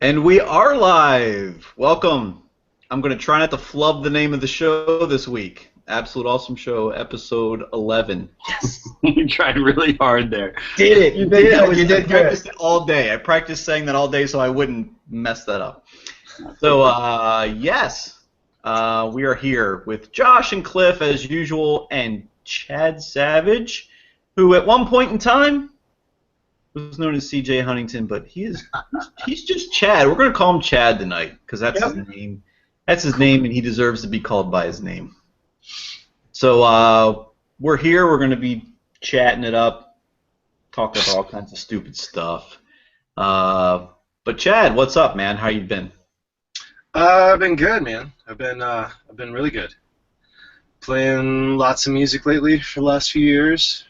And we are live. Welcome. I'm going to try not to flub the name of the show this week. Absolute Awesome Show, episode 11. Yes. You tried really hard there. Did it. You did good. You did I practiced it all day. I practiced saying that all day so I wouldn't mess that up. So, yes, we are here with Josh and Cliff as usual and Chad Savage, who at one point in time was known as CJ Huntington, but he's just Chad. We're going to call him Chad tonight because that's his name. That's his name, and he deserves to be called by his name. So we're here. We're going to be chatting it up, talking about all kinds of stupid stuff. But Chad, what's up, man? How you been? I've been good, man. I've been really good. Playing lots of music lately for the last few years.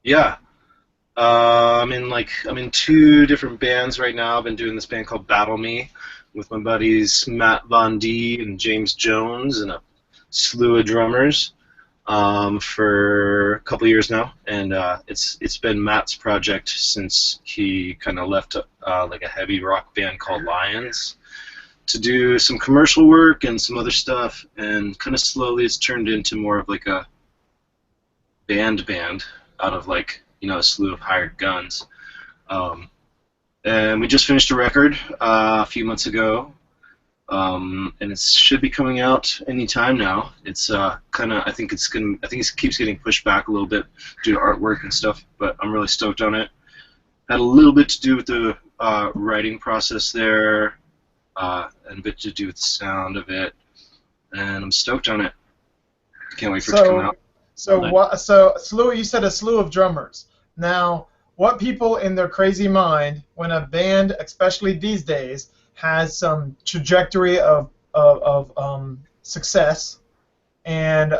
Yeah. I'm in two different bands right now. I've been doing this band called Battle Me with my buddies Matt Von D and James Jones and a slew of drummers for a couple years now, and it's been Matt's project since he kind of left like a heavy rock band called Lions to do some commercial work and some other stuff, and kind of slowly it's turned into more of like a band out of like, you know, a slew of hired guns. And we just finished a record a few months ago, and it should be coming out any time now. It's I think it keeps getting pushed back a little bit due to artwork and stuff, but I'm really stoked on it. Had a little bit to do with the writing process there, and a bit to do with the sound of it, and I'm stoked on it. Can't wait for it to come out. So you said a slew of drummers. Now, what people in their crazy mind, when a band, especially these days, has some trajectory of success and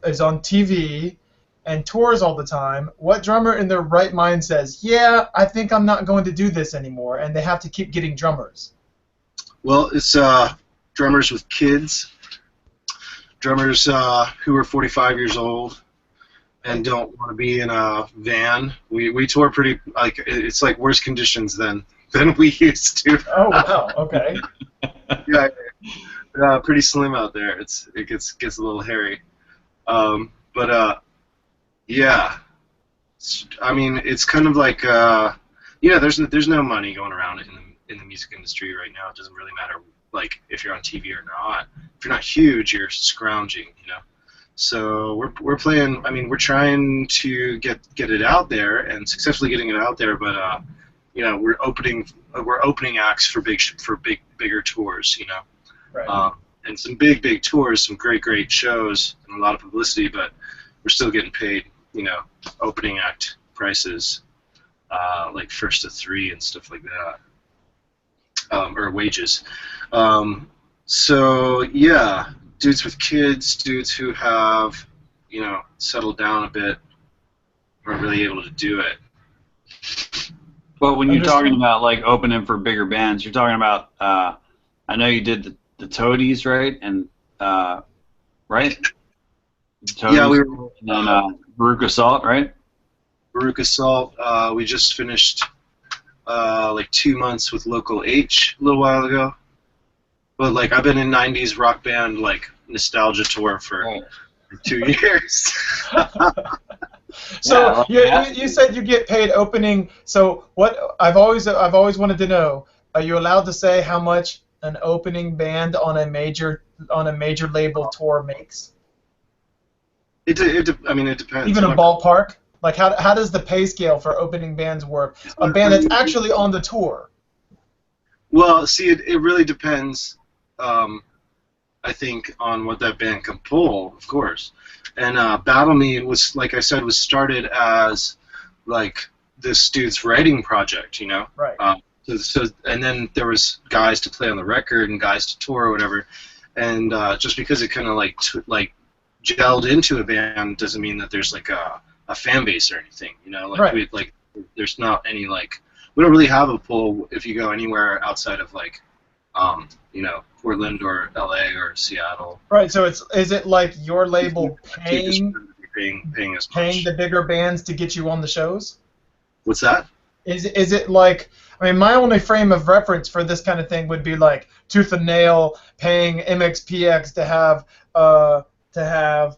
is on TV and tours all the time, what drummer in their right mind says, yeah, I think I'm not going to do this anymore, and they have to keep getting drummers? Well, it's drummers with kids, drummers who are 45 years old and don't want to be in a van. We tour pretty, like, it's like worse conditions than we used to. Oh, wow, okay. Yeah, pretty slim out there. It gets a little hairy. Yeah. I mean, it's kind of like, there's no money going around in the music industry right now. It doesn't really matter, like, if you're on TV or not. If you're not huge, you're scrounging, you know. So we're playing. I mean, we're trying to get it out there and successfully getting it out there. But we're opening acts for bigger tours. You know, right. And some big tours, some great shows, and a lot of publicity. But we're still getting paid. You know, opening act prices, like first to three and stuff like that, or wages. So yeah. Dudes with kids, dudes who have, you know, settled down a bit, aren't really able to do it. But when you're talking about like opening for bigger bands, you're talking about. I know you did the Toadies, right? And right? Toadies, yeah, we were. And then Baruch Assault, right? Baruch Assault. We just finished like 2 months with Local H a little while ago. But like I've been in '90s rock band like nostalgia tour for 2 years. So you said you get paid opening. So what I've always wanted to know: are you allowed to say how much an opening band on a major label tour makes? I mean, it depends. Even a ballpark. Like how does the pay scale for opening bands work? A band that's actually on the tour. Well, see, it really depends. I think on what that band can pull, of course. And Battle Me was, like I said, was started as like this dude's writing project, you know. Right. And then there was guys to play on the record and guys to tour or whatever. And just because it kind of like gelled into a band doesn't mean that there's like a fan base or anything, you know. Like right. There's not any like. We don't really have a pull if you go anywhere outside of like, Portland or LA or Seattle. Right. So is it like your label paying us the bigger bands to get you on the shows? What's that? Is it like, I mean, my only frame of reference for this kind of thing would be like Tooth and Nail paying MXPX to have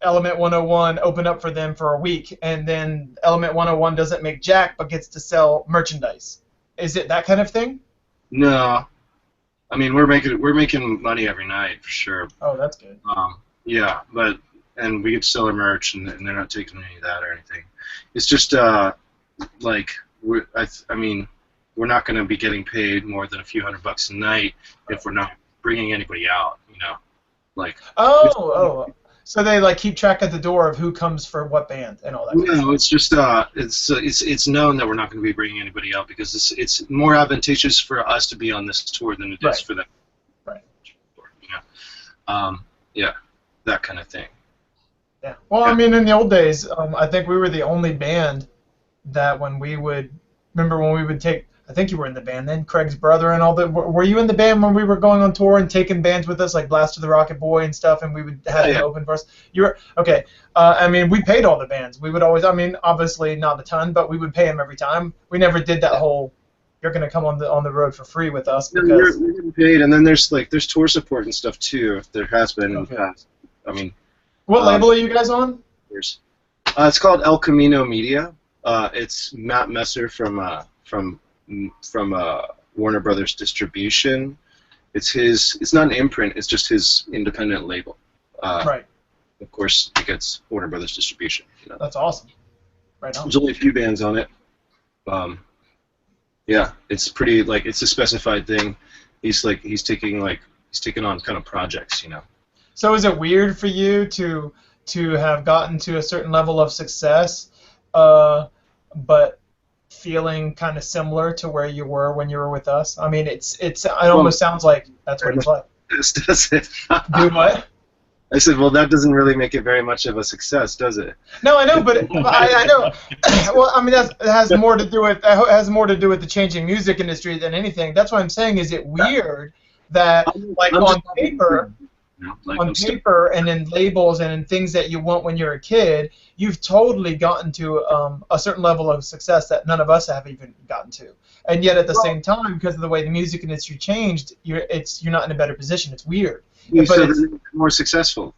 Element 101 open up for them for a week, and then Element 101 doesn't make jack but gets to sell merchandise. Is it that kind of thing? No, I mean we're making money every night for sure. Oh, that's good. Yeah, and we get to sell our merch, and they're not taking any of that or anything. It's just like we're not going to be getting paid more than a few $100 a night if we're not bringing anybody out, you know, like. So they like keep track at the door of who comes for what band and all that. No, it's just it's known that we're not going to be bringing anybody out because it's more advantageous for us to be on this tour than it is for them. Right. You know? Yeah, that kind of thing. Yeah. Well, I mean, in the old days, I think we were the only band that when we would take. I think you were in the band then, Craig's brother and all that. Were you in the band when we were going on tour and taking bands with us, like Blast of the Rocket Boy and stuff, and we would have them open for us? You were okay. I mean, we paid all the bands. We would always. I mean, obviously not a ton, but we would pay them every time. We never did that whole. You're gonna come on the road for free with us because you're getting paid, and then there's tour support and stuff too. There has been in the past. I mean, what label are you guys on? It's called El Camino Media. It's Matt Messer from Warner Brothers Distribution. It's not an imprint. It's just his independent label. Right. Of course, it gets Warner Brothers Distribution. You know. That's awesome. Right on. There's only a few bands on it. Yeah, it's pretty it's a specified thing. He's taking on kind of projects, you know. So is it weird for you to have gotten to a certain level of success, but feeling kind of similar to where you were when you were with us? I mean, it almost sounds like that's what it's like. This does it. Do what? I said, well, that doesn't really make it very much of a success, does it? No, I know, but I know. Well, I mean, that has more to do with the changing music industry than anything. That's what I'm saying. Is it weird that, like, on paper and in labels and in things that you want when you're a kid, you've totally gotten to a certain level of success that none of us have even gotten to. And yet at the same time, because of the way the music industry changed, you're not in a better position. It's weird. So it's more successful.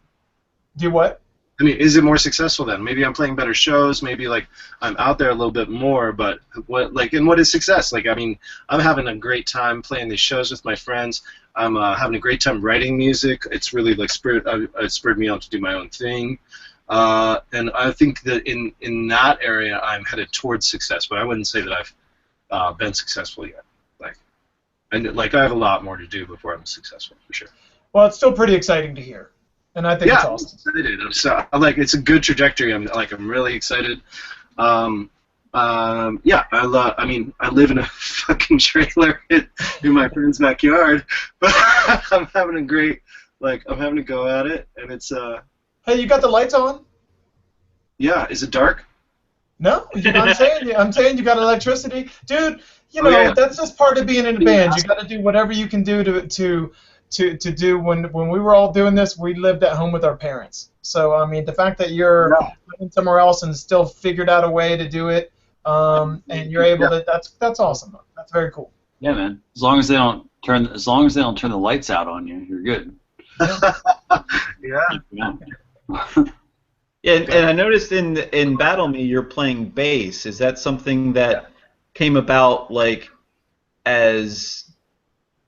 Do what? I mean, is it more successful then? Maybe I'm playing better shows. Maybe I'm out there a little bit more. But what is success? Like, I mean, I'm having a great time playing these shows with my friends. I'm having a great time writing music. It's really spurred me on to do my own thing. And I think that in that area, I'm headed towards success. But I wouldn't say that I've been successful yet. I have a lot more to do before I'm successful for sure. Well, it's still pretty exciting to hear, and I think it's awesome. I'm excited. It's a good trajectory. I'm really excited. I live in a fucking trailer in my friend's backyard, but I'm having a great, I'm having to go at it, and it's Hey, you got the lights on? Yeah. Is it dark? No, I'm saying you got electricity, dude. You know that's just part of being in a band. You got to do whatever you can do to do. When we were all doing this, we lived at home with our parents. So I mean, the fact that you're living somewhere else and still figured out a way to do it, and you're able to, that's awesome. That's very cool. Yeah, man. As long as they don't turn the lights out on you, you're good. Yeah. Yeah, and I noticed in Battle Me you're playing bass. Is that something that came about as,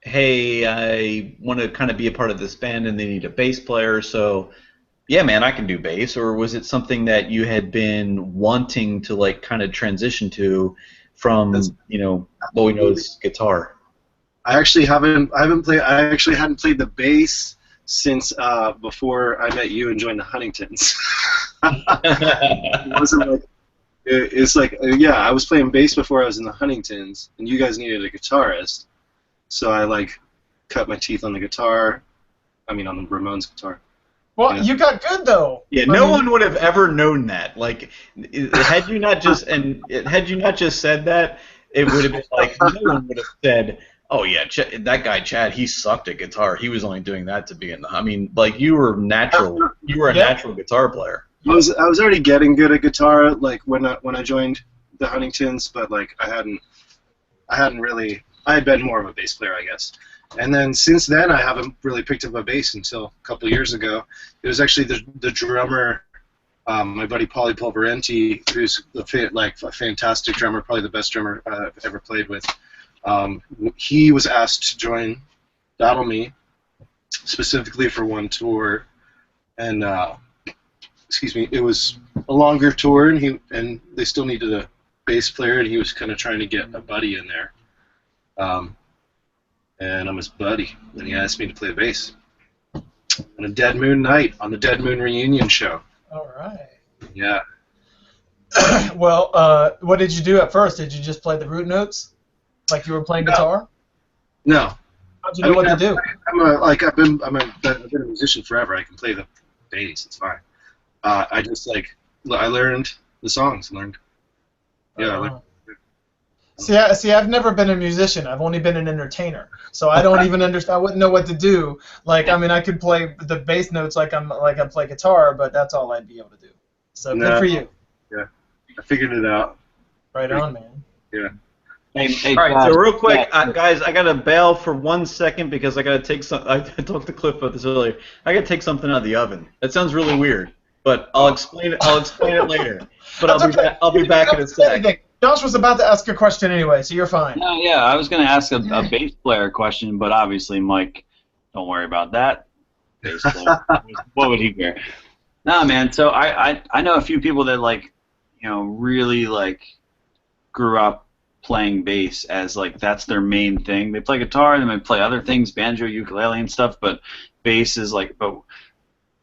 hey, I want to kind of be a part of this band and they need a bass player, so yeah, man, I can do bass? Or was it something that you had been wanting to kind of transition to from what we know as guitar? I actually hadn't played the bass since before I met you and joined the Huntingtons. It wasn't I was playing bass before I was in the Huntingtons, and you guys needed a guitarist, so I cut my teeth on the guitar. I mean, on the Ramones guitar. Well, you got good though. Yeah, no one would have ever known that. Had you not just said that, it would have been no one would have said, "Oh yeah, that guy Chad, he sucked at guitar. He was only doing that to be in the." I mean, you were natural. You were a natural guitar player. I was already getting good at guitar when I joined the Huntingtons, but like I hadn't really. I had been more of a bass player, I guess. And then since then, I haven't really picked up a bass until a couple of years ago. It was actually the drummer, my buddy Paulie Pulverenti, who's a fantastic drummer, probably the best drummer I've ever played with. He was asked to join Battle Me specifically for one tour, and it was a longer tour, and they still needed a bass player, and he was kind of trying to get a buddy in there. And I'm his buddy, and he asked me to play bass on a Dead Moon night on the Dead Moon reunion show. All right. Yeah. Well, what did you do at first? Did you just play the root notes, like you were playing guitar? No. How'd you know what to do? I've been a musician forever. I can play the bass. It's fine. I just I learned the songs. Yeah. See, I've never been a musician. I've only been an entertainer, so I don't even understand. I wouldn't know what to do. Like, I mean, I could play the bass notes like I play guitar, but that's all I'd be able to do. So good for you. Yeah, I figured it out. Right on, man. Yeah. Hey, all right, so real quick, guys, I gotta bail for 1 second because I gotta take some. I talked to Cliff about this earlier. I gotta take something out of the oven. That sounds really weird, but I'll explain it. I'll explain it later. But I'll be back in a sec. Josh was about to ask a question anyway, so you're fine. No, yeah, I was going to ask a bass player question, but obviously, Mike, don't worry about that. Bass player. What would he care? No, man. So I know a few people that really grew up playing bass as that's their main thing. They play guitar, they might play other things, banjo, ukulele, and stuff, but bass is But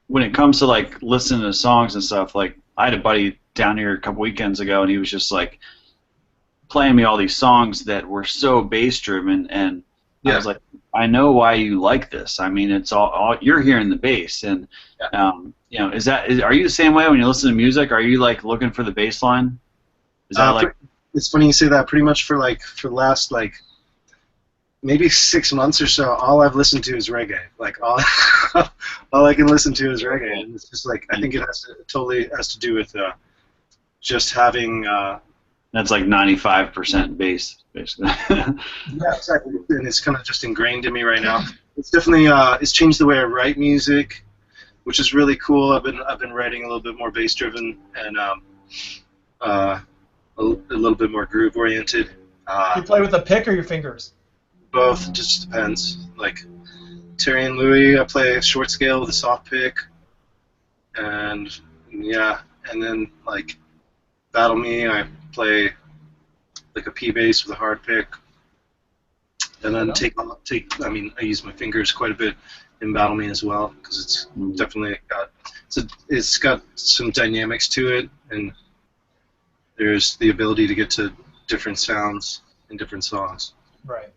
when it comes to listening to songs and stuff, I had a buddy down here a couple weekends ago, and he was just playing me all these songs that were so bass driven, and I was like, I know why you like this. I mean, it's all you're hearing the bass, and are you the same way when you listen to music? Are you looking for the bass line? Is that It's funny you say that. Pretty much for the last maybe 6 months or so, all I've listened to is reggae. All I can listen to is reggae, and it's just I think it totally has to do with just having. That's 95% bass, basically. Yeah, exactly. And it's kind of just ingrained in me right now. It's definitely it's changed the way I write music, which is really cool. I've been writing a little bit more bass driven and a little bit more groove oriented. You play with a pick or your fingers? Both, just depends. Terry and Louie, I play short scale with a soft pick, and then Battle Me, I play a P bass with a hard pick, and then I use my fingers quite a bit in Battle Me as well because it's definitely it's got some dynamics to it, and there's the ability to get to different sounds in different songs. Right.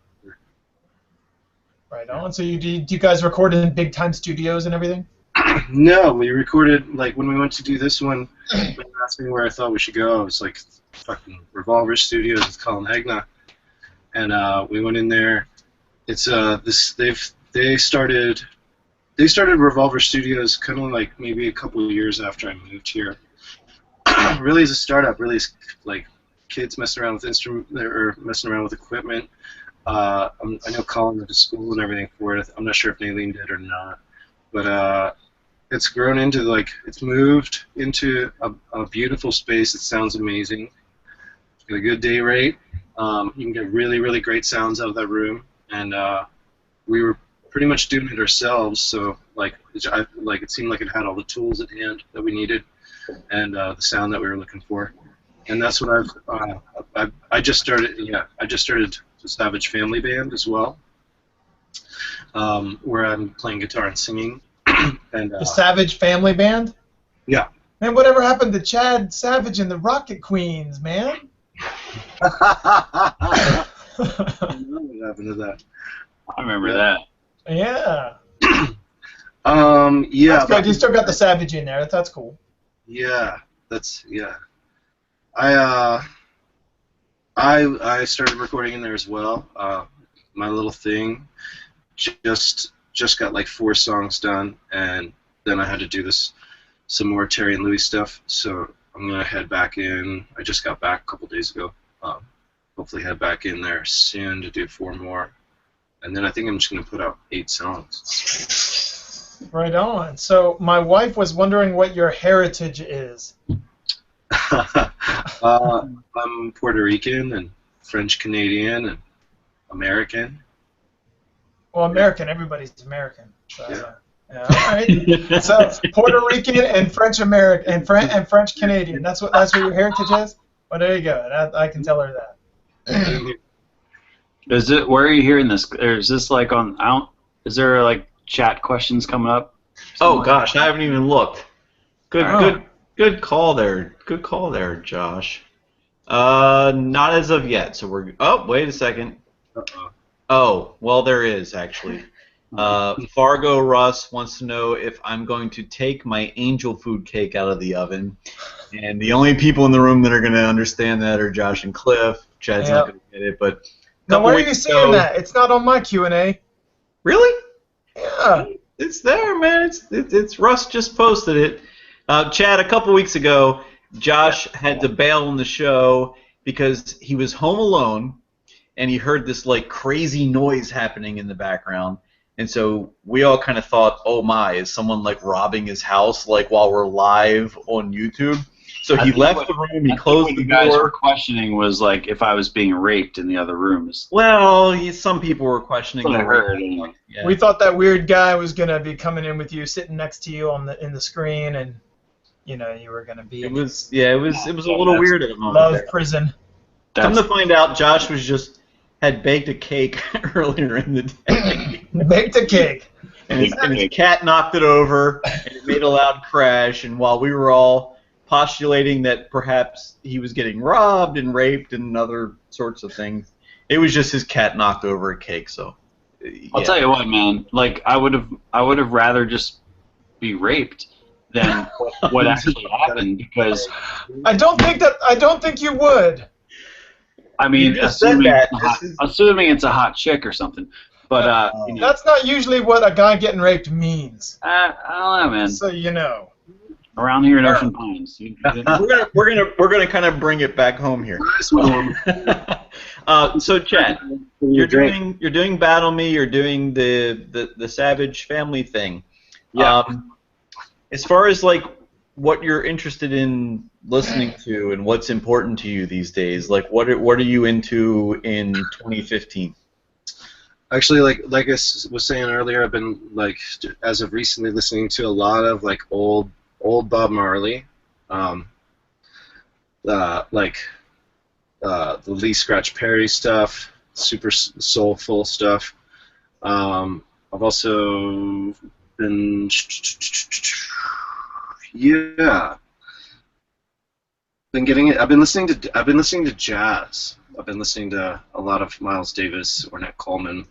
Right on. So do you guys record in big time studios and everything? No, we recorded when we went to do this one. They asked me where I thought we should go. It was fucking Revolver Studios with Colin Hegna, and we went in there. It's they started Revolver Studios kind of maybe a couple of years after I moved here. Really, as a startup, really kids messing around with messing around with equipment. I know Colin went to school and everything for it. I'm not sure if Naleen did or not, but it's grown into it's moved into a beautiful space that sounds amazing. It's got a good day rate. You can get really, really great sounds out of that room, and we were pretty much doing it ourselves. So it seemed like it had all the tools at hand that we needed, and the sound that we were looking for. And that's what I just started. Yeah, I just started the Savage Family Band as well, where I'm playing guitar and singing. And the Savage Family Band? Yeah. Man, whatever happened to Chad Savage and the Rocket Queens, man? What happened to that? I remember that. Yeah. Yeah. That's good. You still got the Savage in there. That's cool. Yeah. I started recording in there as well. My little thing just got 4 songs done, and then I had to do some more Terry and Louie stuff. So I'm gonna head back in. I just got back a couple days ago. Hopefully head back in there soon to do 4 more, and then I think I'm just gonna put out 8 songs. Right on. So my wife was wondering what your heritage is. I'm Puerto Rican and French Canadian and American. Well, American. Everybody's American. So, Yeah. yeah. All right. So Puerto Rican and French American and French Canadian. That's what your heritage is. Well, there you go. I can tell her that. Is it? Where are you hearing this? Or is this like on? Is there like chat questions coming up? Oh gosh, I haven't even looked. Good call there. Good call there, Josh. Not as of yet. So we're. Oh, wait a second. Uh-oh. Oh, well, there is actually. Fargo Russ wants to know if I'm going to take my angel food cake out of the oven, and the only people in the room that are going to understand that are Josh and Cliff. Chad's not going to get it, but. Now, where are you seeing that? It's not on my Q&A. Really? Yeah. It's there, man. It's Russ just posted it. Chad, a couple weeks ago, Josh had to bail on the show because he was home alone and he heard this like crazy noise happening in the background. And so we all kind of thought, oh my, is someone like robbing his house like while we're live on YouTube? So he left the room, he closed the door. What you guys were questioning was like if I was being raped in the other rooms. Well, some people were questioning. That's what I heard. Yeah. We thought that weird guy was gonna be coming in with you, sitting next to you in the screen, and you were gonna be. It was a little weird at the moment. Love prison. Come to find out, Josh had baked a cake earlier in the day. Baked a cake. And his cat knocked it over, and it made a loud crash. And while we were all postulating that perhaps he was getting robbed and raped and other sorts of things, it was just his cat knocked over a cake. So, yeah. I'll tell you what, man. Like I would have rather just be raped than what actually happened, because I don't think you would. I mean, You just said that. assuming it's a hot chick or something. But That's not usually what a guy getting raped means. I don't know, man. So you know. Around here in Ocean Pines. We're gonna kind of bring it back home here. So Chad, you're doing Battle Me. You're doing the Savage Family thing. Yeah. As far as like what you're interested in listening to and what's important to you these days, like what are you into in 2015? Actually, like I was saying earlier, I've been like as of recently listening to a lot of like old Bob Marley, the Lee Scratch Perry stuff, super soulful stuff. I've also been been getting it. I've been listening to jazz. I've been listening to a lot of Miles Davis, Ornette Coleman.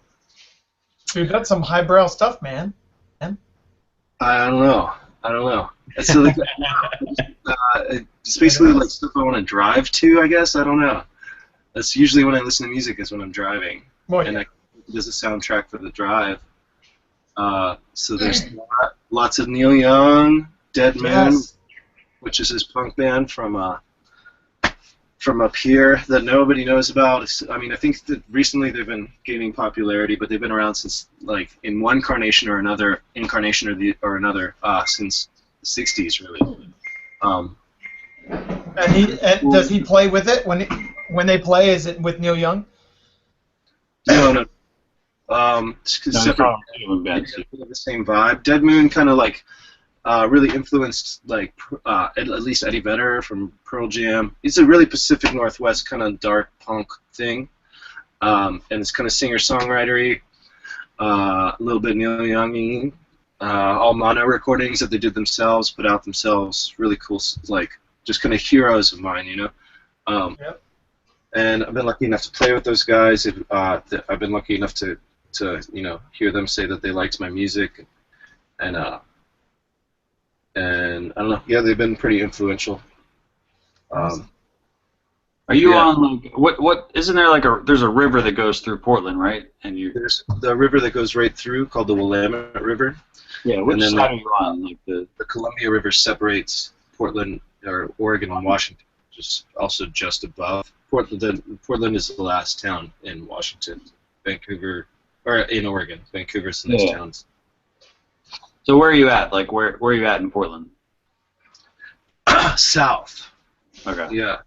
Dude, that's some highbrow stuff, man. I don't know. It's like, it's basically like stuff I want to drive to, I guess. I don't know. That's usually when I listen to music is when I'm driving, and I use a soundtrack for the drive. So there's lots of Neil Young, Dead Man, which is his punk band from up here that nobody knows about. I mean, I think that recently they've been gaining popularity, but they've been around since, like, in one incarnation or another, since the 60s, really. And does he play with it when they play? Is it with Neil Young? No. Separate. The same vibe. Dead Moon kind of like really influenced like at least Eddie Vedder from Pearl Jam. It's a really Pacific Northwest kind of dark punk thing, and it's kind of singer-songwritery, a little bit Neil Young-y. All mono recordings that they did themselves, put out themselves. Really cool, like just kind of heroes of mine, you know. Yep. And I've been lucky enough to play with those guys. I've been lucky enough to hear them say that they liked my music, and I don't know. Yeah, they've been pretty influential. Are you on like what? Isn't there like there's a river that goes through Portland, right? And there's the river that goes right through called the Willamette River. Yeah, which side are you on? Like the Columbia River separates Portland or Oregon and Washington, just also just above. Portland is the last town in Washington. Vancouver, or in Oregon. Vancouver's the next town. So where are you at? Like where are you at in Portland? South. Okay. Yeah.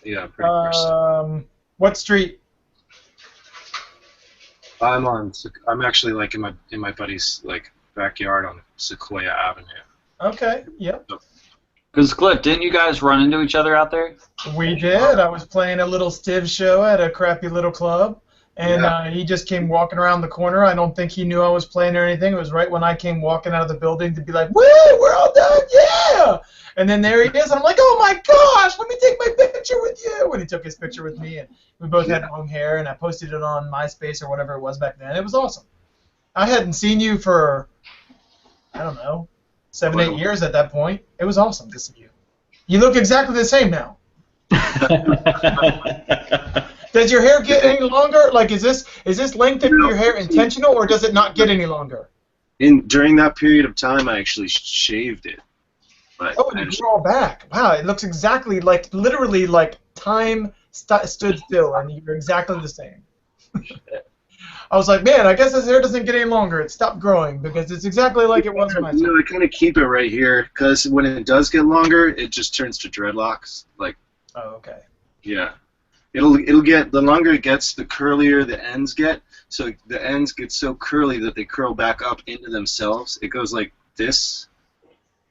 Yeah, pretty far south. What street? I'm actually like in my buddy's like backyard on Sequoia Avenue. Okay. Yep. Because Cliff, didn't you guys run into each other out there? We did. I was playing a little Stiv show at a crappy little club, and he just came walking around the corner. I don't think he knew I was playing or anything. It was right when I came walking out of the building to be like, "Woo, we're all done, yeah!" And then there he is, and I'm like, "Oh my gosh, let me take my picture with you!" And he took his picture with me, and we both had long hair, and I posted it on MySpace or whatever it was back then. It was awesome. I hadn't seen you for, I don't know, 7, 8 years at that point. It was awesome to see you. You look exactly the same now. Does your hair get any longer? Like, is this length of your hair intentional, or does it not get any longer? During that period of time, I actually shaved it. But Oh, you grew all back. Wow, it looks exactly like, literally like time stood still, and you're exactly the same. I was like, man, I guess his hair doesn't get any longer. It stopped growing because it's exactly like it was when I started. I kind of keep it right here because when it does get longer, it just turns to dreadlocks. Like, oh, okay. Yeah, it'll get, the longer it gets, the curlier the ends get. So the ends get so curly that they curl back up into themselves. It goes like this.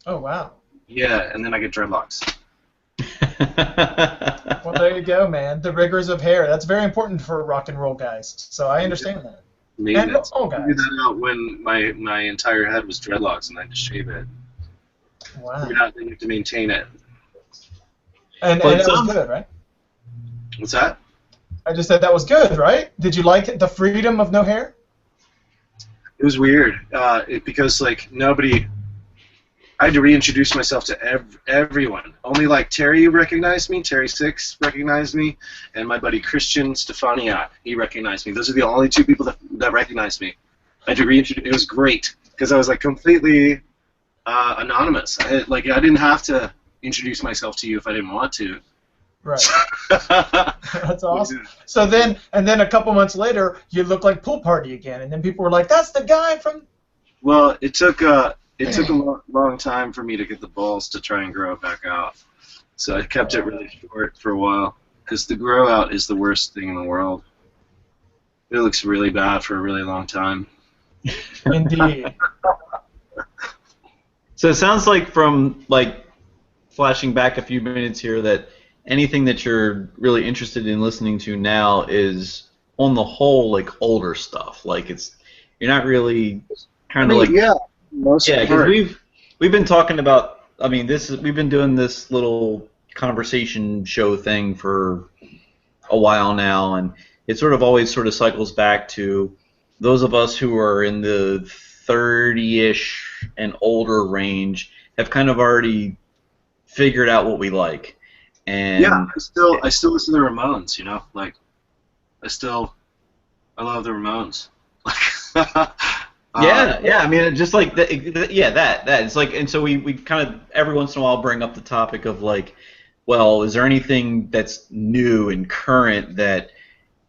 Oh, wow. Yeah, and then I get dreadlocks. Well, there you go, man. The rigors of hair. That's very important for rock and roll guys. So I understand that. And all guys. I figured that out when my entire head was dreadlocks and I had to shave it. Wow. You have to maintain it. And that was good, right? What's that? I just said that was good, right? Did you like it, the freedom of no hair? It was weird because like nobody. I had to reintroduce myself to everyone. Only like Terry recognized me, Terry Six recognized me, and my buddy Christian Stefania, he recognized me. Those are the only two people that recognized me. I had to reintroduce. It was great because I was like completely anonymous. I didn't have to introduce myself to you if I didn't want to. Right. That's awesome. So then a couple months later, you look like Pool Party again, and then people were like, "That's the guy from." Well, it took a long time for me to get the balls to try and grow it back out. So I kept it really short for a while because the grow out is the worst thing in the world. It looks really bad for a really long time. Indeed. So it sounds like from like flashing back a few minutes here that anything that you're really interested in listening to now is on the whole like older stuff. Like you're not really kind of like because we've been talking about. I mean, we've been doing this little conversation show thing for a while now, and it sort of always sort of cycles back to those of us who are in the 30-ish and older range have kind of already figured out what we like. And yeah, I still listen to the Ramones. You know, like I love the Ramones. Yeah. I mean, just like that. It's like, and so we kind of every once in a while bring up the topic of like, well, is there anything that's new and current that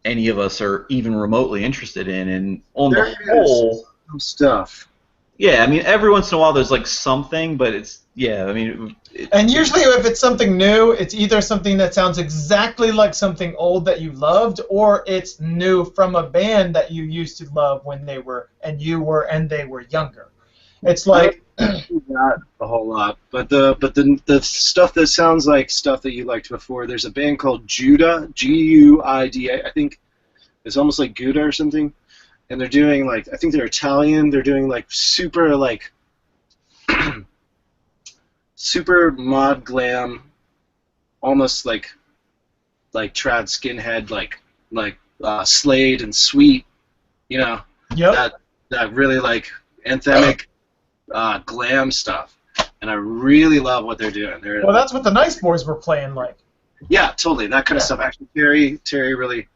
any of us are even remotely interested in? And on the whole, some stuff. Yeah, I mean, every once in a while there's like something, but and usually if it's something new, it's either something that sounds exactly like something old that you loved, or it's new from a band that you used to love when they were younger. It's like not a whole lot, but the stuff that sounds like stuff that you liked before. There's a band called Judah, Guida. I think it's almost like Gouda or something. And they're doing like, I think they're Italian. They're doing like super like super mod glam, almost like trad skinhead, like Slade and Sweet, you know. Yep. That really like anthemic glam stuff, and I really love what they're doing. Well, that's what the Nice Boys were playing like. Yeah, totally. That kind of stuff. Actually, Terry really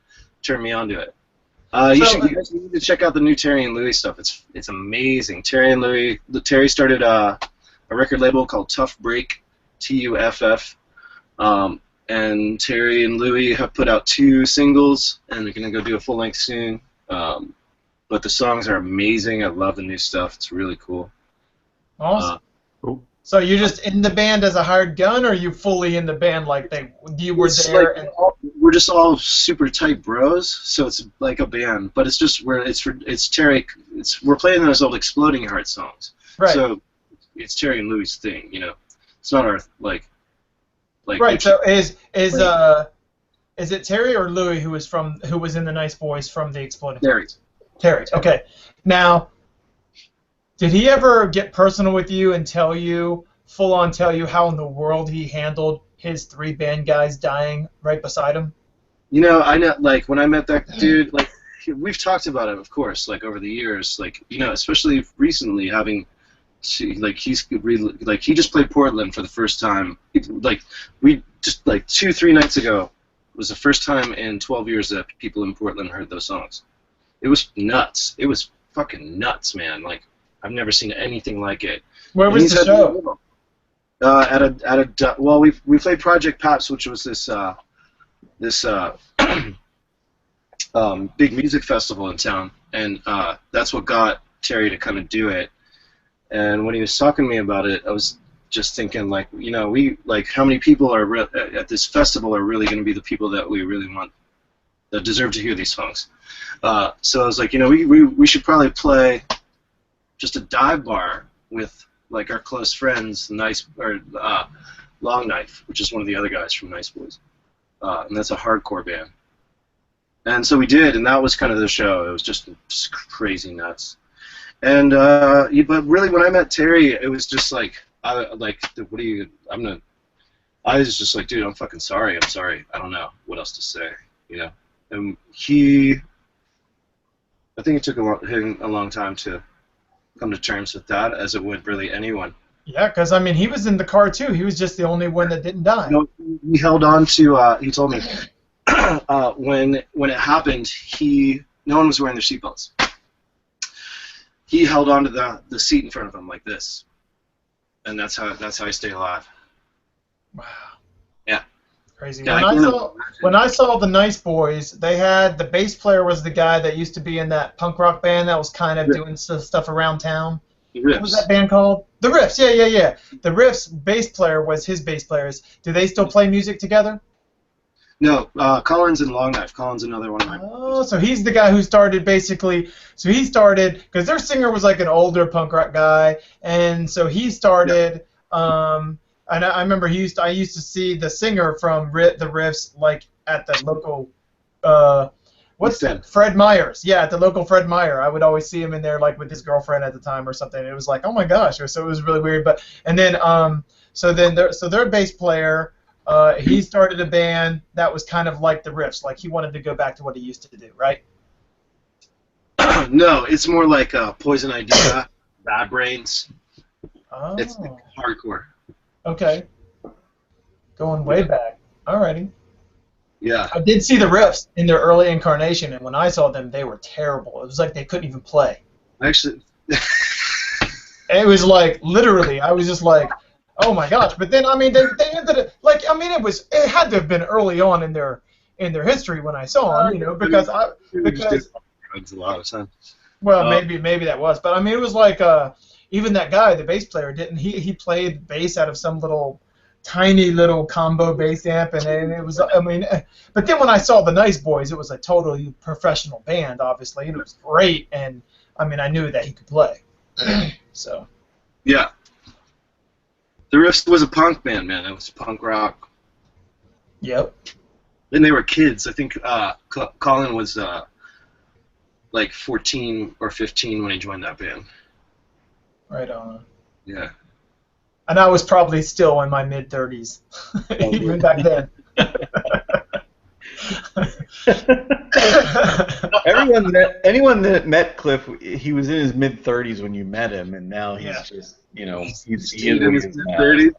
turned me on to it. You guys need to check out the new Terry and Louis stuff. It's amazing. Terry started a record label called Tough Break, TUFF. And Terry and Louie have put out 2 singles, and we're gonna go do a full length soon. But the songs are amazing. I love the new stuff. It's really cool. Awesome. Cool. So you're just in the band as a hired gun, or are you fully in the band like you were It's there? like we're just all super tight bros, so it's like a band. But it's just it's Terry. We're playing those old Exploding Heart songs. Right. So it's Terry and Louie's thing, you know. It's not our like. Right. So is it Terry or Louie who was in the Nice Boys from the Exploding Hearts? Terry. Okay. Now, did he ever get personal with you and tell you how in the world he handled his 3 band guys dying right beside him? You know, I know. Like when I met that dude, like we've talked about it, of course, like over the years, like you know, especially recently having. Like he just played Portland for the first time. We just 2-3 nights ago was the first time in 12 years that people in Portland heard those songs. It was nuts. It was fucking nuts, man. Like I've never seen anything like it. Where was the show? Well, we played Project Paps, which was this big music festival in town, and that's what got Terry to kind of do it. And when he was talking to me about it, I was just thinking, like, you know, how many people are at this festival are really going to be the people that we really want, that deserve to hear these songs. So I was like, you know, we should probably play just a dive bar with like our close friends, Long Knife, which is one of the other guys from Nice Boys, and that's a hardcore band. And so we did, and that was kind of the show. It was just crazy nuts. And but really, when I met Terry, it was just like, I was just like, dude, I'm fucking sorry. I'm sorry. I don't know what else to say, you know. And I think it took him a long time to come to terms with that, as it would really anyone. Yeah, because I mean, he was in the car too. He was just the only one that didn't die. You know, he held on to. He told me when it happened, no one was wearing their seatbelts. He held onto the seat in front of him like this, and that's how he stayed alive. Wow. Yeah. Crazy. Yeah, When I saw the Nice Boys, they had the bass player was the guy that used to be in that punk rock band that was kind of doing stuff around town. The Riffs. What was that band called? The Riffs. Yeah. The Riffs bass player was his bass players. Do they still play music together? No, Collins and Long Knife. Collins, another one of my. Oh, so he's the guy who started basically. So he started because their singer was like an older punk rock guy, and so he started. Yeah. And I remember I used to see the singer from the Riffs like at the local. What's that? Fred Meyer's. Yeah, at the local Fred Meyer. I would always see him in there like with his girlfriend at the time or something. It was like, oh my gosh. So it was really weird. But and then their bass player. He started a band that was kind of like the Riffs, like he wanted to go back to what he used to do, right? No, it's more like Poison Idea, Bad Brains. Oh. It's hardcore. Okay. Going way back. Alrighty. Yeah. I did see the Riffs in their early incarnation, and when I saw them, they were terrible. It was like they couldn't even play. Actually. It was like, literally, I was just like, oh my gosh! But then I mean, they ended it like I mean, it had to have been early on in their history when I saw them, you know, because drugs a lot of times. Well, maybe that was, but I mean, it was like even that guy, the bass player, didn't he played bass out of some tiny little combo bass amp, and it was I mean, but then when I saw the Nice Boys, it was a totally professional band, obviously, and it was great, and I mean, I knew that he could play, so. Yeah. The Riffs was a punk band, man. It was punk rock. Yep. And they were kids. I think Colin was like 14 or 15 when he joined that band. Right on. Yeah. And I was probably still in my mid-30s, even back then. Anyone that met Cliff, he was in his mid-30s when you met him, and now he's just, you know, he's in his mid-30s.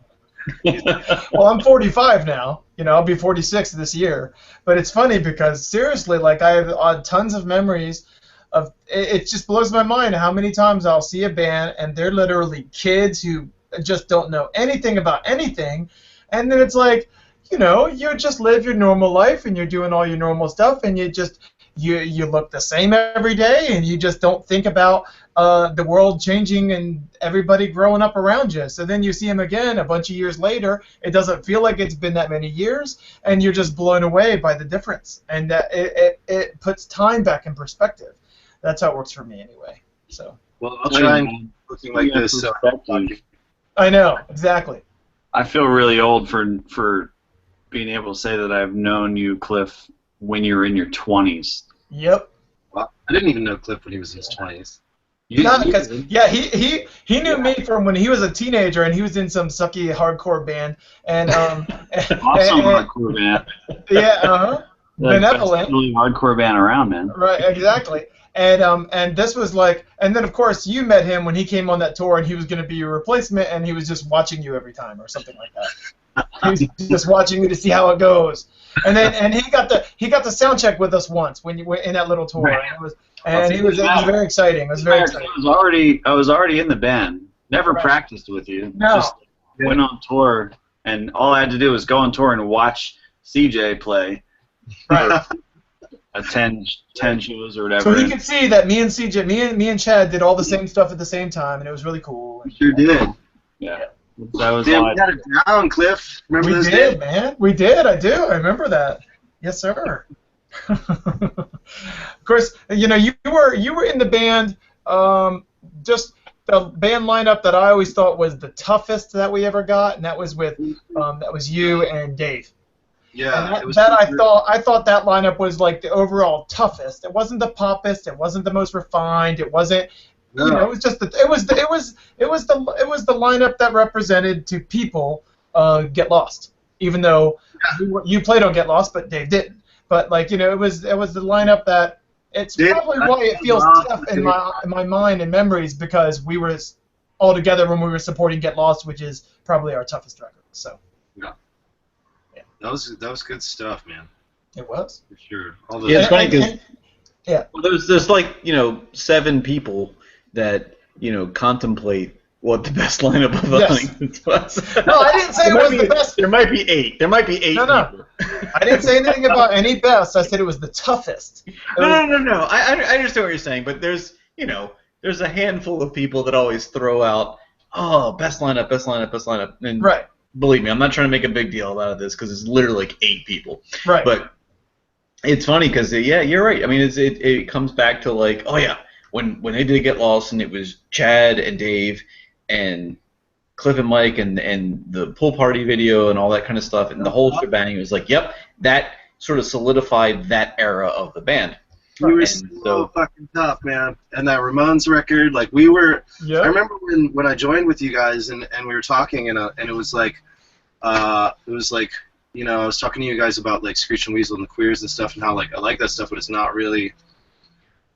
Well, I'm 45 now. You know, I'll be 46 this year. But it's funny because seriously, like I have tons of memories of. It just blows my mind how many times I'll see a band and they're literally kids who just don't know anything about anything, and then it's like, you know, you just live your normal life and you're doing all your normal stuff, and you look the same every day, and you just don't think about the world changing and everybody growing up around you. So then you see him again a bunch of years later. It doesn't feel like it's been that many years, and you're just blown away by the difference. And it puts time back in perspective. That's how it works for me anyway. So. Well, I'll try and keep looking like this. I know, exactly. I feel really old for being able to say that I've known you, Cliff, when you were in your 20s. Yep. Well, I didn't even know Cliff when he was in his 20s. He knew me from when he was a teenager, and he was in some sucky hardcore band, and awesome hardcore band. Yeah, Benevolent. Really hardcore band around, man. Right, exactly. And this was like, and then of course you met him when he came on that tour, and he was going to be your replacement, and he was just watching you every time or something like that. He was just watching you to see how it goes. And then he got the sound check with us once when you were in that little tour. Right. And it was very exciting. It was very exciting. I was already in the band. Never practiced with you. No. Just went on tour, and all I had to do was go on tour and watch CJ play. Right. 10 shows or whatever. So he could see that me and CJ, me and Chad did all the same stuff at the same time, and it was really cool. We sure did. Yeah. That was Damn, we got it down, Cliff. Remember those days? We did, man. We did. I do. I remember that. Yes, sir. Of course, you know, you were in the band. Just the band lineup that I always thought was the toughest that we ever got, and that was with that was you and Dave. Yeah, and I thought that lineup was like the overall toughest. It wasn't the poppest. It wasn't the most refined. It wasn't. No. You know, it was just it was the lineup that represented to people Get Lost. Even though you played on Get Lost, but Dave didn't. But like, you know, it was the lineup that it's probably why it feels tough in my mind and memories, because we were all together when we were supporting Get Lost, which is probably our toughest record. So. Yeah. That was good stuff, man. It was. For sure. Yeah, it's funny because well, there's like, you know, 7 people that, you know, contemplate what the best lineup of the Huntingtons was. No, I didn't say it was the best. There might be 8. There might be 8 people. I didn't say anything about any best. I said it was the toughest. No. I understand what you're saying, but there's, you know, there's a handful of people that always throw out, oh, best lineup. And right. Believe me, I'm not trying to make a big deal out of this because it's literally like 8 people. Right. But it's funny because, yeah, you're right. I mean, it comes back to like, oh, yeah, when they did Get Lost and it was Chad and Dave and Cliff and Mike and the pool party video and all that kind of stuff and the whole shebang, it was like, yep, that sort of solidified that era of the band. We were so fucking tough, man. And that Ramones record, like we were. Yeah. I remember when I joined with you guys and we were talking and it was like, you know, I was talking to you guys about like Screech and Weasel and the Queers and stuff and how like I like that stuff, but it's not really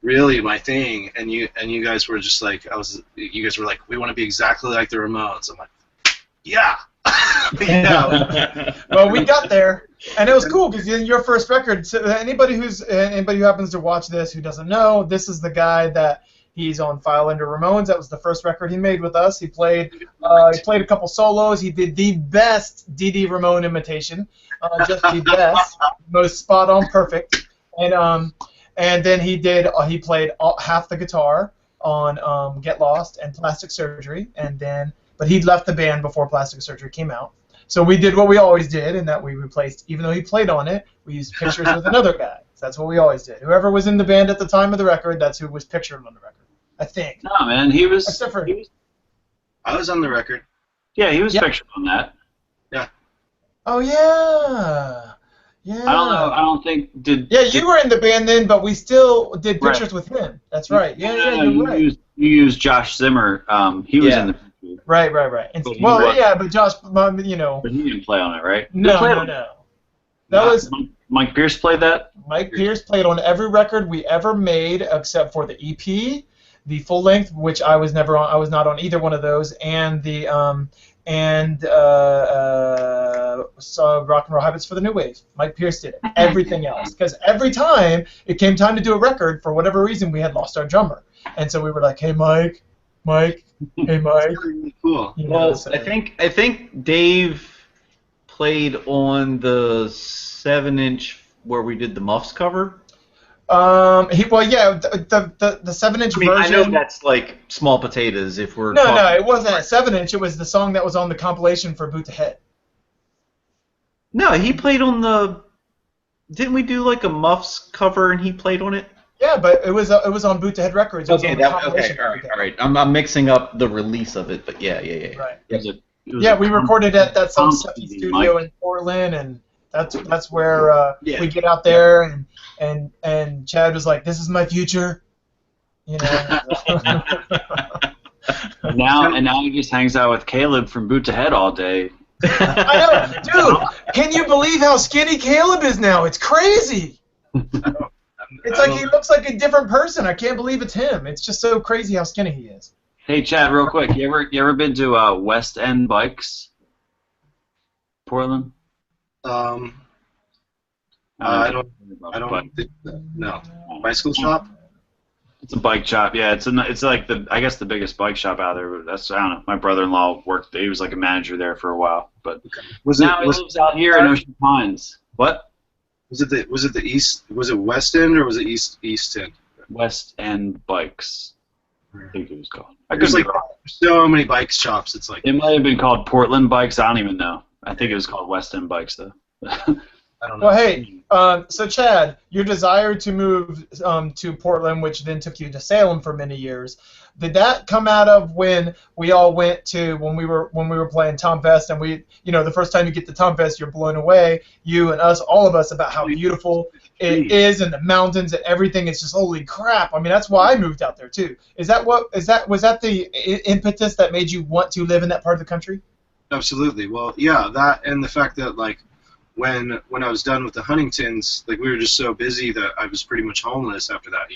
my thing. And you guys were just like, you guys were like, we want to be exactly like the Ramones. I'm like, yeah. Yeah. Well, we got there, and it was cool because in your first record, so anybody who happens to watch this who doesn't know, this is the guy that he's on file under Ramones. That was the first record he made with us. He played a couple solos. He did the best Dee Ramone imitation, just the best, most spot on, perfect. And then he played half the guitar on Get Lost and Plastic Surgery, but he'd left the band before Plastic Surgery came out. So we did what we always did, in that we replaced, even though he played on it, we used pictures with another guy. So that's what we always did. Whoever was in the band at the time of the record, that's who was pictured on the record, I think. No, man, he was... Except for... I was on the record. Yeah, he was pictured on that. Yeah. Oh, yeah. Yeah. I don't know. I don't think... you were in the band then, but we still did pictures with him. That's right. Yeah, you're right. You used Josh Zimmer. He was in the... Right. And, but Josh, you know... But he didn't play on it, right? No. That was... Mike Pierce played that? Mike Pierce played on every record we ever made except for the EP, the full length, which I was never on. I was not on either one of those, and the Rock and Roll Habits for the New Wave. Mike Pierce did everything else, because every time it came time to do a record, for whatever reason, we had lost our drummer, and so we were like, hey, Mike, Hey, Mike. Really cool. You know, Well, so- I think Dave played on the 7-inch where we did the Muffs cover. well, yeah, the 7-inch I mean, version. I know that's like small potatoes if we're No, talking. it wasn't a 7-inch. It was the song that was on the compilation for Boot to Head. No, he played on the. Didn't we do like a Muffs cover and he played on it? Yeah, but it was on Boot to Head Records. It was on the compilation all for right. I'm mixing up the release of it, but yeah. Right. It was Yeah, a we recorded at that Sun Tom City CD, studio Mike. in Portland, and that's where Yeah. we get out there, and Chad was like, "This is my future," you know. Now he just hangs out with Caleb from Boot to Head all day. I know, dude. Can you believe how skinny Caleb is now? It's crazy. It's like he looks like a different person. I can't believe it's him. It's just so crazy how skinny he is. Hey Chad, real quick, you ever been to West End Bikes, Portland? I don't think that. No. Bicycle shop? It's a bike shop. Yeah, it's like I guess the biggest bike shop out there. But I don't know. My brother-in-law worked. He was like a manager there for a while, but now he lives out here in Ocean Pines. What? Was it the east? Was it West End or was it East End? West End Bikes, I think it was called. There's like so many bike shops. It's like It might have been called Portland Bikes. I don't even know. I think it was called West End Bikes though. I don't know. Well, hey, so Chad, your desire to move to Portland, which then took you to Salem for many years, did that come out of when we all went to when we were playing Tom Fest, and the first time you get to Tom Fest, you're blown away, you and us, all of us, about how beautiful it is, and the mountains and everything. It's just holy crap. I mean, that's why I moved out there too. Was that the impetus that made you want to live in that part of the country? Absolutely. Well, yeah, that and the fact that like when I was done with the Huntingtons, like we were just so busy that I was pretty much homeless after that,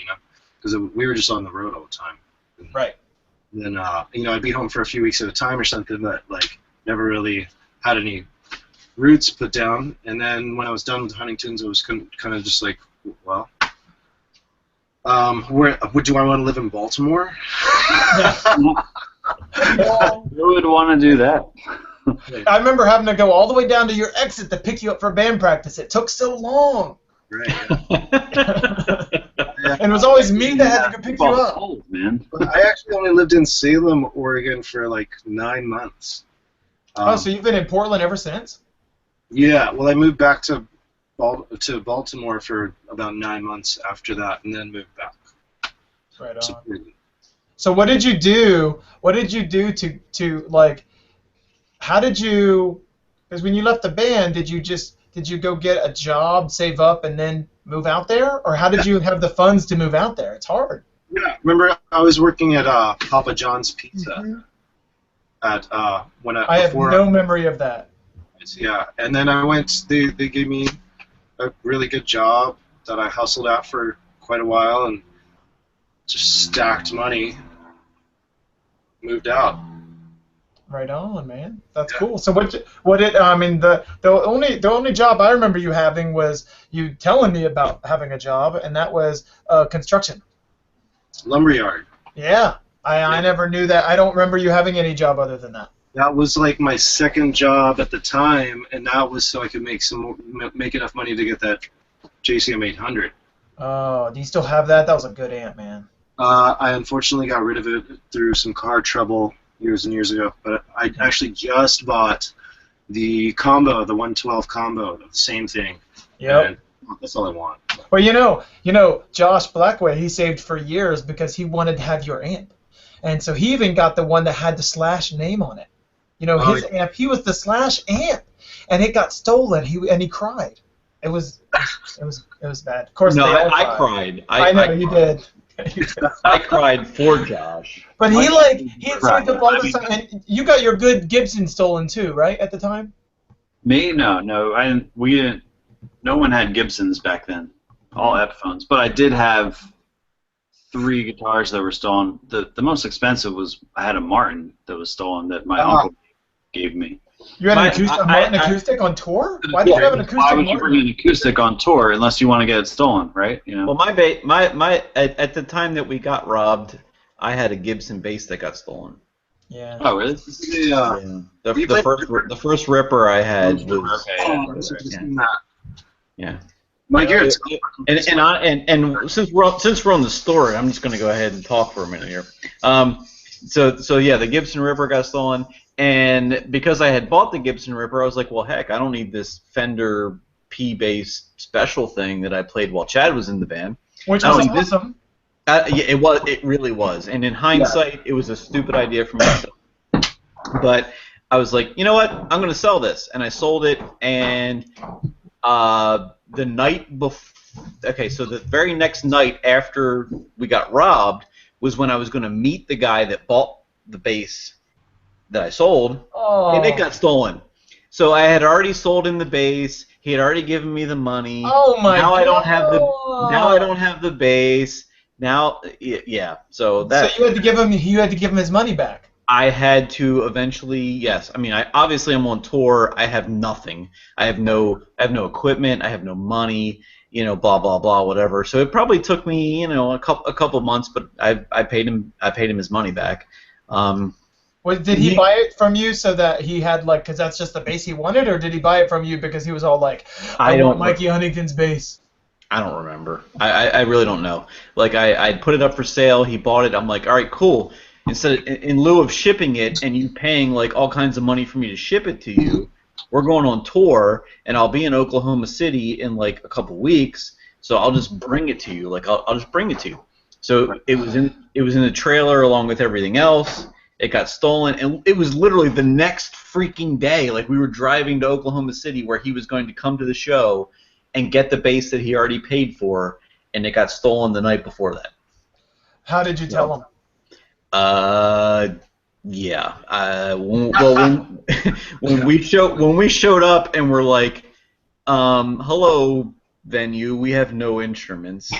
because we were just on the road all the time. And Right. then I'd be home for a few weeks at a time or something, but like never really had any roots put down. And then when I was done with the Huntingtons, I was kind of just like, well, where do I want to live in Baltimore? Who would want to do that? I remember having to go all the way down to your exit to pick you up for band practice. It took so long. Right. Yeah. And it was always me that had to go pick you up. Cold, man. I actually only lived in Salem, Oregon for like 9 months. So you've been in Portland ever since? Yeah, well, I moved back to Baltimore for about 9 months after that, and then moved back. Right to on. Portland. So what did you do? What did you do to like? How did you? Because when you left the band, did you go get a job, save up, and then move out there, or how did you have the funds to move out there? It's hard. Yeah, remember I was working at Papa John's Pizza Mm-hmm. at I have no memory of that. Yeah, and then I went. They gave me a really good job that I hustled at for quite a while and just stacked money. Moved out. Right on, man. That's cool. So the only job I remember you having was you telling me about having a job, and that was construction. Lumberyard. Yeah. I never knew that. I don't remember you having any job other than that. That was like my second job at the time, and that was so I could make enough money to get that JCM 800. Oh, do you still have that? That was a good amp, man. I unfortunately got rid of it through some car trouble years and years ago, but I actually just bought the combo, the 112 combo, the same thing. Yep. And that's all I want. Well, you know, Josh Blackway, he saved for years because he wanted to have your amp. And so he even got the one that had the Slash name on it. His amp, he was the Slash amp, and it got stolen. He cried. It was bad. Of course, No, they all I cried. I know you did. I cried for Josh. But he saved up all the time. And you got your good Gibson stolen too, right? At the time. Me? No, I didn't. We didn't. No one had Gibsons back then. All Epiphones. But I did have 3 guitars that were stolen. The most expensive was I had a Martin that was stolen that my uncle gave me. You had an Martin acoustic on tour? Why did you have an acoustic Why would you Martin? bring an acoustic on tour unless you want to get it stolen, right? Well, at the time that we got robbed, I had a Gibson bass that got stolen. Yeah. Oh, really? Yeah. Yeah. You The played- the first Ripper I had was Okay. Oh, I should have yeah. seen that. yeah. Mike, you're And since we're on the story, I'm just going to go ahead and talk for a minute here. So yeah, the Gibson Ripper got stolen, and because I had bought the Gibson Ripper, I was like, well, heck, I don't need this Fender P-bass special thing that I played while Chad was in the band. Which I was don't need this- awesome. Yeah, it really was, and in hindsight, it was a stupid idea for me to sell. But I was like, you know what, I'm going to sell this, and I sold it, and the night before, okay, so the very next night after we got robbed was when I was going to meet the guy that bought the bass that I sold, Oh. and it got stolen. So I had already sold him the bass. He had already given me the money. Oh my now god. I don't have the bass. Now, yeah. So that. So you had to give him his money back. I had to eventually, yes. I mean, obviously I'm on tour. I have nothing. I have no equipment. I have no money. You know, blah blah blah, whatever. So it probably took me, you know, a couple months, but I paid him his money back. Did he buy it from you so that he had because that's just the bass he wanted, or did he buy it from you because he was all like, I want Mikey Huntington's bass? I don't remember. I really don't know. Like I put it up for sale. He bought it. I'm like, all right, cool. In lieu of shipping it and you paying like all kinds of money for me to ship it to you, we're going on tour and I'll be in Oklahoma City in like a couple weeks. So I'll just bring it to you. Like I'll just bring it to you. So it was in the trailer along with everything else. It got stolen, and it was literally the next freaking day. Like we were driving to Oklahoma City where he was going to come to the show and get the bass that he already paid for, and it got stolen the night before that. How did you tell him? Yeah. When we showed up and we're like, hello, venue, we have no instruments.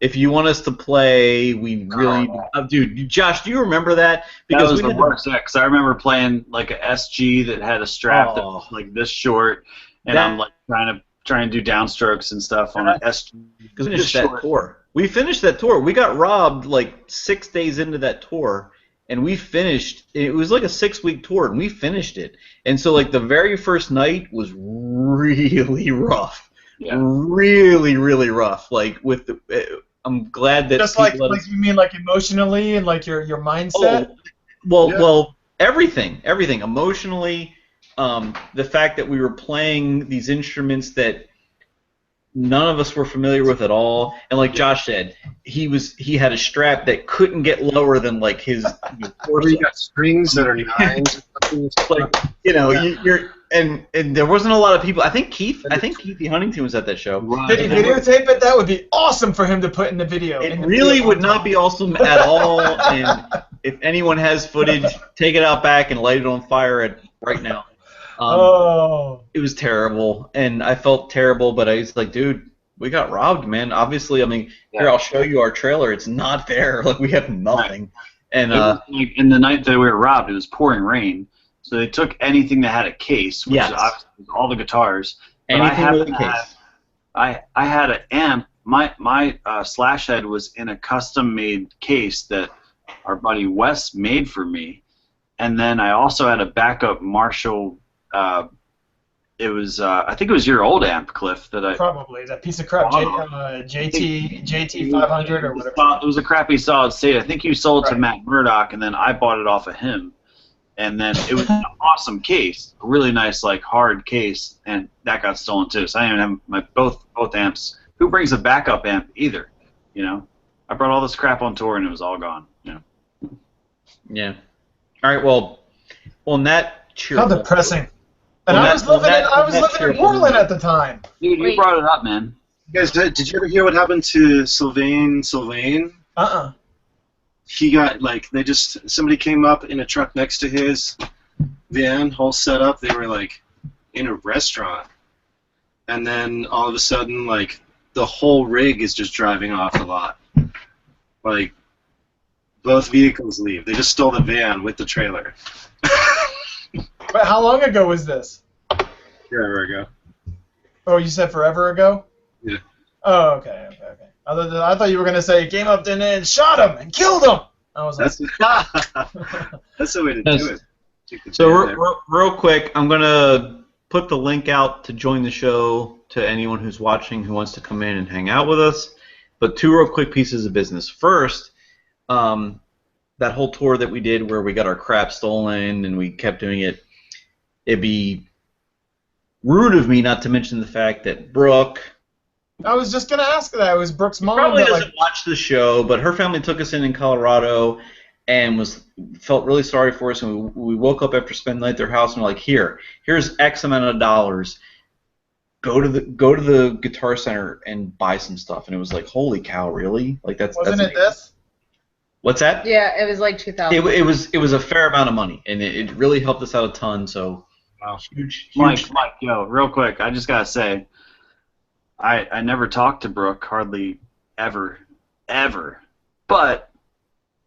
If you want us to play, we really dude, Josh, do you remember that? Because that was the worst because I remember playing like a SG that had a strap that was like this short, and I'm like trying to do downstrokes and stuff on an SG. Because we finished that tour. We got robbed like 6 days into that tour, and we finished. It was like a 6-week tour, and we finished it. And so like the very first night was really rough. Yeah. Really, really rough. Like with the. I'm glad that just like you mean like emotionally and like your mindset. Well, everything emotionally. The fact that we were playing these instruments that none of us were familiar with at all, and like Josh said, he had a strap that couldn't get lower than like his torso. You got strings that are nines. Like you're. And there wasn't a lot of people. I think Keithy Huntington was at that show. Did he videotape it? That would be awesome for him to put in the video. It really would not be awesome at all. And if anyone has footage, take it out back and light it on fire right now. It was terrible, and I felt terrible. But I was like, dude, we got robbed, man. Obviously, I mean, here I'll show you our trailer. It's not there. Like we have nothing. And in the night that we were robbed, it was pouring rain. So they took anything that had a case, which is obviously all the guitars. Anything with a case. I had an amp. My slash head was in a custom-made case that our buddy Wes made for me, and then I also had a backup Marshall. It was I think it was your old amp, Cliff. Probably that piece of crap, JT 500 or whatever. It was a crappy solid state. I think you sold it to Matt Murdoch, and then I bought it off of him. And then it was an awesome case, a really nice, like, hard case, and that got stolen too. So I didn't have my both amps. Who brings a backup amp either? You know, I brought all this crap on tour and it was all gone. You know. Yeah. All right. Well, on that cheerful. How depressing. And I was living in Portland at the time. Dude, you brought it up, man. You guys, did you ever hear what happened to Sylvain? He got, like, somebody came up in a truck next to his van, whole setup. They were, like, in a restaurant. And then all of a sudden, like, the whole rig is just driving off the lot. Like, both vehicles leave. They just stole the van with the trailer. But how long ago was this? Forever ago. Oh, you said forever ago? Yeah. Oh, okay. I thought you were going to say came up and shot him and killed him. I was like, that's the way to do it. So real quick, I'm gonna put the link out to join the show to anyone who's watching who wants to come in and hang out with us. But 2 real quick pieces of business. First, that whole tour that we did where we got our crap stolen and we kept doing it, it'd be rude of me not to mention the fact that Brooke... I was just going to ask that. It was Brooke's mom. Probably doesn't watch the show, but her family took us in Colorado and felt really sorry for us, and we woke up after spending the night at their house and we're like, here's X amount of dollars. Go to the Guitar Center and buy some stuff. And it was like, holy cow, really? Like Wasn't it this? What's that? Yeah, it was like 2000. It was a fair amount of money, and it really helped us out a ton. So, wow. Huge. Mike, yo, real quick, I just gotta say, I never talked to Brooke hardly ever, but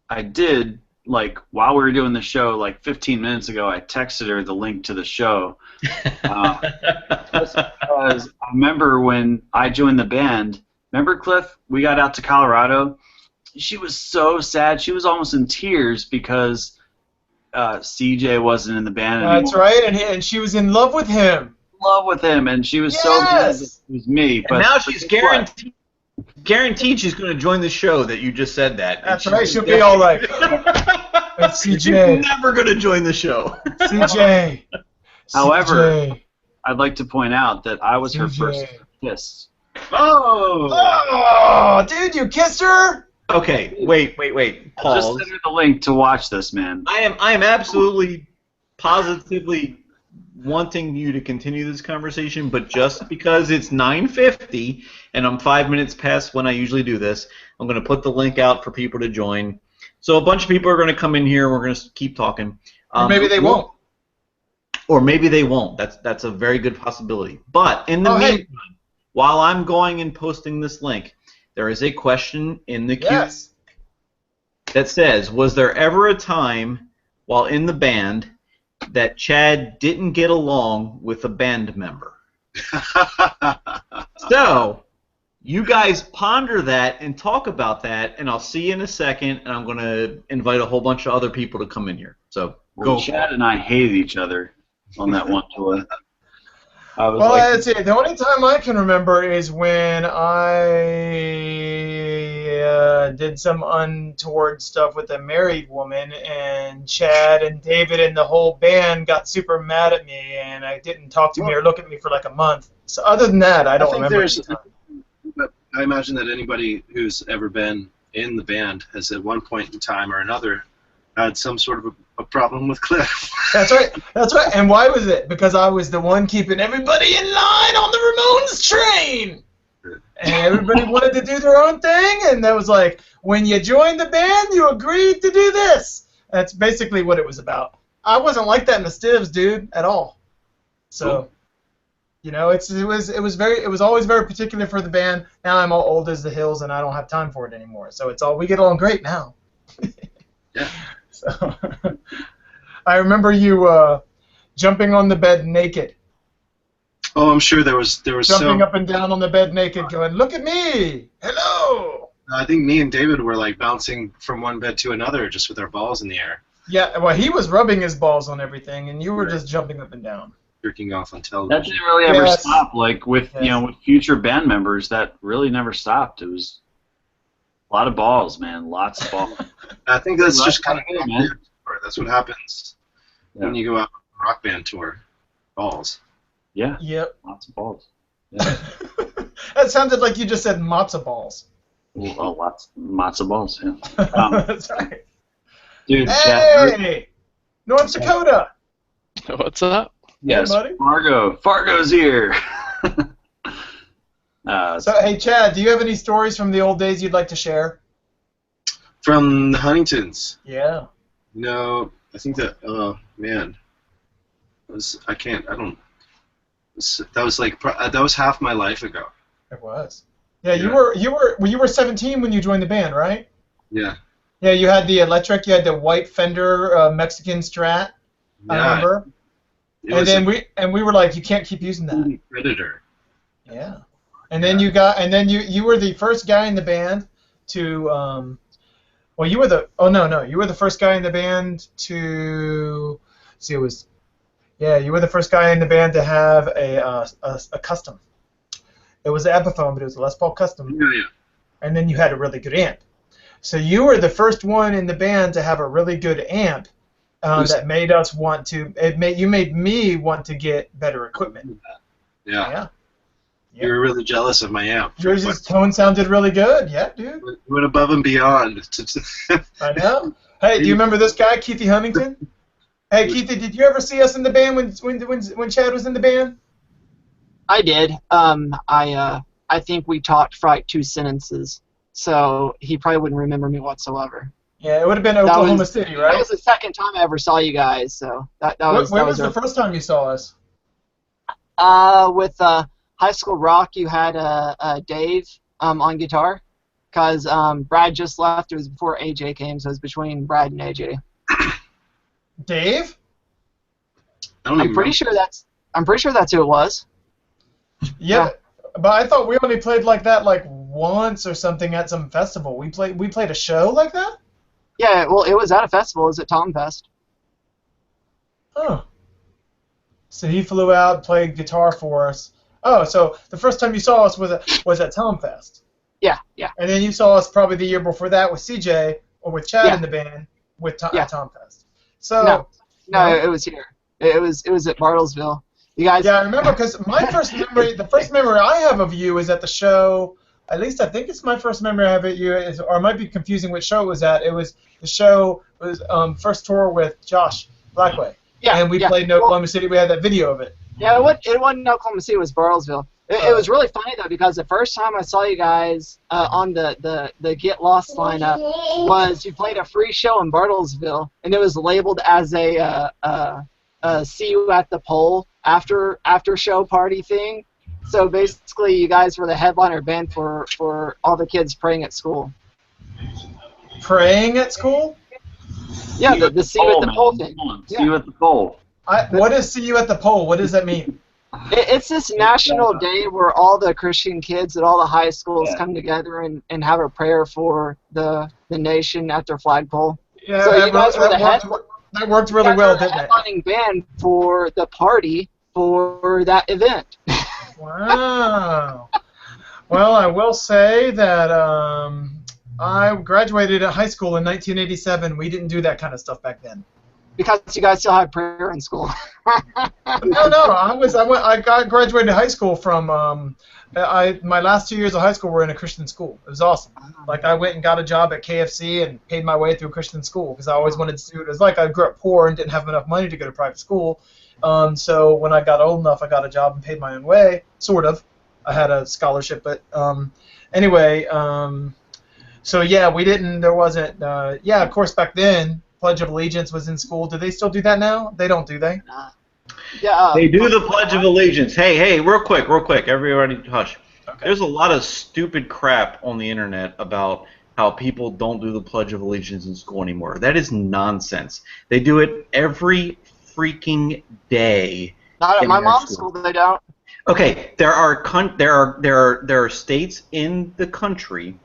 I did, like, while we were doing the show, like 15 minutes ago, I texted her the link to the show. Just because I remember when I joined the band, remember, Cliff, we got out to Colorado? She was so sad. She was almost in tears because CJ wasn't in the band anymore. That's right, and she was in love with him. And she was so glad that it was me. But and now she's guaranteed she's going to join the show that you just said that. That's right. She'll be all like, "It's CJ." She's never going to join the show. CJ. However, I'd like to point out that I was her first kiss. Oh, dude, you kissed her? Okay, wait. Pause. Just send her the link to watch this, man. I am absolutely, positively wanting you to continue this conversation, but just because it's 9:50 and I'm 5 minutes past when I usually do this, I'm going to put the link out for people to join. So a bunch of people are going to come in here. We're going to keep talking. Or maybe they won't. Or maybe they won't. That's a very good possibility. But in the meantime, while I'm going and posting this link, there is a question in the queue that says, was there ever a time while in the band that Chad didn't get along with a band member? So, you guys ponder that and talk about that, and I'll see you in a second, and I'm going to invite a whole bunch of other people to come in here. So, go. Chad and I hated each other on that one tour. Well, that's it. The only time I can remember is when I did some untoward stuff with a married woman, and Chad and David and the whole band got super mad at me, and I didn't talk to me or look at me for like a month. So other than that, I don't remember. But I imagine that anybody who's ever been in the band has at one point in time or another had some sort of a problem with Cliff. That's right. And why was it? Because I was the one keeping everybody in line on the Ramones train. And everybody wanted to do their own thing, and that was like, when you joined the band, you agreed to do this. That's basically what it was about. I wasn't like that in the Stivs, dude, at all. So, you know, it was always very particular for the band. Now I'm all old as the hills, and I don't have time for it anymore. So we get along great now. Yeah. So, I remember you jumping on the bed naked. Oh, I'm sure there was jumping up and down on the bed naked, going, "Look at me! Hello!" I think me and David were like bouncing from one bed to another just with our balls in the air. Yeah, well, he was rubbing his balls on everything, and you were just jumping up and down. Jerking off on television. That didn't really ever stop. Like with with future band members, that really never stopped. It was a lot of balls, man. Lots of balls. I think that's just kind of it, man. That's what happens when you go out on a rock band tour. Balls. Yeah. Yep. Lots of balls. Yeah. That sounded like you just said matzo balls. Well, lots of balls. Yeah. That's right. Dude, hey, North Dakota. What's up? Yes, hey, buddy. Fargo's here. So, hey, Chad, do you have any stories from the old days you'd like to share? From the Huntingtons? Yeah. No, I think that. Oh man, that was half my life ago. It was. Yeah, you were 17 when you joined the band, right? Yeah. Yeah, you had the electric. You had the white Fender Mexican Strat. Yeah. I remember. And then we were like, you can't keep using that. Predator. Yeah. And then you were the first guy in the band to Well, you were the. Oh no, you were the first guy in the band to. See, it was. Yeah, you were the first guy in the band to have a custom. It was an Epiphone, but it was a Les Paul custom. Yeah. And then you had a really good amp. So you were the first one in the band to have a really good amp that made us want to. You made me want to get better equipment. Yeah. You were really jealous of my amp. Yours' tone sounded really good. Yeah, dude. Went above and beyond. I know. Hey, do you remember this guy, Keithy Huntington? Hey, Keithy, did you ever see us in the band when Chad was in the band? I did. I think we talked for like 2 sentences, so he probably wouldn't remember me whatsoever. Yeah, it would have been Oklahoma City, right? That was the second time I ever saw you guys, so that was. When was the first time you saw us? With High School Rock, you had Dave on guitar, because Brad just left. It was before AJ came, so it was between Brad and AJ. Dave? I'm pretty sure that's who it was. Yeah, but I thought we only played like that like once or something at some festival. We played a show like that? Yeah, well, it was at a festival. It was at Tom Fest. Oh. So he flew out, played guitar for us. Oh, so the first time you saw us was at Tom Fest. Yeah. And then you saw us probably the year before that with CJ or with Chad in the band at Tom Fest. So no, it was here. It was at Bartlesville. You guys. Yeah, I remember because the first memory I have of you is at the show. At least I think it's my first memory I have of you, or I might be confusing which show it was at. It was the show was first tour with Josh Blackway. Yeah. And we played in Oklahoma City. We had that video of it. Yeah, it wasn't Oklahoma City. It was Bartlesville. It was really funny though because the first time I saw you guys on the Get Lost lineup was you played a free show in Bartlesville, and it was labeled as a see you at the pole after show party thing. So basically, you guys were the headliner band for all the kids praying at school. Praying at school? Yeah, the see you at the pole thing. See you at the pole. What is see you at the pole? What does that mean? It's this national day where all the Christian kids at all the high schools come together and have a prayer for the nation at their flagpole. Yeah, so you guys were that worked really well, didn't it? Headlining band for the party for that event. Wow. Well, I will say that I graduated at high school in 1987. We didn't do that kind of stuff back then. Because you guys still had prayer in school. No. I graduated high school from. My last 2 years of high school were in a Christian school. It was awesome. Like I went and got a job at KFC and paid my way through Christian school because I always wanted to do it. It was like I grew up poor and didn't have enough money to go to private school. So when I got old enough, I got a job and paid my own way, sort of. I had a scholarship, but anyway. So yeah, we didn't. There wasn't. Yeah, of course, back then. Pledge of Allegiance was in school. Do they still do that now? They don't, do they? Yeah. They do the Pledge of Allegiance. Hey, real quick. Everybody hush. Okay. There's a lot of stupid crap on the internet about how people don't do the Pledge of Allegiance in school anymore. That is nonsense. They do it every freaking day. Not at my mom's school, they don't. Okay, there are states in the country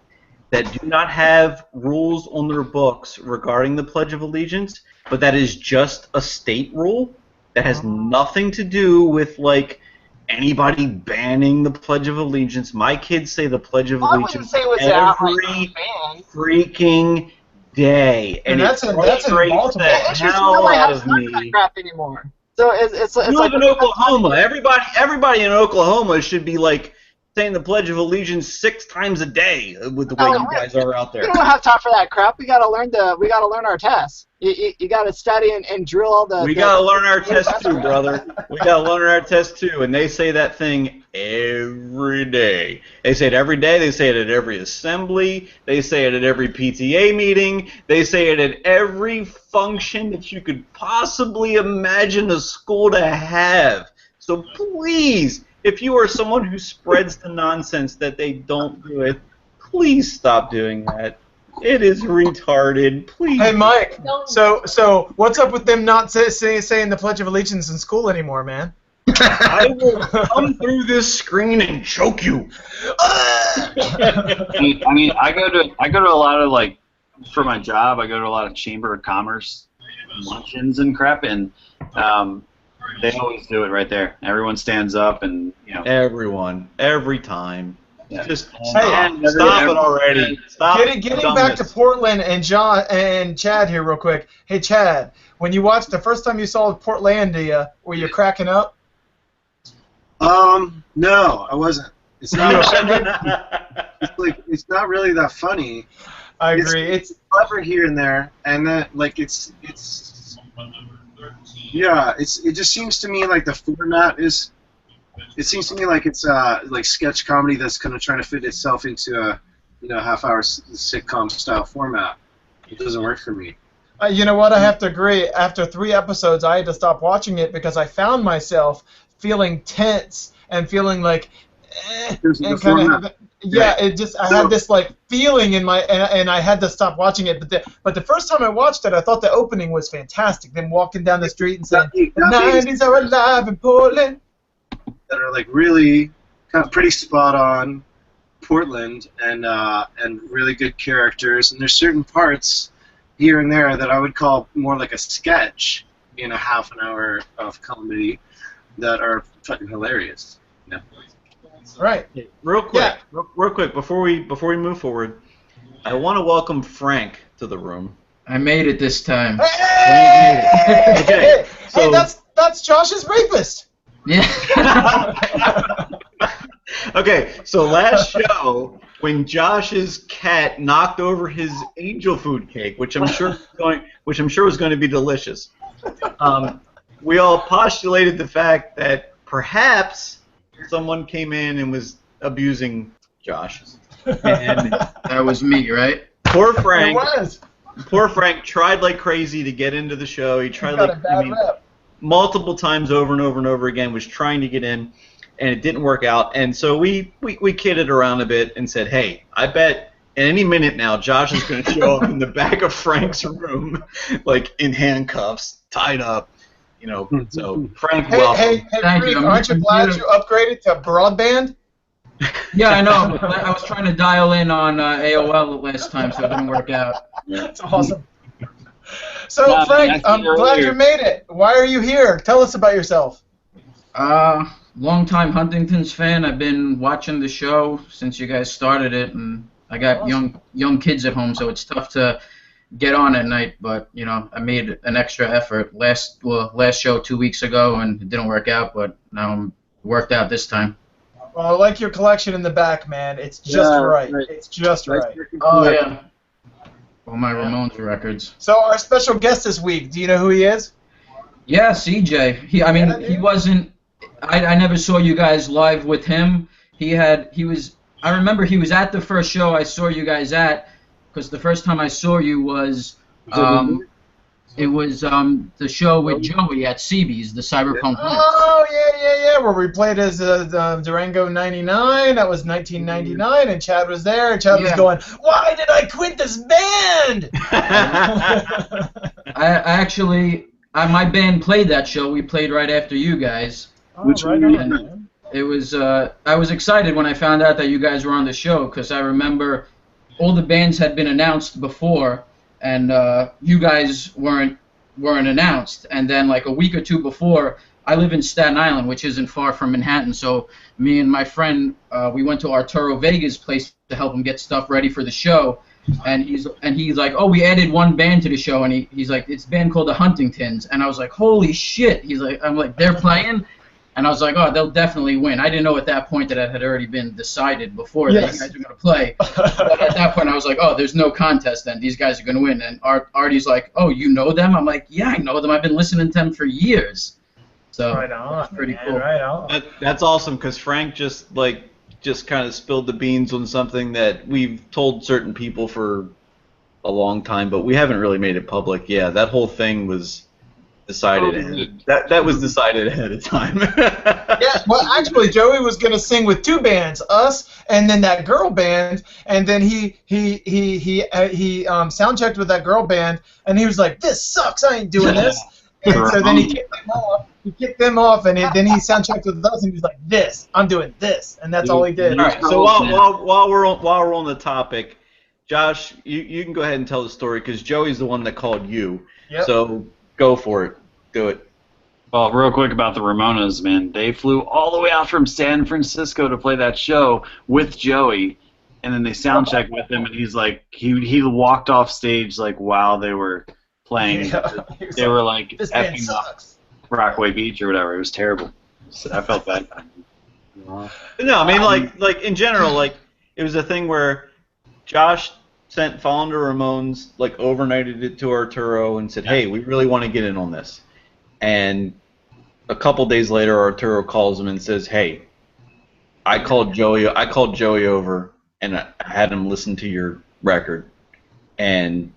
that do not have rules on their books regarding the Pledge of Allegiance, but that is just a state rule that has nothing to do with, like, anybody banning the Pledge of Allegiance. My kids say the Pledge of Allegiance every freaking day. And that's in Baltimore. It's just really has that crap anymore. So it's you live in Oklahoma. Everybody in Oklahoma should be, like, saying the Pledge of Allegiance 6 times a day with the way you guys are out there. We don't have time for that crap. We gotta learn our tests. You gotta study and drill all the. We gotta learn our test too, brother. We gotta learn our test too, and they say that thing every day. They say it every day. They say it at every assembly. They say it at every PTA meeting. They say it at every function that you could possibly imagine a school to have. So please. If you are someone who spreads the nonsense that they don't do it, please stop doing that. It is retarded. Please. Hey, Mike. So what's up with them not saying the Pledge of Allegiance in school anymore, man? I will come through this screen and choke you. I mean, I go to a lot of like for my job, I go to a lot of Chamber of Commerce luncheons and crap, and they always do it right there. Everyone stands up, and Everyone, every time. Yeah. Just Hey, stop it already. Stop. Getting back to Portland and John and Chad here real quick. Hey Chad, when you watched the first time you saw Portlandia, were you cracking up? No, I wasn't. It's not. It's not really that funny. I agree. It's clever here and there, and then it just seems to me like the format is. It seems to me like it's like sketch comedy that's kind of trying to fit itself into a half-hour sitcom style format. It doesn't work for me. you know what? I have to agree. After 3 episodes, I had to stop watching it because I found myself feeling tense and feeling like, and kind of, it just I had this like feeling in my, and I had to stop watching it. But the first time I watched it, I thought the opening was fantastic. Them walking down the street and saying, "The 90s are alive in Portland." That are like really kind of pretty spot on Portland and really good characters, and there's certain parts here and there that I would call more like a sketch in a half an hour of comedy that are fucking hilarious. Yeah. Right. Real quick, before we move forward, I want to welcome Frank to the room. I made it this time. Hey, that's Josh's rapist. Yeah. Okay, so last show, when Josh's cat knocked over his angel food cake, which I'm sure was going to be delicious, we all postulated the fact that perhaps someone came in and was abusing Josh, and That was me, right? poor Frank. It was. Poor Frank tried like crazy to get into the show. He tried multiple times over and over and over again, was trying to get in, and it didn't work out. And so we kidded around a bit and said, hey, I bet any minute now Josh is going to show up in the back of Frank's room, like in handcuffs, tied up, So Frank, welcome. Hey, Thank Frank, you. aren't you glad you upgraded to broadband? Yeah, I know. I was trying to dial in on AOL last time, so it didn't work out. That's awesome. So, Frank, I'm glad you made it. Why are you here? Tell us about yourself. Longtime Huntingtons fan. I've been watching the show since you guys started it, and I got young kids at home, so it's tough to get on at night. But I made an extra effort last show 2 weeks ago, and it didn't work out. But now I'm worked out this time. Well, I like your collection in the back, man. It's just right. It's just right. Oh yeah. All my Ramones records. So our special guest this week, do you know who he is? Yeah, CJ. He wasn't. I never saw you guys live with him. I remember he was at the first show I saw you guys at, because the first time I saw you was it was the show with Joey at CB's, the Cyberpunk. Oh yeah, where we played as Durango 99. That was 1999, and Chad was there. And Chad was going, "Why did I quit this band?" My band played that show. We played right after you guys. Right on. It was I was excited when I found out that you guys were on the show, because I remember all the bands had been announced before, and you guys weren't announced. And then like a week or two before, I live in Staten Island, which isn't far from Manhattan. So me and my friend, we went to Arturo Vega's place to help him get stuff ready for the show. And he's like, oh, we added one band to the show, and he's like, it's a band called the Huntingtons. And I was like, holy shit. I'm like, they're playing? And I was like, oh, they'll definitely win. I didn't know at that point that it had already been decided before that you guys were going to play. But at that point, I was like, oh, there's no contest then. These guys are going to win. And Artie's like, oh, you know them? I'm like, yeah, I know them. I've been listening to them for years. So right on, pretty cool. Right on. That's awesome, because Frank just kind of spilled the beans on something that we've told certain people for a long time, but we haven't really made it public. Yeah, that whole thing was decided. That was decided ahead of time. Yeah, well, actually, Joey was gonna sing with 2 bands, us and then that girl band, and then he sound checked with that girl band, and he was like, "This sucks, I ain't doing this." And so then he kicked them off, and then he sound checked with us, and he was like, "This, I'm doing this," and that's all he did. All right. So while we're on the topic, Josh, you can go ahead and tell the story because Joey's the one that called you. Yep. So go for it. Do it. Well, real quick about the Ramones, man. They flew all the way out from San Francisco to play that show with Joey, and then they sound checked with him, and he's like, he walked off stage like while they were playing. Yeah. They were like This band effing up sucks. Rockaway Beach or whatever. It was terrible. So I felt bad. No, I mean like in general, like it was a thing where Josh sent Fallen to Ramones, like overnighted it to Arturo and said, "Hey, we really want to get in on this." And a couple days later, Arturo calls him and says, "Hey, I called Joey over and I had him listen to your record, and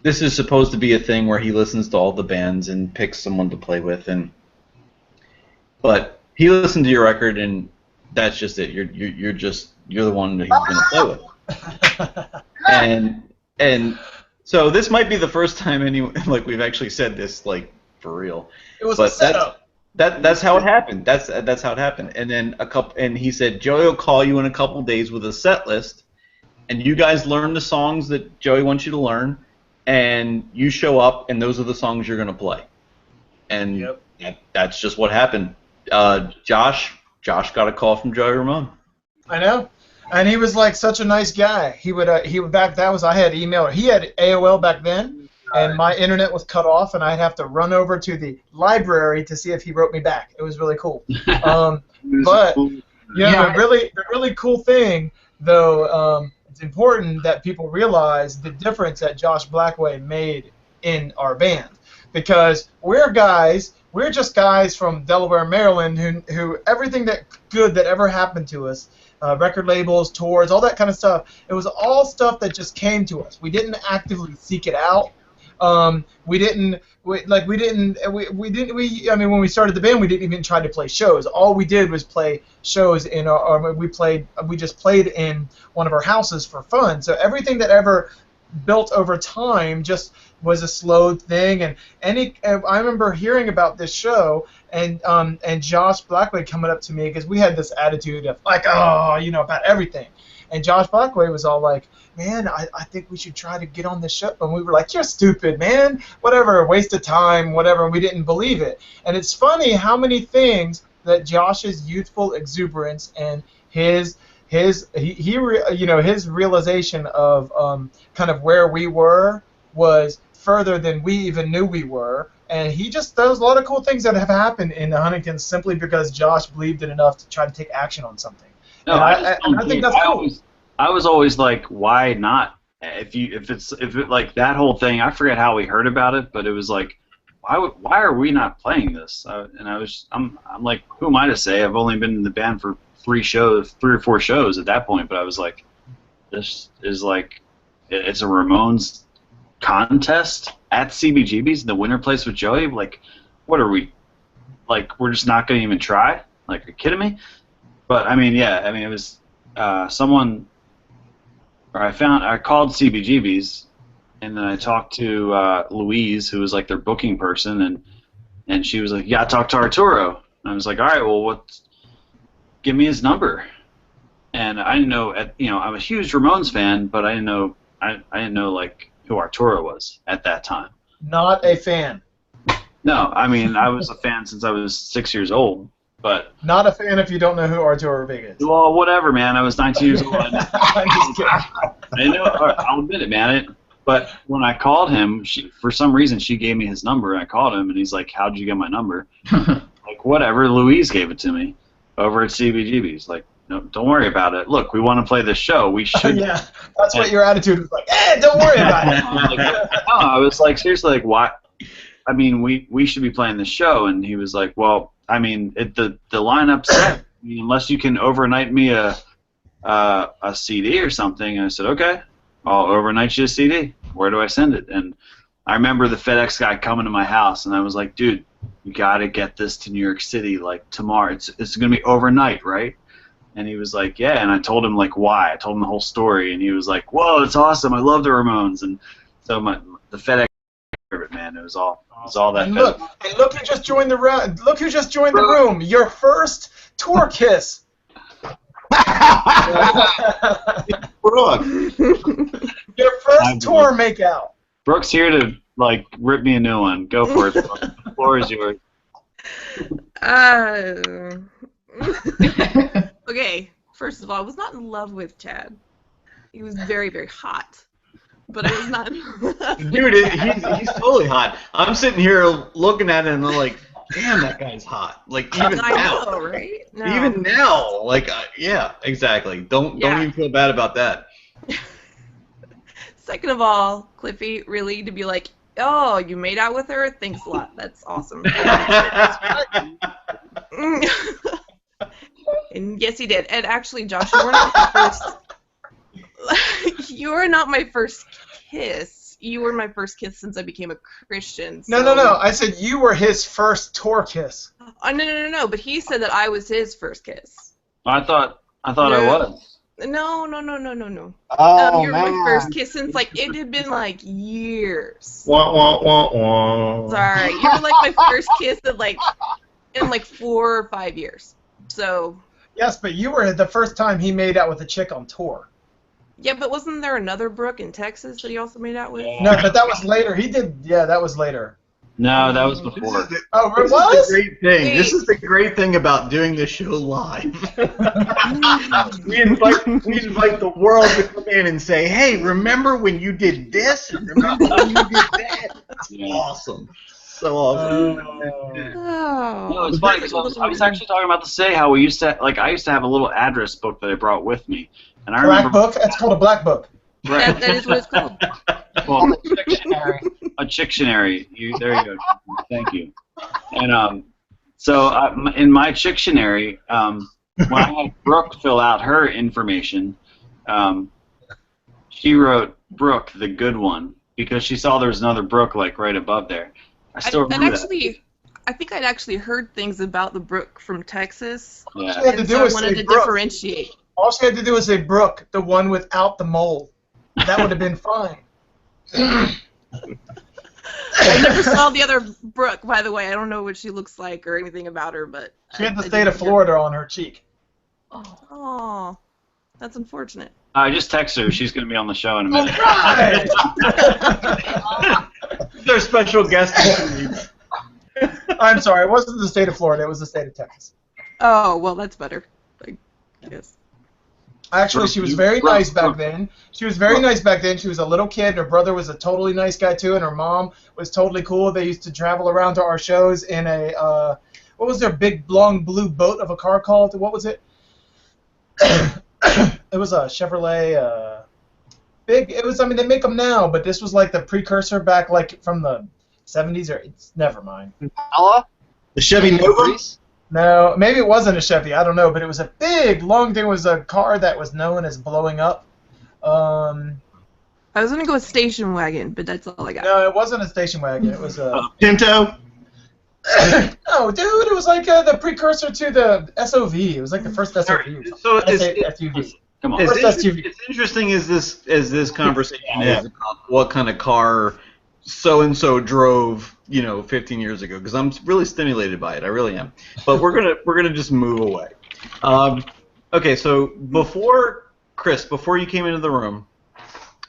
this is supposed to be a thing where he listens to all the bands and picks someone to play with, but he listened to your record and that's just it. You're the one that he's gonna play with." And so this might be the first time we've actually said this like for real. It was a setup. That's how it happened. That's how it happened. And then he said Joey will call you in a couple days with a set list, and you guys learn the songs that Joey wants you to learn, and you show up, and those are the songs you're gonna play. And that's just what happened. Josh got a call from Joey Ramone. I know. And he was like such a nice guy. He would I had email, or he had AOL back then, and my internet was cut off, and I'd have to run over to the library to see if he wrote me back. It was really cool. But the really cool thing though, it's important that people realize the difference that Josh Blackway made in our band, because we're just guys from Delaware, Maryland, who everything that good that ever happened to us, record labels, tours, all that kind of stuff, it was all stuff that just came to us. We didn't actively seek it out. I mean, when we started the band, we didn't even try to play shows. All we did was play shows we just played in one of our houses for fun. So everything that ever built over time just was a slow thing. And I remember hearing about this show and Josh Blackway coming up to me, because we had this attitude of like, about everything. And Josh Blackway was all like, "Man, I think we should try to get on this show." And we were like, "You're stupid, man. Whatever, waste of time, whatever." We didn't believe it. And it's funny how many things that Josh's youthful exuberance and his realization of kind of where we were was further than we even knew we were. And there's a lot of cool things that have happened in the Huntingtons simply because Josh believed it enough to try to take action on something. No, I think that's cool. I was always like, why not? If it like that whole thing, I forget how we heard about it, but it was like, why are we not playing this? I'm like, who am I to say? I've only been in the band for 3 or 4 shows at that point, but I was like, this is like, it's a Ramones contest at CBGB's in the winter place with Joey. Like, what are we? Like, we're just not going to even try? Like, are you kidding me? But I mean, it was someone, or I called CBGB's, and then I talked to Louise, who was like their booking person, and she was like, "Yeah, talk to Arturo." And I was like, "All right, well, give me his number." And I didn't know, I'm a huge Ramones fan, but I didn't know like who Arturo was at that time. Not a fan. No, I mean, I was a fan since I was 6 years old. But not a fan if you don't know who Arturo Big is. Well, whatever, man. I was 19 years old. I'm just kidding. I know. I'll admit it, man. But when I called him, for some reason, she gave me his number. And I called him, and he's like, "How'd you get my number?" Like, whatever. Louise gave it to me over at CBGB's. Like, no, don't worry about it. Look, we want to play this show. We should. Yeah, that's what your attitude was like. Don't worry about it. I was like, seriously, like, why? I mean, we should be playing the show. And he was like, well, I mean, the lineup's set. I mean, unless you can overnight me a CD or something. And I said, okay, I'll overnight you a CD. Where do I send it? And I remember the FedEx guy coming to my house, and I was like, dude, you got to get this to New York City like tomorrow. It's going to be overnight, right? And he was like, yeah. And I told him like why. I told him the whole story, and he was like, whoa, it's awesome. I love the Ramones. And so the FedEx, man, it was all that. And look who just joined the room. Look who just joined the room. Your first tour kiss. Brooke. tour make out? Brooke's here to like rip me a new one. Go for it. Brooke. The floor is yours. Okay. First of all, I was not in love with Chad. He was very, very hot. But I was not in love. Dude, he's totally hot. I'm sitting here looking at him and I'm like, damn, that guy's hot. Like, even I now. know, right? No. Even now. Like, yeah, exactly. Don't even feel bad about that. Second of all, Cliffy, really, to be like, oh, you made out with her? Thanks a lot. That's awesome. And yes, he did. And actually, Josh, you were not my first. You were not my first kiss. You were my first kiss since I became a Christian. So... No. I said you were his first tour kiss. No. But he said that I was his first kiss. I thought I was. No. Oh, you were man. my first kiss since it had been like years. Wah, wah, wah, wah. Sorry, you were like my first kiss in 4 or 5 years. So. Yes, but you were the first time he made out with a chick on tour. Yeah, but wasn't there another Brooke in Texas that he also made out with? No, but that was later. He did. Yeah, that was later. No, that was before. Oh, This it was? is the great thing. This is the great thing about doing this show live. we invite the world to come in and say, "Hey, remember when you did this? Remember when you did that?" That's awesome. So awesome. Oh. No, it's funny because I was actually talking about to say how we used to I used to have a little address book that I brought with me, and I Black remember book? That's called a black book. That is what it's called. Well, Dictionary. a Chictionary. There you go. Thank you. And so in my Chictionary, when I had Brooke fill out her information, she wrote Brooke, the good one, because she saw there was another Brooke like right above there. I still remember that. I think I'd actually heard things about the Brooke from Texas. Yeah. She had to And do so I was wanted say to Brooke. differentiate. All she had to do was say Brooke, the one without the mole. That would have been fine. I never saw the other Brooke, by the way. I don't know what she looks like or anything about her, but She had the I state of did- Florida on her cheek. Oh, that's unfortunate. I just texted her. She's going to be on the show in a minute. Right. Their special guest. I'm sorry, it wasn't the state of Florida, it was the state of Texas. Oh, well, that's better. I guess. Actually, she was very nice back then. She was very nice back then. She was a little kid. Her brother was a totally nice guy, too, and her mom was totally cool. They used to travel around to our shows in a, what was their big, long blue boat of a car called? What was it? It was a Chevrolet, big, it was, I mean, they make them now, but this was like the precursor back, like, from the 70s, or, it's, never mind. Ella? The Chevy Nova? No, maybe it wasn't a Chevy. I don't know, but it was a big, long thing. It was a car that was known as blowing up. I was gonna go with station wagon, but that's all I got. No, it wasn't a station wagon. It was a. Pinto? No, dude, it was like the precursor to the SOV. It was like the first SOV. So SUV. Come on. First SUV. It's interesting as this conversation is about what kind of car so and so drove, 15 years ago, because I'm really stimulated by it. I really am. But we're gonna just move away. Okay, so before you came into the room,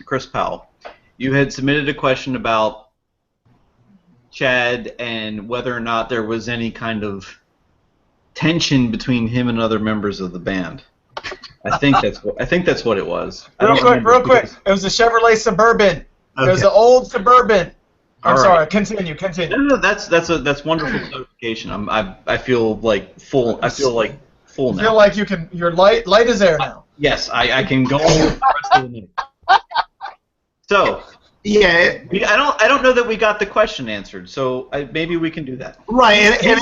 Chris Powell, you had submitted a question about Chad and whether or not there was any kind of tension between him and other members of the band. I think that's what it was. Real quick. It was a Chevrolet Suburban. It was an old Suburban. I'm sorry. Continue. No, that's wonderful clarification. I feel like full. I feel like full now. I feel like you can. Your light is there now. Yes, I can go on the rest of the minute. So Yeah. I don't know that we got the question answered. So maybe we can do that. Right, and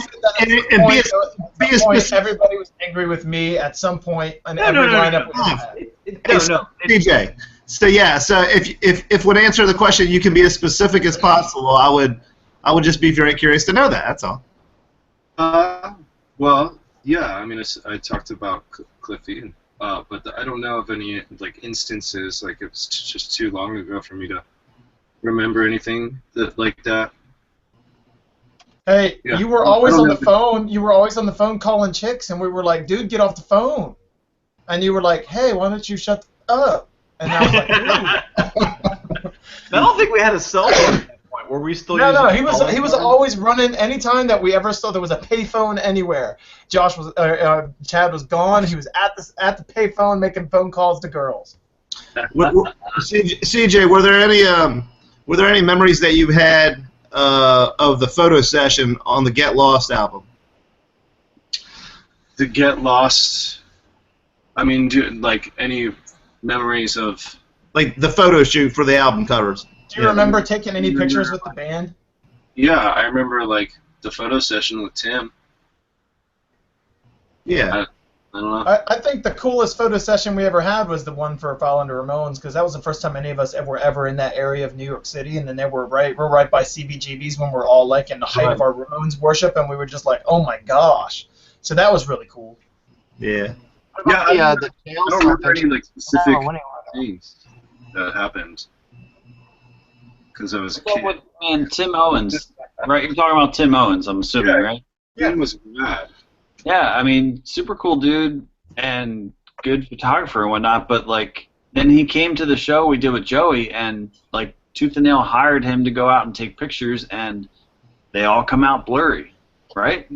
be as specific. Everybody was angry with me at some point, and No. every lineup was bad. No. DJ. So yeah, so if would answer the question, you can be as specific as possible. I would just be very curious to know that. That's all. Well, yeah. I mean, I talked about Cliffy, but I don't know of any instances. Like it's just too long ago for me to remember anything like that. Hey, Yeah. you were always on the phone. You were always on the phone calling chicks, and we were like, "Dude, get off the phone." And you were like, "Hey, why don't you shut up?" And I was like, "Ooh." I don't think we had a cell phone at that point. Were we still using No, he was calling cards? always running. Anytime that we ever saw there was a payphone anywhere, Chad was gone. He was at the payphone making phone calls to girls. CJ, were there any memories that you had of the photo session on the Get Lost album? The Get Lost. I mean, like any memories of? Like the photo shoot for the album covers. Do you remember taking any pictures with the band? Yeah, I remember like the photo session with Tim. Yeah. I don't know. I think the coolest photo session we ever had was the one for Following the Ramones, because that was the first time any of us were ever in that area of New York City, and then we're right by CBGB's when we're all like in the height of our Ramones worship, and we were just like, oh my gosh. So that was really cool. Yeah. Yeah, The I don't remember any like specific things that happened because I was a kid. And Tim Owens, right? You're talking about Tim Owens, I'm assuming, right? Tim was mad. Yeah, I mean, super cool dude and good photographer and whatnot, but like then he came to the show we did with Joey and like Tooth and Nail hired him to go out and take pictures and they all come out blurry, right?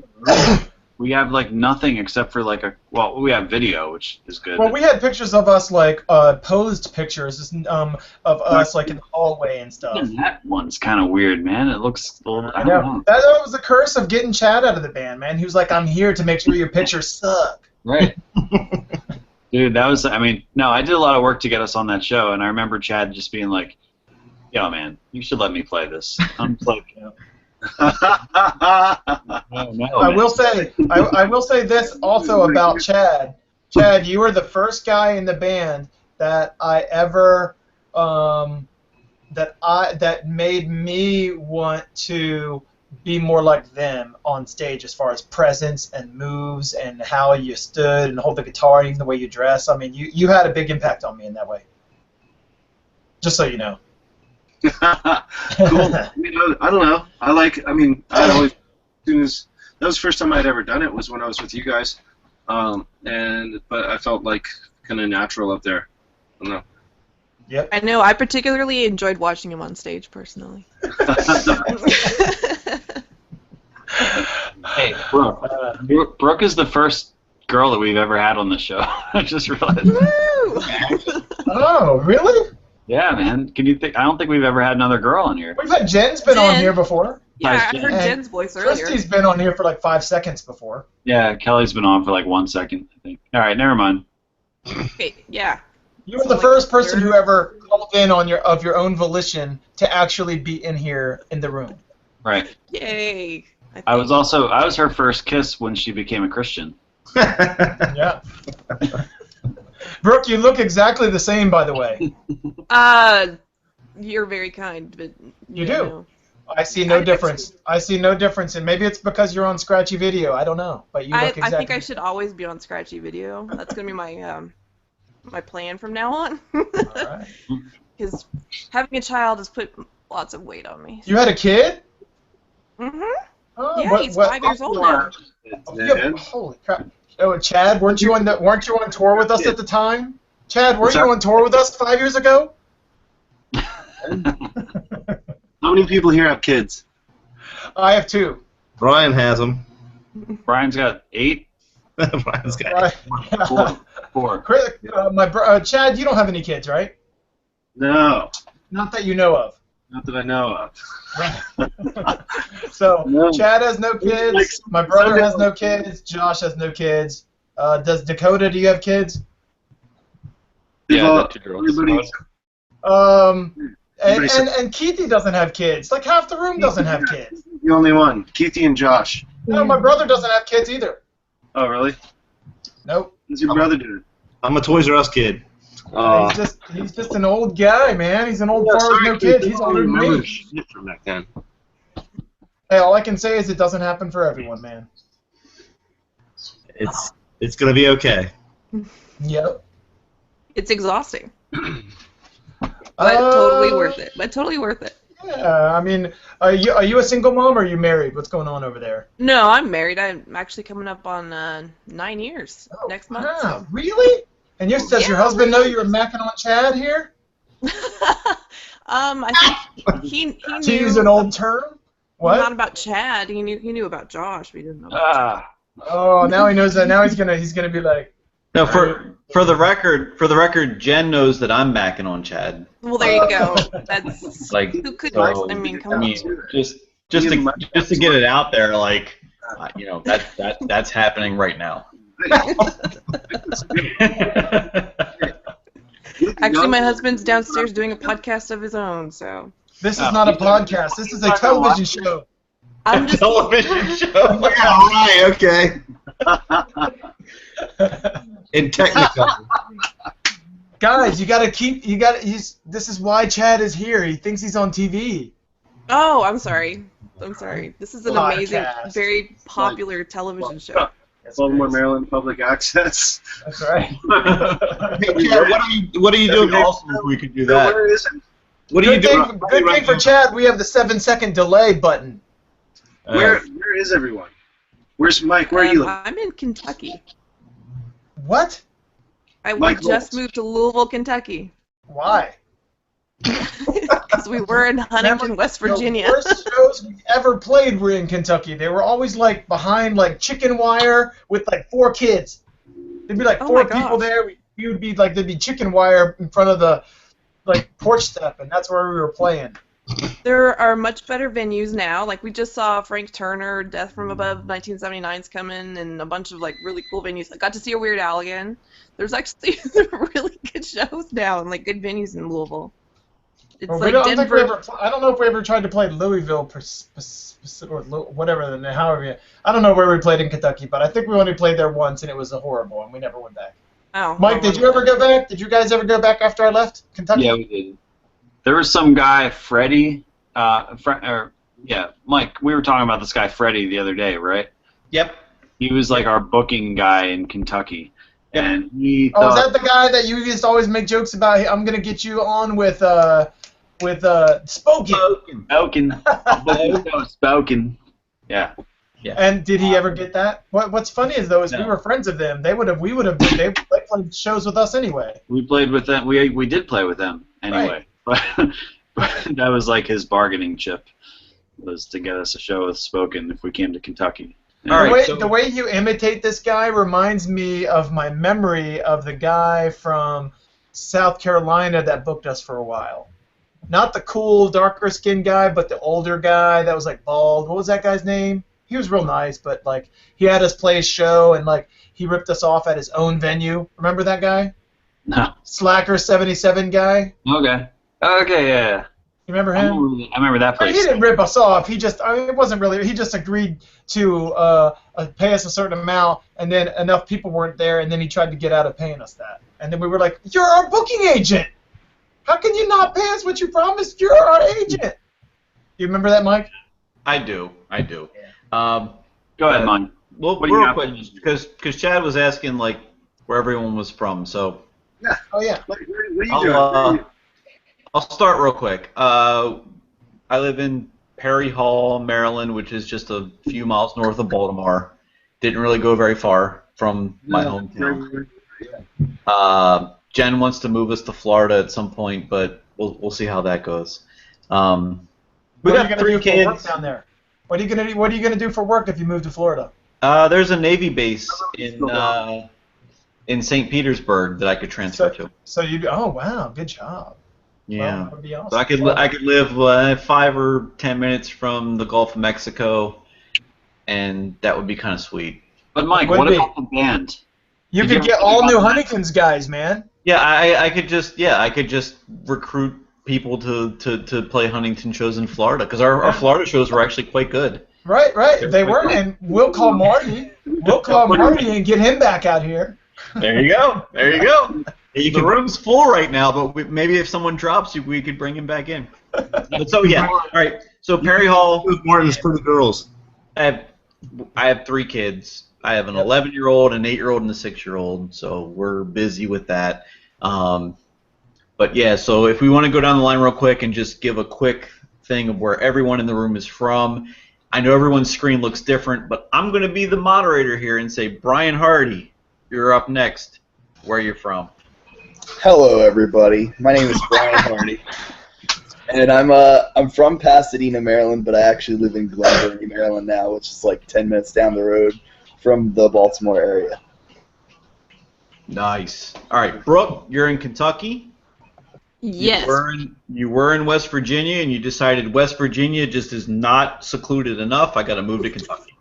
We have like nothing except for like we have video, which is good. Well, we had pictures of us like posed pictures of us like in the hallway and stuff. Even that one's kind of weird, man. It looks, I don't know. That was the curse of getting Chad out of the band, man. He was like, I'm here to make sure your pictures suck. Right. Dude, that was, I mean, no, I did a lot of work to get us on that show, and I remember Chad just being like, yo, man, you should let me play this. I'm just like, I will say this also about Chad. Chad, you were the first guy in the band that I ever that made me want to be more like them on stage as far as presence and moves and how you stood and hold the guitar and even the way you dress. I mean, you had a big impact on me in that way. Just so you know. Cool. I don't know. I always, as soon as that was the first time I'd ever done it was when I was with you guys, but I felt like kind of natural up there. I don't know. Yep. I know. I particularly enjoyed watching him on stage, personally. Hey, Brooke. Brooke is the first girl that we've ever had on the show. I just realized. Woo! Oh, really? Yeah, man. Can you think? I don't think we've ever had another girl on here. We've had Jen's been on here before. Yeah, I heard And Jen's voice earlier. Christy's been on here for like 5 seconds before. Yeah, Kelly's been on for like 1 second, I think. All right, never mind. Okay, yeah. You were the first person who ever called in on of your own volition to actually be in here in the room. Right. Yay. I was her first kiss when she became a Christian. Yeah. Brooke, you look exactly the same, by the way. You're very kind, but you do. No. I see no difference. I see no difference, and maybe it's because you're on Scratchy Video. I don't know, but you look exactly. I think I should always be on Scratchy Video. That's gonna be my my plan from now on. All right. Because having a child has put lots of weight on me. You had a kid? Mm-hmm. Oh, yeah, he's 5 years old now. Yeah, holy crap! Oh, Chad, weren't you on tour with us at the time? Chad, weren't you on tour with us 5 years ago? How many people here have kids? I have 2. Brian has them. Brian's got 8. Brian's got 8. 4. Chad, you don't have any kids, right? No. Not that you know of. Not that I know of. Right. So, no. Chad has no kids. My brother has no kids. Josh has no kids. Does Dakota, do you have kids? Yeah, 2 girls. And Keithy doesn't have kids. Like half the room doesn't have kids. The only one. Keithy and Josh. No, my brother doesn't have kids either. Oh, really? Nope. What's your brother doing? I'm a Toys R Us kid. He's just an old guy, man. He's an old father with no kids. He's older than me. Shit from back then. Hey, all I can say is it doesn't happen for everyone, man. It's gonna be okay. Yep. It's exhausting. But totally worth it. Yeah, I mean, are you a single mom or are you married? What's going on over there? No, I'm married. I'm actually coming up on 9 years next month. Wow, So. really? And does your husband know you're macking on Chad here? I think he knew. To use an old term. What? Not about Chad. He knew about Josh, but he didn't know about Chad. Oh, now he knows that. Now he's gonna be like. No, for the record, Jen knows that I'm macking on Chad. Well, there you go. That's like who could. so, I mean, come on. just to get it out there, like that's happening right now. Actually, my husband's downstairs doing a podcast of his own, so. This is not a podcast. This is a television show. I'm just television show. Yeah, all right, okay. In technical. Guys, this is why Chad is here. He thinks he's on TV. Oh, I'm sorry. This is an amazing, Podcast. very popular television show. Baltimore, Maryland public access. That's right. Hey, Chad, what are you doing? Awesome if we could do that. Where is it? What are you doing? Good thing for Chad, we have the 7-second delay button. Where is everyone? Where's Mike? Where are you? I'm in Kentucky. What? We just moved to Louisville, Kentucky. Why? Because we were in Huntington, West Virginia. The worst shows we ever played were in Kentucky. They were always like behind like chicken wire with like 4 kids. There'd be like 4 people there. We would be like there'd be chicken wire in front of the like porch step, and that's where we were playing. There are much better venues now. Like we just saw Frank Turner, Death from Above 1979's coming, and a bunch of like really cool venues. I got to see a Weird Al again. There's actually really good shows now and like good venues in Louisville. It's like Denver. I don't know if we ever tried to play Louisville or whatever. However, I don't know where we played in Kentucky, but I think we only played there once, and it was horrible, and we never went back. Oh, Mike, did you ever go back? Did you guys ever go back after I left Kentucky? Yeah, we did. There was some guy, Freddie. Mike. We were talking about this guy, Freddie, the other day, right? Yep. He was like our booking guy in Kentucky, and he. Oh, is that the guy that you used to always make jokes about? I'm gonna get you on with Spoken. Spoken. Yeah. Yeah. And did he ever get that? What's funny is though we were friends of them. They played shows with us anyway. We played with them. We did play with them anyway. Right. But that was like his bargaining chip, was to get us a show with Spoken if we came to Kentucky. The way you imitate this guy reminds me of my memory of the guy from South Carolina that booked us for a while. Not the cool, darker skinned guy, but the older guy that was like bald. What was that guy's name? He was real nice, but like he had us play a show and like he ripped us off at his own venue. Remember that guy? No. Slacker 77 guy. Okay, yeah. You remember him? I remember that place. He didn't rip us off. It wasn't really. He just agreed to pay us a certain amount, and then enough people weren't there, and then he tried to get out of paying us that. And then we were like, "You're our booking agent. How can you not pay us what you promised? You're our agent." You remember that, Mike? I do. Go ahead, Mike. Well, real quick, because Chad was asking like where everyone was from, so. Yeah. Oh yeah. What are you doing? I'll start real quick. I live in Perry Hall, Maryland, which is just a few miles north of Baltimore. Didn't really go very far from my hometown. Jen wants to move us to Florida at some point, but we'll see how that goes. We got 3 kids down there. What are you gonna do for work if you move to Florida? There's a Navy base in St. Petersburg that I could transfer to. So you? Oh wow, good job. Yeah. Well, that would be awesome. So I could live 5 or 10 minutes from the Gulf of Mexico, and that would be kind of sweet. But Mike, what about the band? You could get all new Huntingtons guys, man. Yeah, I could just recruit people to play Huntington shows in Florida, because our Florida shows were actually quite good. Right. They were, and we'll call Marty. We'll call Marty and get him back out here. There you go. The room's full right now, but maybe if someone drops, we could bring him back in. So yeah, all right. So Perry Hall. Martin's pretty girls. I have 3 kids. I have an 11-year-old, an 8-year-old, and a 6-year-old. So we're busy with that. But yeah, so if we want to go down the line real quick and just give a quick thing of where everyone in the room is from. I know everyone's screen looks different, but I'm going to be the moderator here and say, Brian Hardy, you're up next. Where are you from? Hello, everybody. My name is Brian Hardy. And I'm from Pasadena, Maryland, but I actually live in Glenbury, Maryland now, which is like 10 minutes down the road from the Baltimore area. Nice. All right, Brooke, you're in Kentucky. Yes. You were in West Virginia, and you decided West Virginia just is not secluded enough. I got to move to Kentucky.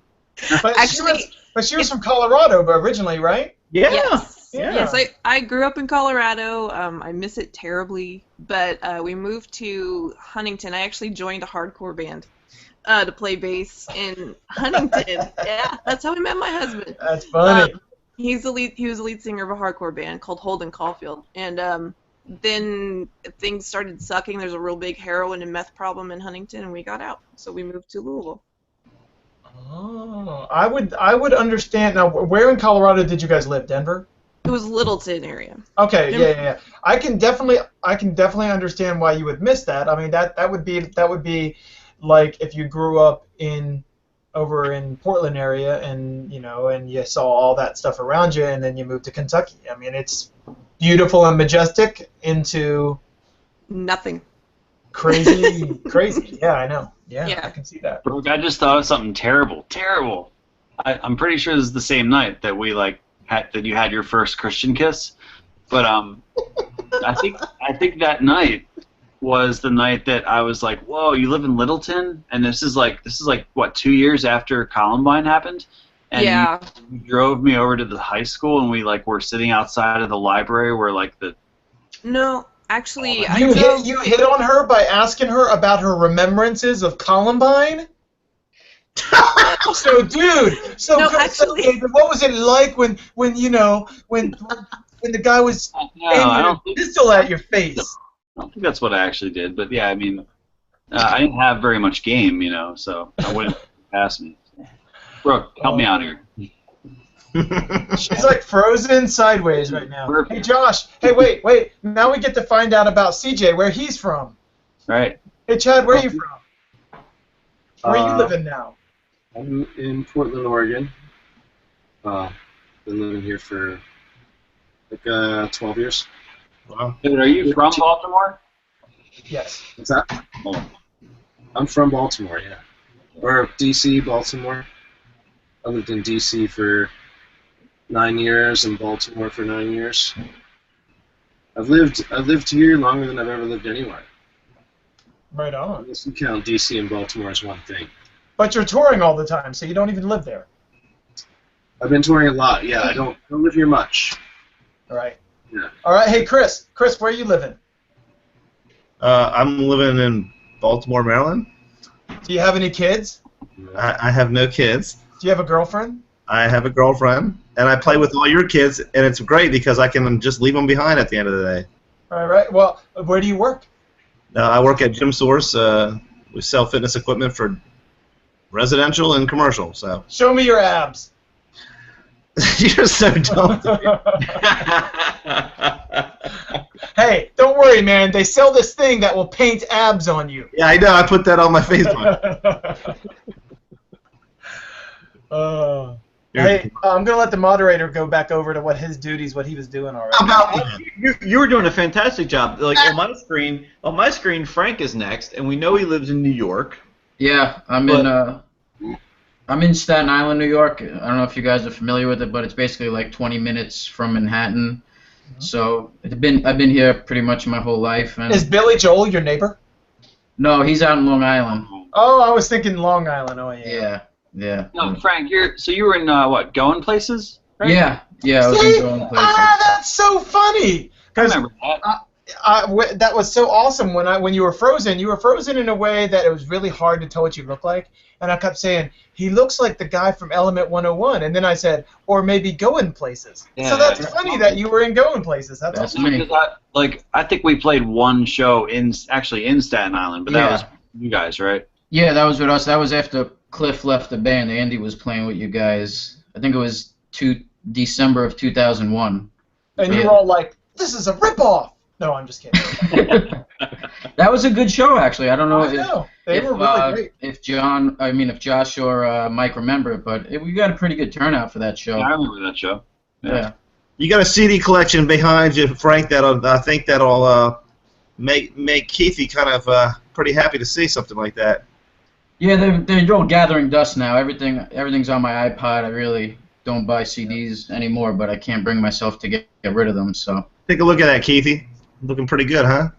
But Actually, she was from Colorado originally, right? Yeah. Yes. Yeah. Yes, I grew up in Colorado. I miss it terribly, but we moved to Huntington. I actually joined a hardcore band to play bass in Huntington. Yeah, that's how I met my husband. That's funny. He was the lead singer of a hardcore band called Holden Caulfield, and then things started sucking. There's a real big heroin and meth problem in Huntington, and we got out, so we moved to Louisville. Oh, I would understand. Now, where in Colorado did you guys live? Denver? It was Littleton area. Okay, yeah. I can definitely understand why you would miss that. I mean, that would be like if you grew up over in Portland area, and you saw all that stuff around you, and then you moved to Kentucky. I mean, it's beautiful and majestic into Nothing. crazy. Yeah, I know. Yeah, Yeah. I can see that. Brooke, I just thought of something terrible. I'm pretty sure this is the same night that that you had your first Christian kiss, but I think that night was the night that I was like, whoa, you live in Littleton, and this is like what, 2 years after Columbine happened, and Yeah. you drove me over to the high school, and we were sitting outside of the library where No, actually, You hit on her by asking her about her remembrances of Columbine? So, dude, No, actually- David, what was it like when the guy was I don't aiming a pistol at your face? think that's what I actually did, but yeah, I mean, I didn't have very much game, so I wouldn't pass me. Brooke, help me out here. She's like frozen sideways right now. Perfect. Hey, Josh. Hey, wait. Now we get to find out about CJ, where he's from. Right. Hey, Chad, where are you from? Where are you living now? I'm in Portland, Oregon. Been living here for 12 years. Wow. Dude, are you from Baltimore? Yes. What's that? Oh. I'm from Baltimore, yeah. Or D.C., Baltimore. I lived in D.C. for 9 years and Baltimore for 9 years. I've lived here longer than I've ever lived anywhere. Right on. Unless you count D.C. and Baltimore as one thing. But you're touring all the time, so you don't even live there. I've been touring a lot. Yeah, I don't live here much. All right. Yeah. All right. Hey, Chris, where are you living? I'm living in Baltimore, Maryland. Do you have any kids? I have no kids. Do you have a girlfriend? I have a girlfriend, and I play with all your kids, and it's great because I can just leave them behind at the end of the day. All right. Well, where do you work? I work at Gym Source. We sell fitness equipment for residential and commercial. So Show me your abs. you're so dumb. Hey, don't worry, man. They sell this thing that will paint abs on you. Yeah, I know. I put that on my Facebook. Hey, I'm gonna let the moderator go back over to what his duties, what he was doing already. You were doing a fantastic job. Like on my screen, Frank is next, and we know he lives in New York. Yeah, I'm in Staten Island, New York. I don't know if you guys are familiar with it, but it's basically like 20 minutes from Manhattan. So I've been here pretty much my whole life. And Is Billy Joel your neighbor? no, he's out in Long Island. Oh, I was thinking Long Island. Oh, yeah. Yeah. No, Frank, you were in what, Going Places? Right? Yeah. I was See? in Going Places. That's so funny. I remember that. That was so awesome when you were frozen. You were frozen in a way that it was really hard to tell what you look like. And I kept saying, he looks like the guy from Element 101. And then I said, or maybe Going Places. Yeah, so that's funny that you were in Going Places. That's awesome. me. Because I think we played one show in Staten Island, but that was you guys, right? Yeah, that was with us. That was after Cliff left the band. Andy was playing with you guys. I think it was December of 2001. And you were all like, this is a ripoff. No, I'm just kidding. That was a good show, actually. I don't know They were really great. if Josh or Mike remember it, but we got a pretty good turnout for that show. Yeah, I remember that show. Yeah. You got a CD collection behind you, Frank. I think that'll make Keithy kind of pretty happy to see something like that. Yeah, they're all gathering dust now. Everything's on my iPod. I really don't buy CDs anymore, but I can't bring myself to get rid of them. So Take a look at that, Keithy. Looking pretty good, huh?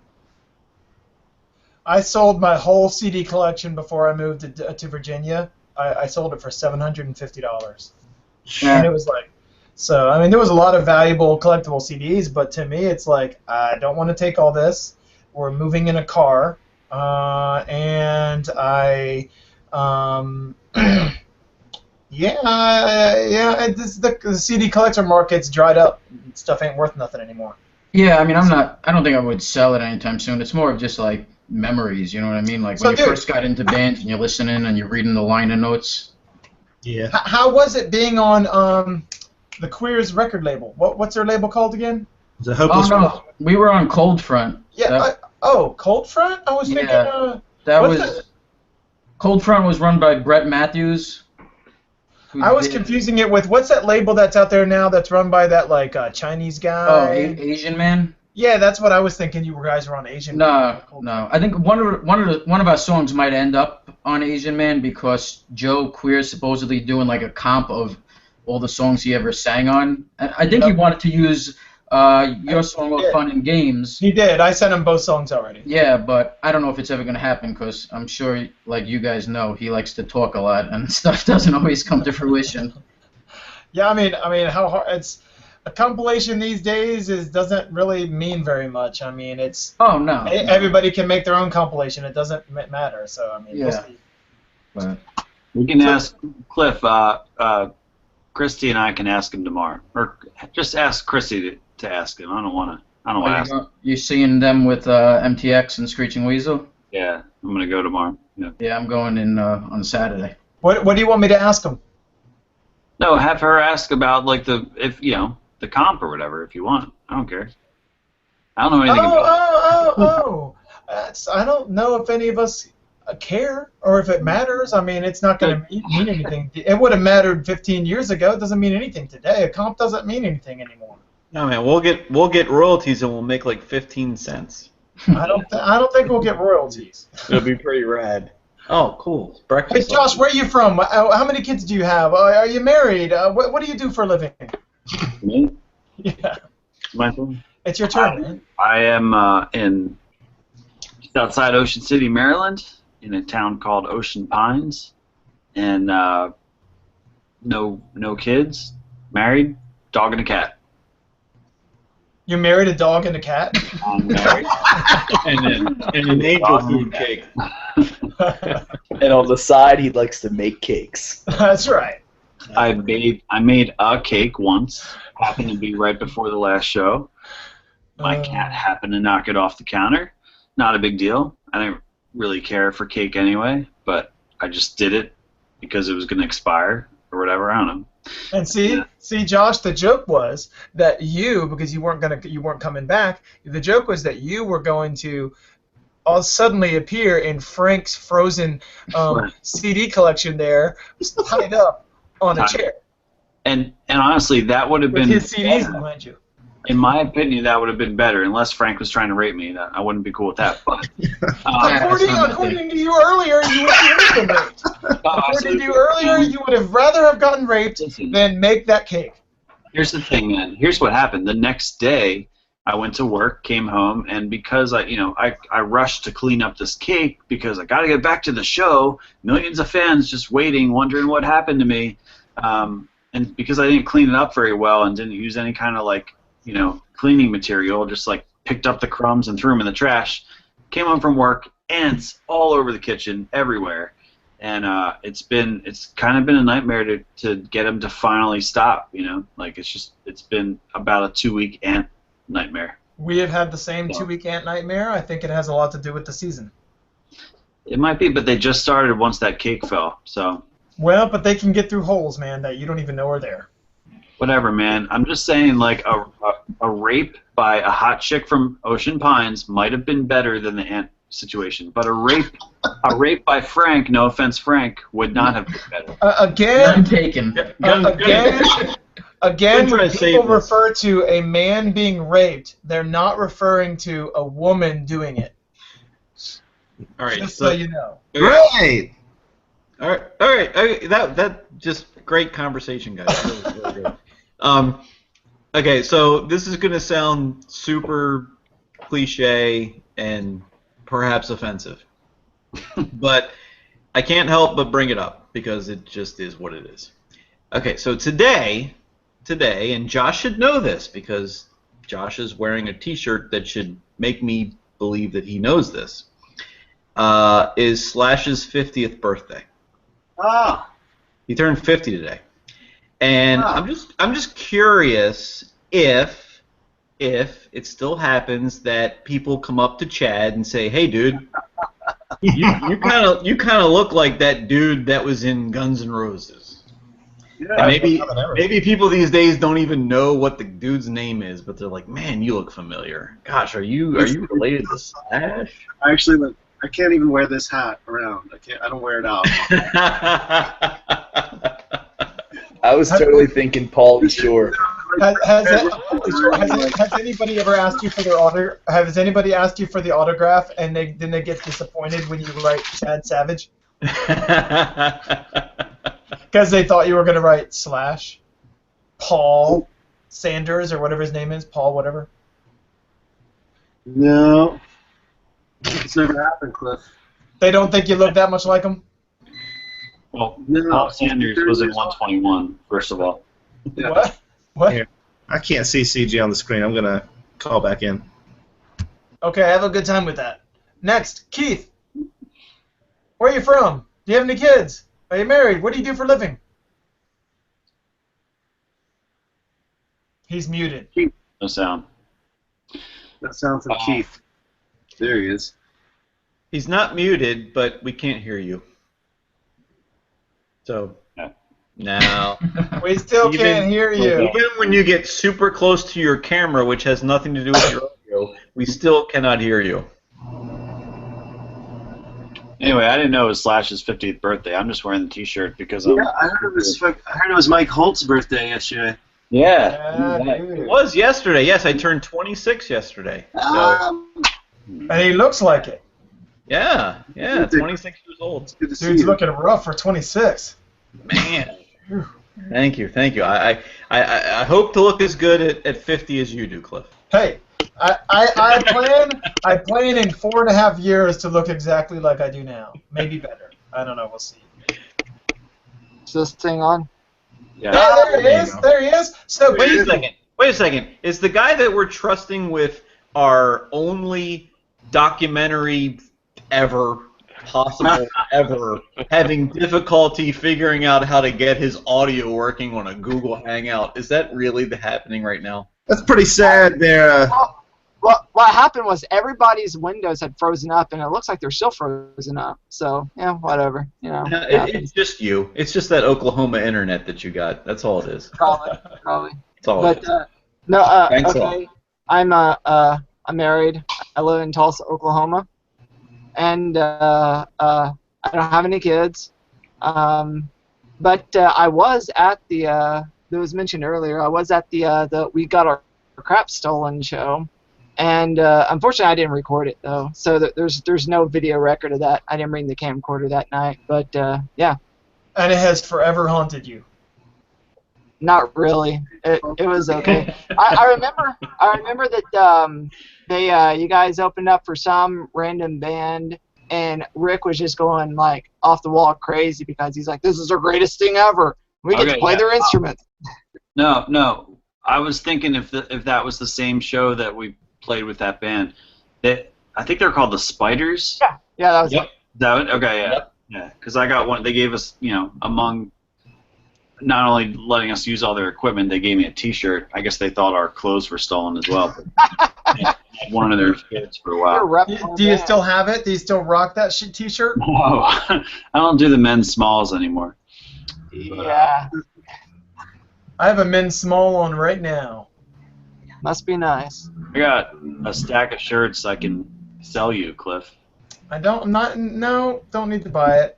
I sold my whole CD collection before I moved to Virginia. I sold it for $750. And it was like, so, I mean, there was a lot of valuable collectible CDs, but to me, it's like, I don't want to take all this. We're moving in a car, and the CD collector market's dried up. Stuff ain't worth nothing anymore. yeah, I mean, I don't think I would sell it anytime soon. It's more of just like memories, you know what I mean? Like So, when you dude- first got into bands and you're listening and you're reading the liner notes. Yeah. How was it being on the Queers record label? What's their label called again? It's a hopeless. Oh no, we were on Cold Front. Yeah. Cold Front? I was thinking. Yeah. That what's was Cold Front was run by Brett Matthews. who I was did- confusing it with what's that label that's out there now that's run by that like Chinese guy? Oh, Asian Man. Yeah, that's what I was thinking. You guys were on Asian. No. I think one of our songs might end up on Asian Man because Joe Queer's supposedly doing like a comp of all the songs he ever sang on. I think he wanted to use your song of Fun and Games. He did. I sent him both songs already. Yeah, but I don't know if it's ever going to happen because I'm sure, like you guys know, he likes to talk a lot and stuff doesn't always come to fruition. Yeah, I mean, how hard it's. A compilation these days doesn't really mean very much. I mean, it's everybody can make their own compilation. It doesn't matter. So I mean, we'll see. But We can ask Cliff. Christy and I can ask him tomorrow, or just ask Christy to ask him. I don't want to ask. You seeing them with MTX and Screeching Weasel? Yeah, I'm gonna go tomorrow. Yeah, I'm going in on Saturday. What do you want me to ask him? No, have her ask about like the comp or whatever if you want. I don't care. I don't know anything about it. I don't know if any of us care or if it matters. I mean, it's not going to mean anything. It would have mattered 15 years ago. It doesn't mean anything today. A comp doesn't mean anything anymore. No, man, we'll get royalties and we'll make like 15 cents. I don't think we'll get royalties. It'll be pretty rad. Oh, cool. Hey, Breakfast. Josh, where are you from? How many kids do you have? Are you married? What do you do for a living? Me? Yeah. My phone? It's your turn, man. I am in just outside Ocean City, Maryland, in a town called Ocean Pines, and no kids, married, dog and a cat. You married a dog and a cat? I'm married. and an angel food cake. And on the side, he likes to make cakes. That's right. I made a cake once. Happened to be right before the last show. My cat happened to knock it off the counter. Not a big deal. I didn't really care for cake anyway, but I just did it because it was going to expire or whatever. I don't know. And see, Josh, the joke was that because you weren't coming back. The joke was that you were going to all suddenly appear in Frank's frozen CD collection there, tied up on a chair. And honestly, that would have with been his CDs behind you. In my opinion, that would have been better, unless Frank was trying to rape me. I wouldn't be cool with that. But According to you earlier, you would have been raped. According to you earlier, you would have rather have gotten raped than make that cake. Here's the thing, man. Here's what happened. The next day, I went to work, came home, and because I rushed to clean up this cake because I got to get back to the show. Millions of fans just waiting, wondering what happened to me. And because I didn't clean it up very well and didn't use any kind of cleaning material, just picked up the crumbs and threw them in the trash. Came home from work, ants all over the kitchen, everywhere, and it's kind of been a nightmare to get them to finally stop. It's been about a 2-week ant nightmare. We have had the same 2-week ant nightmare. I think it has a lot to do with the season. It might be, but they just started once that cake fell. So. Well, but they can get through holes, man, that you don't even know are there. Whatever, man. I'm just saying, a rape by a hot chick from Ocean Pines might have been better than the ant situation, but a rape by Frank, no offense, Frank, would not have been better. Again, taken. Again, when people refer to a man being raped, they're not referring to a woman doing it. All right. Just so you know. Great. All right. Okay, that just great conversation, guys. Really good. Okay, so this is gonna sound super cliche and perhaps offensive, but I can't help but bring it up because it just is what it is. Okay, so today, and Josh should know this because Josh is wearing a T-shirt that should make me believe that he knows this. Is Slash's 50th birthday. Ah. He turned 50 today, and I'm just curious if it still happens that people come up to Chad and say, "Hey, dude, you kind of look like that dude that was in Guns N' Roses." Yeah. And maybe people these days don't even know what the dude's name is, but they're like, "Man, you look familiar. Gosh, are you related to Slash?" I can't even wear this hat around. I don't wear it out. I was totally thinking Pauly Shore. Has anybody ever asked you for their Has anybody asked you for the autograph and then they get disappointed when you write Chad Savage? Because they thought you were going to write Slash, Paul Sanders, or whatever his name is, Paul whatever. No. It's never happened, Cliff. They don't think you look that much like him? Well, Paul Sanders was in 121, first of all. Yeah. What? Here. I can't see CG on the screen. I'm going to call back in. Okay, have a good time with that. Next, Keith. Where are you from? Do you have any kids? Are you married? What do you do for a living? He's muted. No sound. That sound from Keith. There he is. He's not muted, but we can't hear you. So, no. We still can't hear you. Even when you get super close to your camera, which has nothing to do with your audio, we still cannot hear you. Anyway, I didn't know it was Slash's 50th birthday. I'm just wearing the T-shirt because I heard it was Mike Holt's birthday yesterday. Yeah. It was yesterday. Yes, I turned 26 yesterday. So. And he looks like it. Yeah, 26 years old. Dude's looking rough for 26. Man. Thank you. I hope to look as good at 50 as you do, Cliff. Hey, I plan in 4.5 years to look exactly like I do now. Maybe better. I don't know. We'll see. Is this thing on? Yeah. There he is. So Wait a second. Is the guy that we're trusting with our only documentary ever possible ever having difficulty figuring out how to get his audio working on a Google Hangout? Is that really happening right now? That's pretty sad there. Well, what happened was everybody's windows had frozen up, and it looks like they're still frozen up. So, yeah, whatever. You know. It's just you. It's just that Oklahoma internet that you got. That's all it is. Probably. That's all it is. No. Thanks okay. I'm married. I live in Tulsa, Oklahoma, and I don't have any kids. But I was at the that was mentioned earlier. I was at the We Got Our Crap Stolen show, and unfortunately I didn't record it though. So there's no video record of that. I didn't bring the camcorder that night. But yeah. And it has forever haunted you. Not really. It was okay. I remember that you guys opened up for some random band, and Rick was just going like off the wall crazy because he's like, "This is our greatest thing ever. We get to play their instruments." No. I was thinking if that was the same show that we played with that band. I think they're called the Spiders. Yeah, that was it. That okay, yeah. Because I got one. They gave us, among not only letting us use all their equipment, they gave me a T-shirt. I guess they thought our clothes were stolen as well. One of their shirts for a while. Do you still have it? Do you still rock that T-shirt? No, I don't do the men's smalls anymore. Yeah. I have a men's small on right now. Must be nice. I got a stack of shirts I can sell you, Cliff. Don't need to buy it.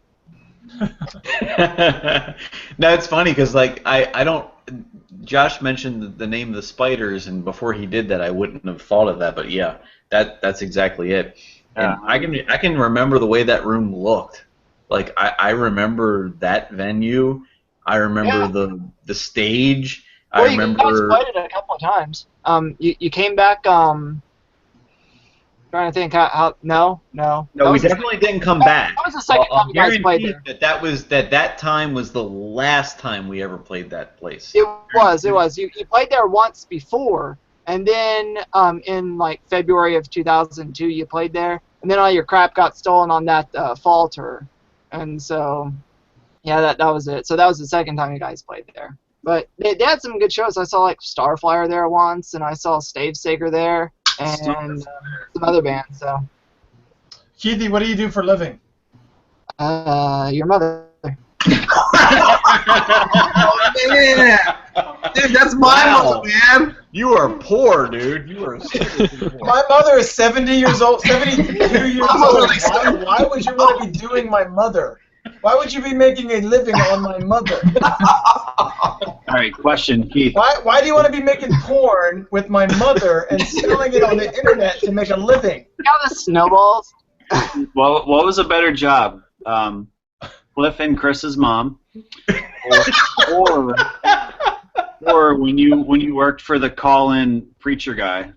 No, it's funny because I don't. Josh mentioned the name of the Spiders, and before he did that, I wouldn't have thought of that. But yeah, that's exactly it. And I can remember the way that room looked. Like I remember that venue. I remember the stage. Well, I remember. You guys played it a couple of times. You came back. Trying to think how. No. No, we definitely didn't come back. That was the second time you guys played there. That time was the last time we ever played that place. It was. You played there once before, and then in like February of 2002 you played there, and then all your crap got stolen on that fall tour, and so yeah, that was it. So that was the second time you guys played there. But they had some good shows. I saw like Starflyer there once, and I saw Stavesacre there, and some other bands. So, Keithy, what do you do for a living? Your mother. Oh, man. Dude, that's my mother, man. You are poor, dude. You are seriously poor. My mother is 70 years old, 72 years old. Why would you want to be doing my mother? Why would you be making a living on my mother? All right, question, Keith. Why do you want to be making porn with my mother and selling it on the internet to make a living? You know the snowballs? Well, what was a better job? Cliff and Chris's mom, or when you worked for the call-in preacher guy.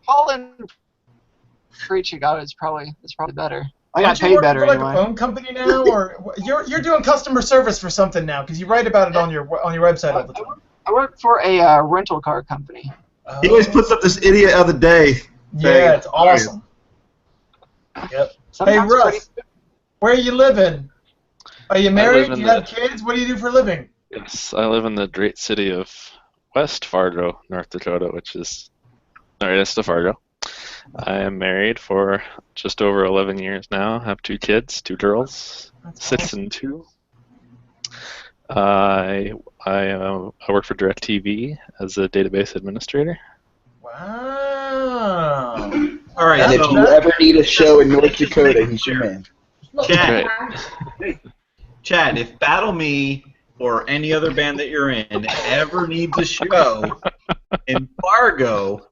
Call-in preacher guy is probably better. I got Aren't you paid working better for like anyway. a phone company now, or you're doing customer service for something now because you write about it on your website all the time. I work for a rental car company. He always puts up this idiot of the day. Yeah, it's awesome. Yep. Sometimes Hey Russ, where are you living? Are you married? live Do in you have kids? What do you do for a living? Yes, I live in the great city of West Fargo, North Dakota, which is right next to Fargo. I am married for just over 11 years now. I have 2 kids, 2 girls, That's 6 awesome. and 2. I work for DirecTV as a database administrator. Wow. All right. And if you ever need a show in North Dakota, he's your man. Chad, if Battle Me or any other band that you're in ever needs a show in Fargo,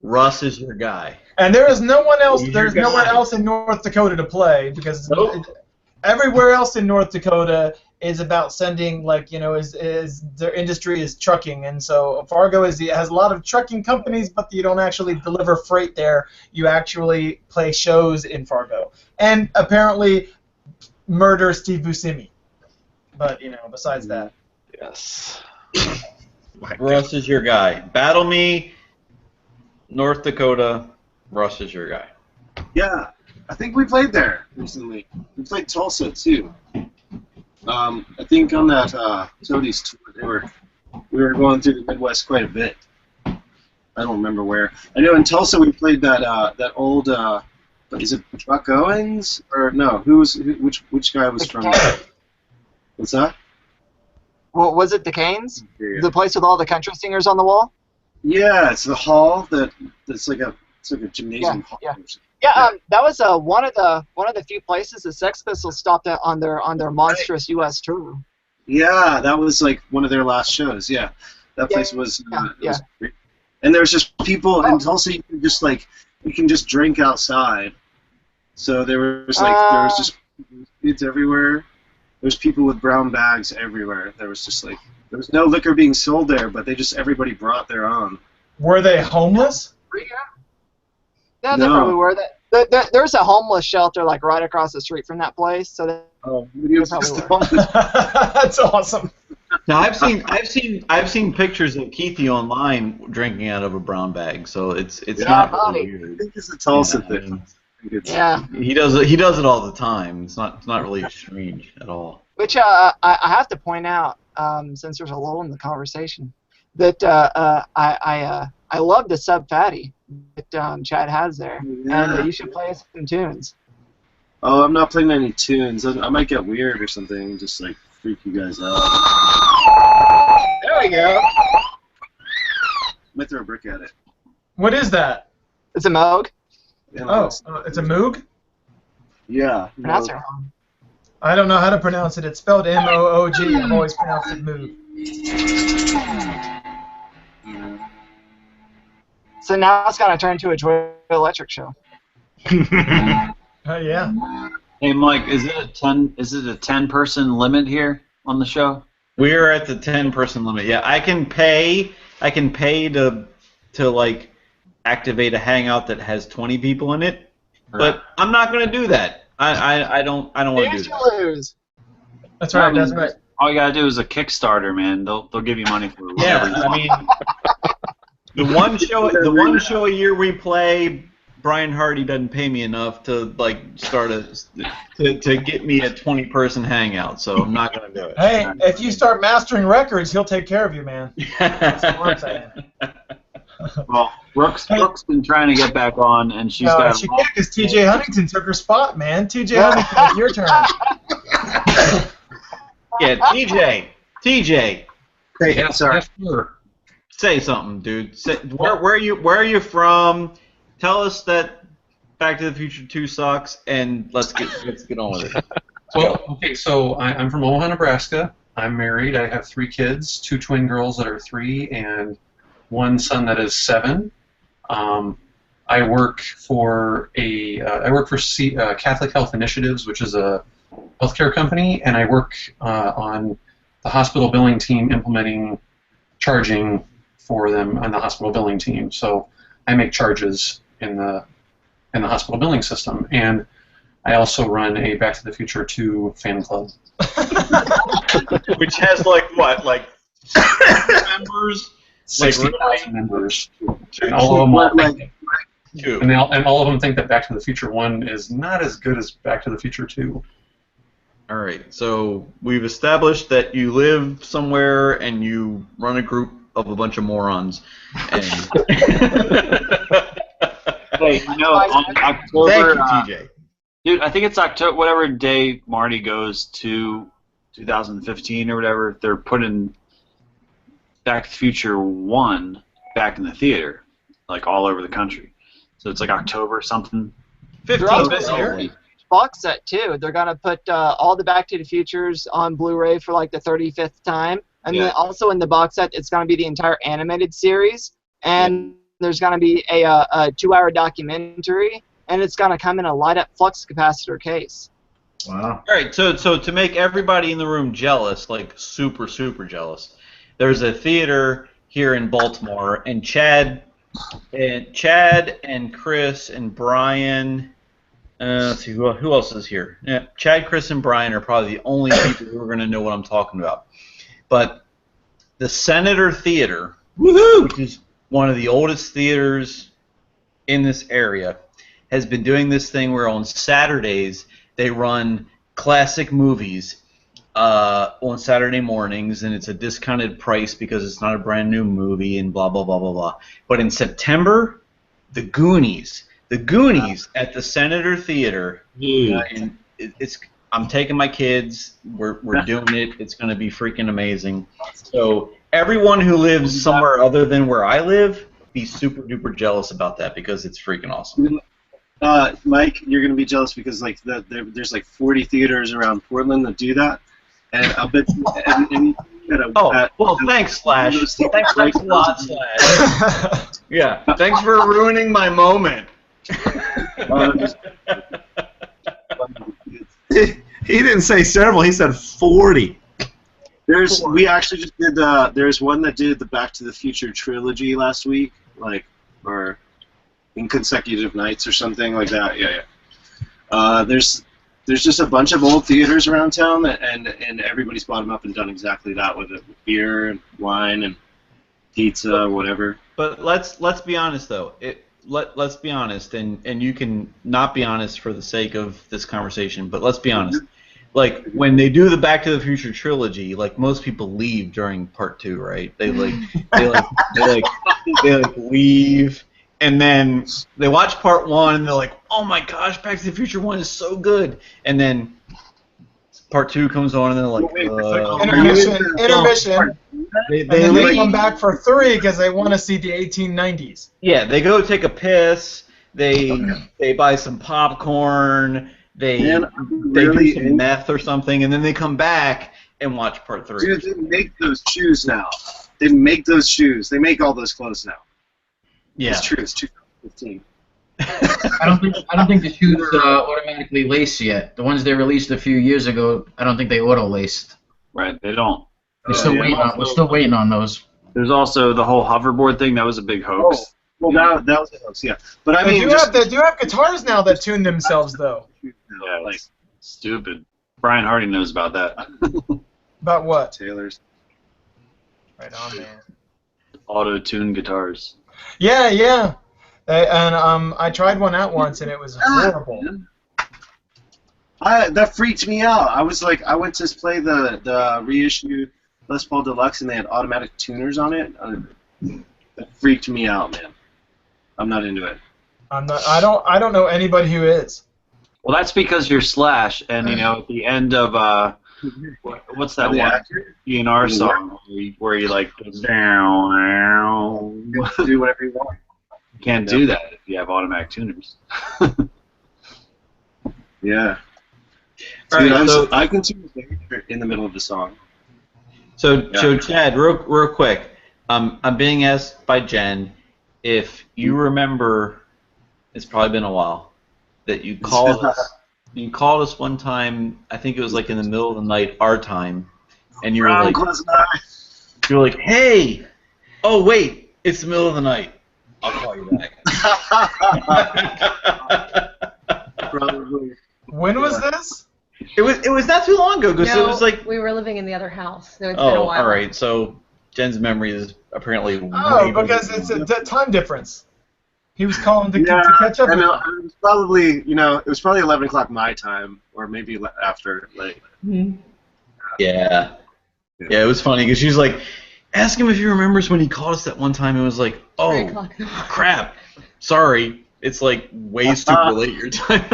Russ is your guy. And there is no one else. He's There's your nowhere guy. else in North Dakota to play because Nope. everywhere else in North Dakota is about sending, like, you know, is their industry is trucking, and so Fargo has a lot of trucking companies, but you don't actually deliver freight there. You actually play shows in Fargo, and apparently murder Steve Buscemi. But you know, besides that, Yes. Russ is your guy. Battle Me, North Dakota, Russ is your guy. Yeah, I think we played there recently. We played Tulsa too. I think on that Toadies tour, we were going through the Midwest quite a bit. I don't remember where. I know in Tulsa we played that old. Is it Buck Owens or no? Which guy was from? What's that? Well, was it the Canes? Yeah. The place with all the country singers on the wall? Yeah, it's the hall that's like a gymnasium hall. Yeah. Yeah, that was one of the few places the Sex Pistols stopped at on their monstrous U.S. tour. Yeah, that was like one of their last shows. Yeah, that place was. Was great. And there's just people in Tulsa. You can just drink outside. So there was just kids everywhere. There's people with brown bags everywhere. There was no liquor being sold there, but everybody brought their own. were they homeless? Yeah, they probably were. There's a homeless shelter like right across the street from that place. So It was they just probably were. That's awesome. Now I've seen pictures of Keithy online drinking out of a brown bag, so it's not really I weird. think it's a Tulsa I thing. mean, Yeah. he does it all the time. It's not really strange at all. Which I have to point out, since there's a lull in the conversation, that I love the Sub Fatty that Chad has there, Yeah. and you should play us some tunes. Oh, I'm not playing any tunes. I might get weird or something, just like freak you guys out. There we go. Might throw a brick at it. What is that? It's a Moog. Yeah, Oh, it's a Moog? yeah. Pronounce it wrong. I don't know how to pronounce it. It's spelled M-O-O-G. I've always pronounced it Moog. So now it's gonna turn into a Joy Electric show. Yeah. Hey, Mike, is it a 10-person limit here on the show? We're at the 10-person limit. Yeah, I can pay to like activate a hangout that has 20 people in it, but I'm not going to do that. I don't want to do that. Lose. That's right. That's right. All you gotta do is a Kickstarter, man. They'll give you money for whatever. Yeah, I mean, the one show a year we play, Brian Hardy doesn't pay me enough to like start to get me a 20-person hangout, so I'm not gonna do it. Hey, if you start mastering records, he'll take care of you, man. That's what I'm saying. Well, Brooke's been trying to get back on, and she can't because T.J. Huntington took her spot, man. T.J. Huntington, it's your turn. Yeah, TJ. Hey, sorry. Say something, dude. Where are you from? Tell us that Back to the Future 2 sucks, and let's get on with it. Well, okay, so I'm from Omaha, Nebraska. I'm married. I have 3 kids, 2 twin girls that are 3, and 1 son that is 7. I work for Catholic Health Initiatives, which is a healthcare company, and I work on the hospital billing team implementing charging for them on the hospital billing team. So I make charges in the hospital billing system, and I also run a Back to the Future 2 fan club. Which has like members? 60,000 members. And all of them all of them think that Back to the Future 1 is not as good as Back to the Future 2. All right, so we've established that you live somewhere and you run a group of a bunch of morons. And hey, on October, thank you, TJ. Dude, I think it's October, whatever day Marty goes to 2015 or whatever, they're putting Back to the Future 1 back in the theater, like all over the country. So it's like October something. 15th this year. Box set too. They're gonna put all the Back to the Futures on Blu-ray for like the 35th time, and then also in the box set it's gonna be the entire animated series, and there's gonna be a 2-hour documentary, and it's gonna come in a light-up flux capacitor case. Wow. All right, so to make everybody in the room jealous, like super jealous, there's a theater here in Baltimore, and Chad and Chris and Brian. Let's see, who else is here? Yeah, Chad, Chris, and Brian are probably the only people who are going to know what I'm talking about. But the Senator Theater, which is one of the oldest theaters in this area, has been doing this thing where on Saturdays they run classic movies on Saturday mornings, and it's a discounted price because it's not a brand new movie and blah, blah, blah, blah, blah. But in September, The Goonies at the Senator Theater, and I'm taking my kids. We're doing it. It's going to be freaking amazing. So everyone who lives somewhere other than where I live, be super duper jealous about that because it's freaking awesome. Mike, you're going to be jealous because like there's like 40 theaters around Portland that do that, and I'll bet. Thanks, Slash. Thanks a lot, Slash. Yeah, thanks for ruining my moment. He didn't say several. He said 40. We actually just did. There's one that did the Back to the Future trilogy last week, or in consecutive nights or something like that. Yeah. There's just a bunch of old theaters around town, and everybody's bought them up and done exactly that with it, with beer and wine and pizza, whatever. But let's be honest though. Let's be honest, and you can not be honest for the sake of this conversation, but let's be honest. Like, when they do the Back to the Future trilogy, like, most people leave during part 2, right? They leave, and then they watch part 1, and they're like, oh my gosh, Back to the Future 1 is so good, and then part 2 comes on, and they're like, intermission. They come back for 3 because they want to see the 1890s. Yeah, they go take a piss. They buy some popcorn. They do some meth or something, and then they come back and watch part 3. Dude, they make those shoes now. They make those shoes. They make all those clothes now. Yeah. It's true. It's 2015. I don't think the shoes automatically lace yet. The ones they released a few years ago, I don't think they auto laced. Right, they don't. We're still waiting on those. There's also the whole hoverboard thing. That was a big hoax. Oh, well, that was a hoax, yeah. But I They mean, do have guitars now that tune themselves, though. Yeah, like stupid. Brian Hardy knows about that. About what? Taylor's. Right on, man. Auto-tune guitars. Yeah. I tried one out once, and it was horrible. That freaked me out. I went to play the reissued Les Paul Deluxe, and they had automatic tuners on it. That freaked me out, man. I'm not into it. I don't know anybody who is. Well, that's because you're Slash, and at the end of what's that one DNR song where you like down, do whatever you want. You can't do that if you have automatic tuners. Yeah. All right, so I can tune in the middle of the song. So Chad, real quick, I'm being asked by Jen if you remember. It's probably been a while that you called us. You called us one time. I think it was like in the middle of the night, our time, and you were like, "Hey, oh wait, it's the middle of the night. I'll call you back." Probably. When was this? It was not too long ago. No, So it was like we were living in the other house. So it's been a while. all right. So Jen's memory is apparently. Because it's a time difference. He was calling to catch up. I know. It was probably, it was probably 11 o'clock my time, or maybe after, like. Mm-hmm. Yeah, it was funny because she was like, ask him if he remembers when he called us that one time. It was like, oh, crap, sorry, it's like way super late your time.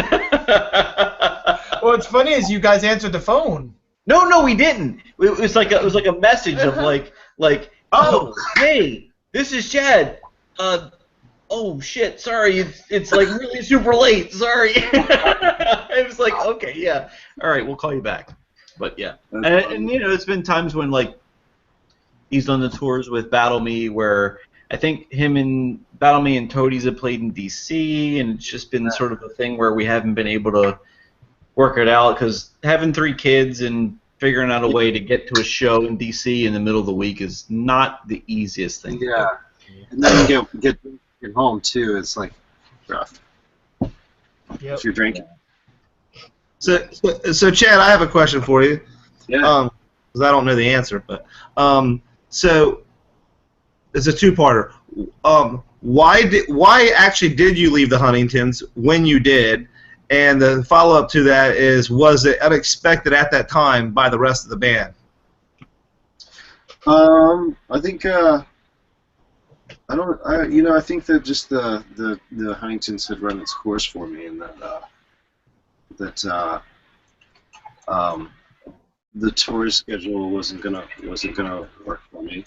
Well, what's funny is you guys answered the phone. No, we didn't. It was like a message of like, oh, hey, this is Chad. Oh shit! Sorry, it's like really super late. Sorry. It was like, okay, yeah, all right, we'll call you back. But yeah, and it's been times when like he's done the tours with Battle Me where I think him and Battle Me and Toadies have played in DC, and it's just been sort of a thing where we haven't been able to work it out because having 3 kids and figuring out a way to get to a show in DC in the middle of the week is not the easiest thing. Yeah, and then you get home too. It's like rough. Yep. If you're drinking. So Chad, I have a question for you. Yeah. Because I don't know the answer, but so it's a 2-parter. Why actually did you leave the Huntingtons when you did? And the follow-up to that is, was it unexpected at that time by the rest of the band? I think I think that just the Huntingtons had run its course for me, and that the tour schedule wasn't gonna work for me.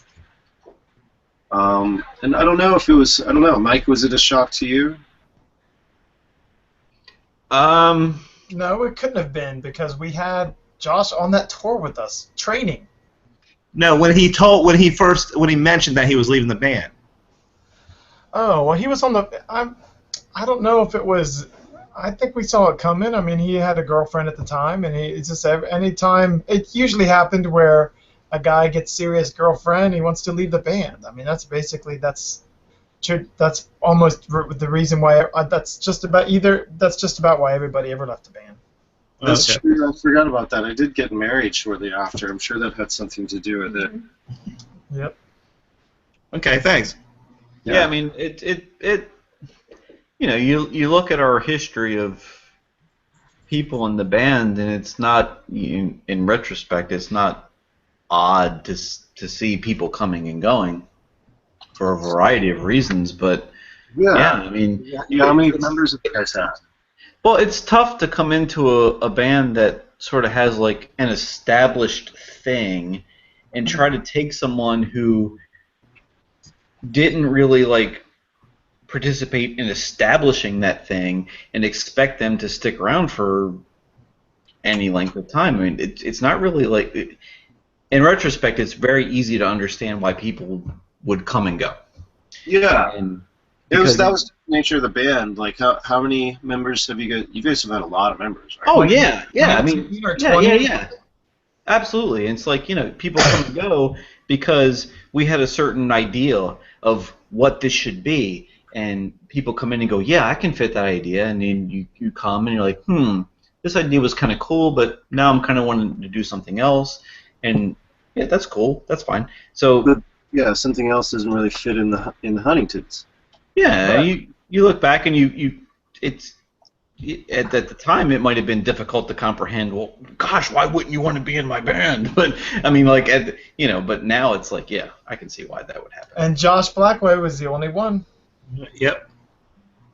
And I don't know if it was. I don't know, Mike. Was it a shock to you? No, it couldn't have been because we had Josh on that tour with us training. No, when he mentioned that he was leaving the band. Oh, well, he was on the. I don't know if it was. I think we saw it coming. I mean, he had a girlfriend at the time, and it's just anytime. It usually happened where a guy gets serious girlfriend, he wants to leave the band. I mean, that's almost the reason why. That's just about why everybody ever left the band. That's true. I forgot about that. I did get married shortly after. I'm sure that had something to do with it. Yep. Okay, thanks. Yeah, I mean, you look at our history of people in the band, and it's not, in retrospect, it's not odd to see people coming and going for a variety of reasons, but I mean, how many members have you guys had? Well, it's tough to come into a band that sort of has like an established thing and try to take someone who didn't really like participate in establishing that thing and expect them to stick around for any length of time. I mean, it's not really like. In retrospect, it's very easy to understand why people would come and go. Yeah. That was the nature of the band. Like, how many members have you guys? You guys have had a lot of members, right? Oh yeah. I mean, 19 or yeah, 20? yeah. Absolutely. And it's like, people come and go because we had a certain idea of what this should be, and people come in and go, yeah, I can fit that idea, and then you come and you're like, this idea was kind of cool, but now I'm kind of wanting to do something else, and yeah, that's cool, that's fine. So, but, yeah, something else doesn't really fit in the Huntingtons. Yeah, you look back and at the time it might have been difficult to comprehend. Well, gosh, why wouldn't you want to be in my band? But I mean, like, but now it's like, yeah, I can see why that would happen. And Josh Blackway was the only one. Yep.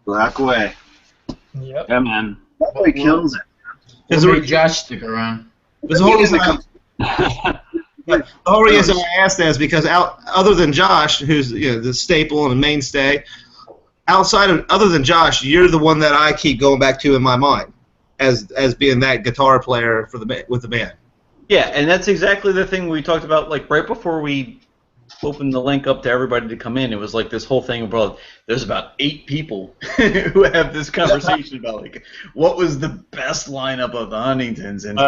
Blackway. Yep. Yeah, man. Blackway kills it. What made Josh stick around? The whole reason I asked that is because other than Josh, who's the staple and the mainstay, other than Josh, you're the one that I keep going back to in my mind as being that guitar player with the band. Yeah, and that's exactly the thing we talked about, like, right before we opened the link up to everybody to come in. It was like this whole thing about there's about 8 people who have this conversation about, like, what was the best lineup of the Huntingtons, and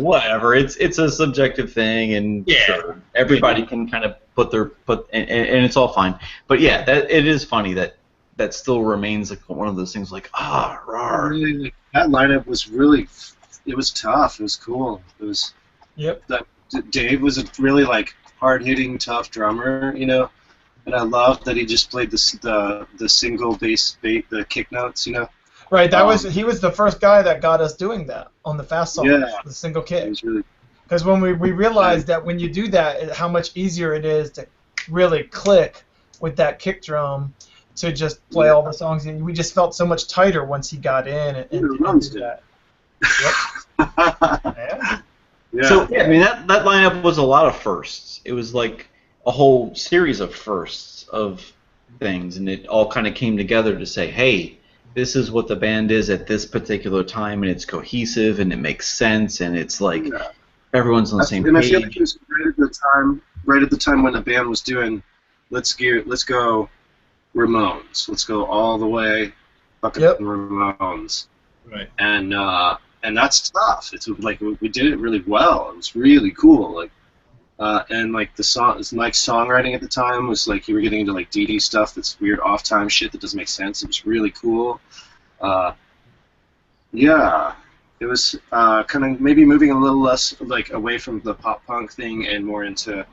whatever. It's a subjective thing, and sure, everybody can kind of and it's all fine. But yeah, it is funny that still remains like one of those things, like, rawr. Really, that lineup was really, it was tough. It was cool. It was. Yep. Dave was a really, like, hard-hitting, tough drummer, and I loved that he just played the single bass, the kick notes, Right. He was the first guy that got us doing that on the fast songs, the single kick. It was really. Because when we realized that when you do that, how much easier it is to really click with that kick drum to just play all the songs, and we just felt so much tighter once he got in and did that. Yep. Yeah. So I mean that lineup was a lot of firsts. It was like a whole series of firsts of things, and it all kind of came together to say, hey, this is what the band is at this particular time, and it's cohesive and it makes sense, and it's like everyone's on the same page. And I feel like it was right at the time when the band was doing let's go Ramones. Let's go all the way fucking Ramones. Right. And that's tough. It's like we did it really well. It was really cool. Like, and like Mike's songwriting at the time was like you were getting into like DD stuff that's weird off-time shit that doesn't make sense. It was really cool. Yeah, it was kind of maybe moving a little less like away from the pop punk thing and more into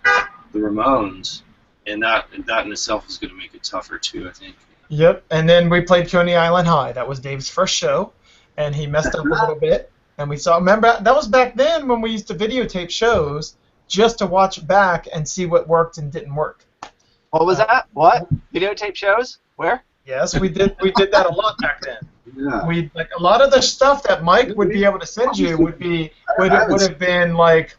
the Ramones, and that in itself is going to make it tougher too, I think. Yep. And then we played Coney Island High. That was Dave's first show. And he messed up a little bit, and we saw. Remember, that was back then when we used to videotape shows just to watch back and see what worked and didn't work. What was that? What? Videotape shows? Where? Yes, we did. We did that a lot back then. Yeah. We like a lot of the stuff that Mike would be able to send you would have been like.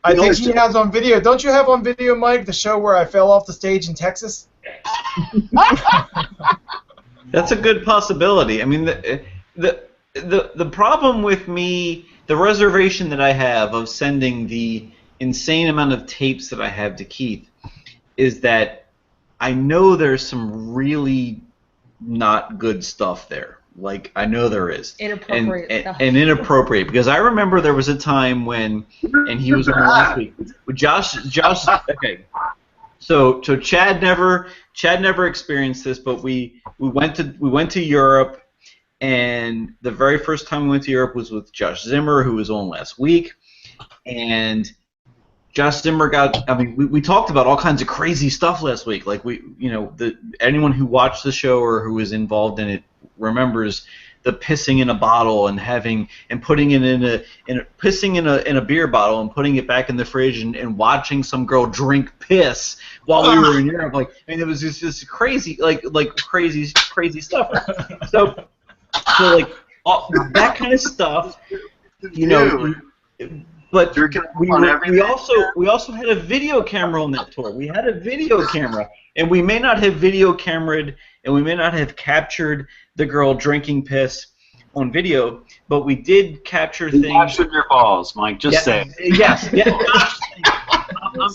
I think he has on video. Don't you have on video, Mike, the show where I fell off the stage in Texas? That's a good possibility. I mean, the problem with me, the reservation that I have of sending the insane amount of tapes that I have to Keith, is that I know there's some really not good stuff there. Like, I know there is. Inappropriate stuff. And inappropriate, because I remember there was a time when, and he was on last week, with Josh, okay. So Chad never experienced this, but we went to Europe, and the very first time we went to Europe was with Josh Zimmer, who was on last week, and Josh Zimmer we talked about all kinds of crazy stuff last week. Like, anyone who watched the show or who was involved in it remembers the pissing in a bottle and putting it pissing in a beer bottle and putting it back in the fridge and watching some girl drink piss while we were in Europe. Like, I mean, it was just crazy, like crazy stuff. So like that kind of stuff, But we also had a video camera on that tour. We had a video camera, and we may not have video cameraed, and we may not have captured the girl drinking piss on video, but we did capture things. Watch with your balls, Mike. Just say. Yes.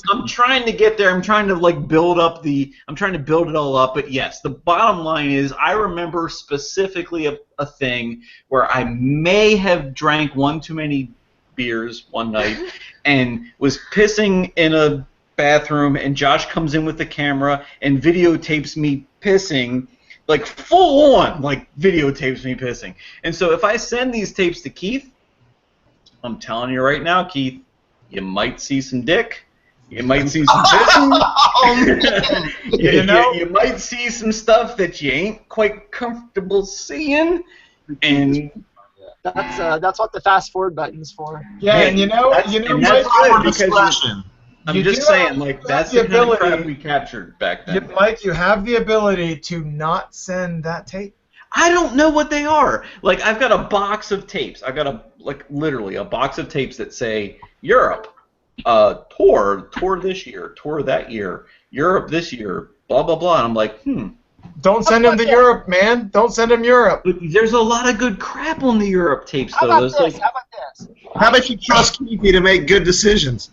I'm trying to get there. I'm trying to build it all up. But yes, the bottom line is I remember specifically a thing where I may have drank one too many beers one night and was pissing in a bathroom, and Josh comes in with the camera and videotapes me pissing. Full on, videotapes me pissing. And so if I send these tapes to Keith, I'm telling you right now, Keith, you might see some dick. You might see some pissing. You might see some stuff that you ain't quite comfortable seeing. And that's what the fast forward button's for. Yeah, and that's good because I'm just saying, that's the kind of crap we captured back then. Mike, you have the ability to not send that tape. I don't know what they are. I've got a box of tapes. I've got literally a box of tapes that say Europe, tour this year, tour that year, Europe this year, blah blah blah. And I'm like, Don't send them to Europe, man. Don't send them Europe. But there's a lot of good crap on the Europe tapes, though. How about this? How about you trust Keithy to make good decisions?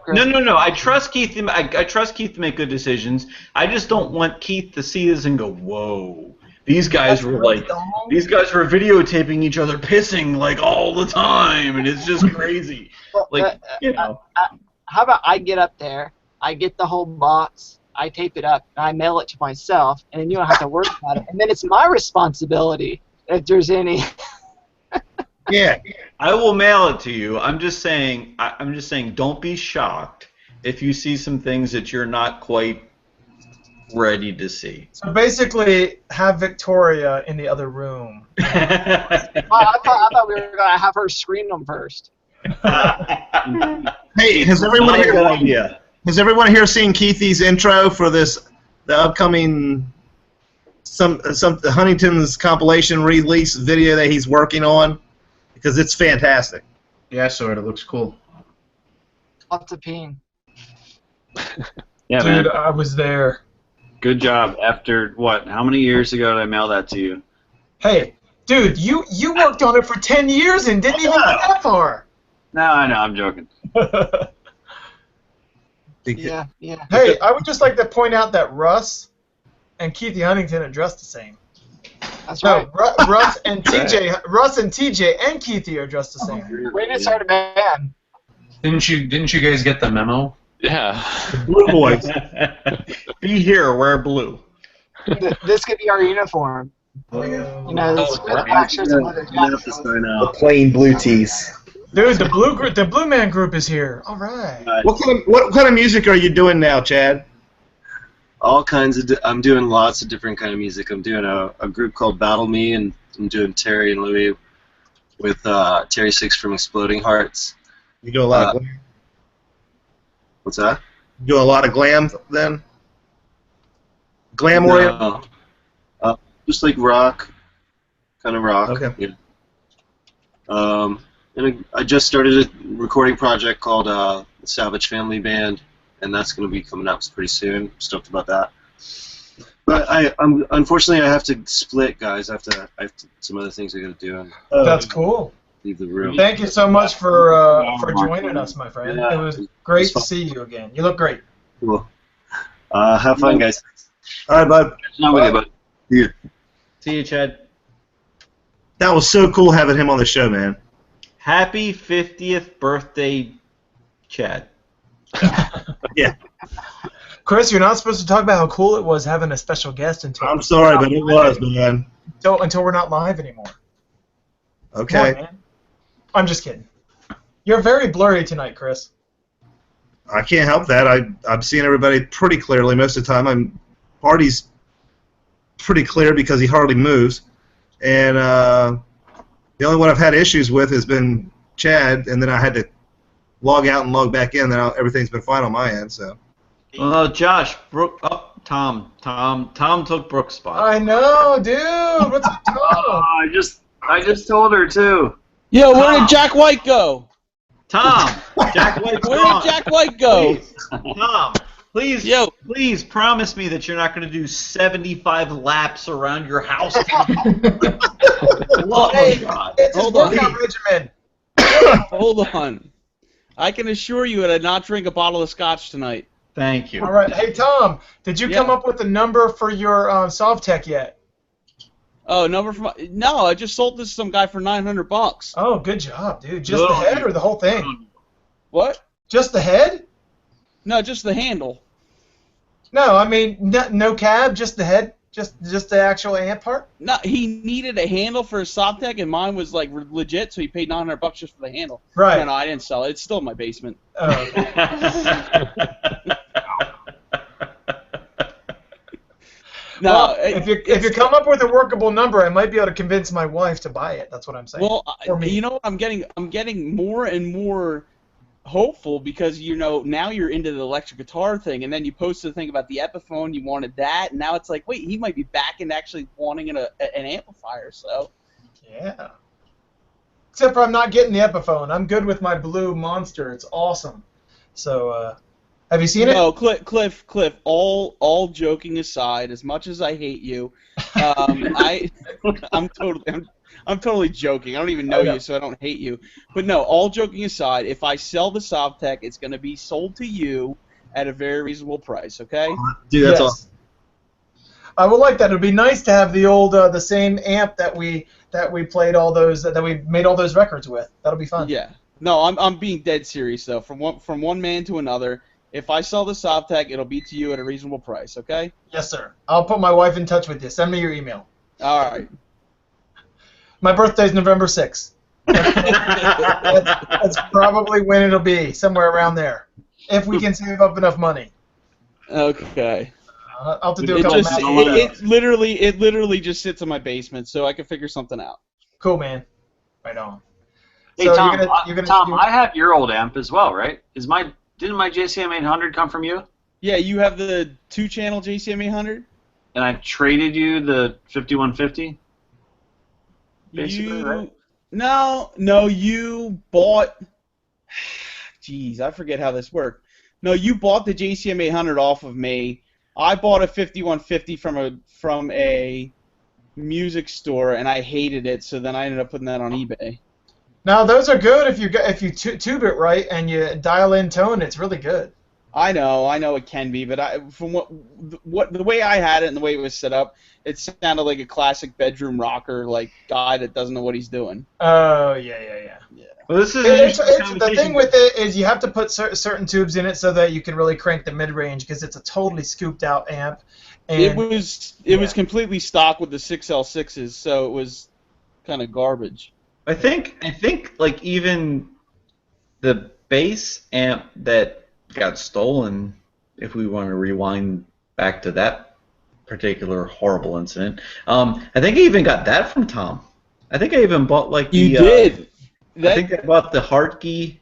No. I trust Keith. I trust Keith to make good decisions. I just don't want Keith to see this and go, "Whoa, these guys were videotaping each other pissing all the time, and it's just crazy." How about I get up there, I get the whole box, I tape it up, and I mail it to myself, and then you don't have to worry about it, and then it's my responsibility if there's any. Yeah. I will mail it to you. I'm just saying. Don't be shocked if you see some things that you're not quite ready to see. So basically, have Victoria in the other room. I thought we were gonna have her screen them first. Hey, has everyone here seen Keithy's intro for the upcoming the Huntingtons compilation release video that he's working on? Because it's fantastic. Yeah, I saw it. It looks cool. Lots of peeing. Yeah, Dude, man. I was there. Good job. After what? How many years ago did I mail that to you? Hey, dude, you worked on it for 10 years and didn't even get that far. No, I know. I'm joking. Yeah. Hey, I would just like to point out that Russ and Keithy Huntington are dressed the same. That's right. Russ and TJ and Keithy are dressed the same. We just heard a man. Didn't you guys get the memo? Yeah. Blue boys. Be here, wear blue. This could be our uniform. The plain blue tees. Dude, the Blue Man Group is here. All right. What kind of music are you doing now, Chad? All kinds of. I'm doing lots of different kind of music. I'm doing a group called Battle Me, and I'm doing Terry and Louie with Terry Six from Exploding Hearts. You do a lot of glam? What's that? You do a lot of glam then? Glam oriented? No. Just like rock, kind of rock. Okay. Yeah. And I just started a recording project called the Savage Family Band, and that's going to be coming out pretty soon. I'm stoked about that. But I'm unfortunately I have to split, guys. I have some other things I got to do. And, That's cool. Leave the room. Thank you so much for joining us, my friend. Yeah, it was great to see you again. You look great. Cool. Have fun, guys. All right, bud. Bud. Yeah. See you, Chad. That was so cool having him on the show, man. Happy 50th birthday, Chad. Yeah. Chris, you're not supposed to talk about how cool it was having a special guest until. I'm sorry, but it was, man. Until we're not live anymore. Okay. Come on, man. I'm just kidding. You're very blurry tonight, Chris. I can't help that. I'm seeing everybody pretty clearly most of the time. Artie's pretty clear because he hardly moves, and the only one I've had issues with has been Chad, and then I had to log out and log back in. Then everything's been fine on my end. So. Josh, Tom took Brooke's spot. I know, dude. What's up, Tom? I just told her too. Yo, where did Jack White go? Tom, Jack White's Where gone. did Jack White go? Please. Tom, please promise me that you're not going to do 75 laps around your house. Hey, it's his workout regimen. Hold on. I can assure you that I did not drink a bottle of scotch tonight. Thank you. All right. Hey, Tom, did you come up with a number for your Sovtech yet? Oh, no, I just sold this to some guy for $900. Oh, good job, dude. Just the head or the whole thing? What? Just the head? No, just the handle. No, I mean no cab, just the head, just the actual amp part. No, he needed a handle for his Sovtech, and mine was like legit, so he paid $900 just for the handle. Right. No, I didn't sell it. It's still in my basement. Oh, okay. No, well, if you come up with a workable number, I might be able to convince my wife to buy it. That's what I'm saying. Well, For me. you know, I'm getting more and more hopeful because now you're into the electric guitar thing, and then you posted a thing about the Epiphone. You wanted that, and now it's like, wait, he might be back and actually wanting an amplifier. So. Yeah. Except for I'm not getting the Epiphone. I'm good with my Blue Monster. It's awesome. So. Have you seen it? No, Cliff. All joking aside, as much as I hate you, I'm totally joking. I don't even know you, so I don't hate you. But no, all joking aside, if I sell the Sovtech, it's going to be sold to you at a very reasonable price. Okay? Dude, that's awesome. I would like that. It'd be nice to have the old, the same amp that we played all those that we made all those records with. That'll be fun. Yeah. No, I'm being dead serious though. From one man to another. If I sell the Sovtech, it'll be to you at a reasonable price, okay? Yes, sir. I'll put my wife in touch with you. Send me your email. All right. My birthday's November 6th. That's probably when it'll be, somewhere around there, if we can save up enough money. Okay. I'll have to do a couple matches. It literally just sits in my basement, so I can figure something out. Cool, man. Right on. Hey, so Tom, Tom, I have your old amp as well, right? Didn't my JCM 800 come from you? Yeah, you have the 2-channel JCM 800? And I traded you the 5150? Basically, right? No, you bought... Jeez, I forget how this worked. No, you bought the JCM 800 off of me. I bought a 5150 from a music store, and I hated it, so then I ended up putting that on eBay. Now those are good if you tube it right and you dial in tone. It's really good. I know it can be, but from what the way I had it and the way it was set up, it sounded like a classic bedroom rocker, like guy that doesn't know what he's doing. Oh yeah. Well, this is the thing with it is you have to put certain tubes in it so that you can really crank the mid range because it's a totally scooped out amp. And it was completely stock with the 6L6s, so it was kind of garbage. I think like even the bass amp that got stolen, if we want to rewind back to that particular horrible incident, I think I even got that from Tom. I think I even bought like the. You did. I think I bought the Hartke.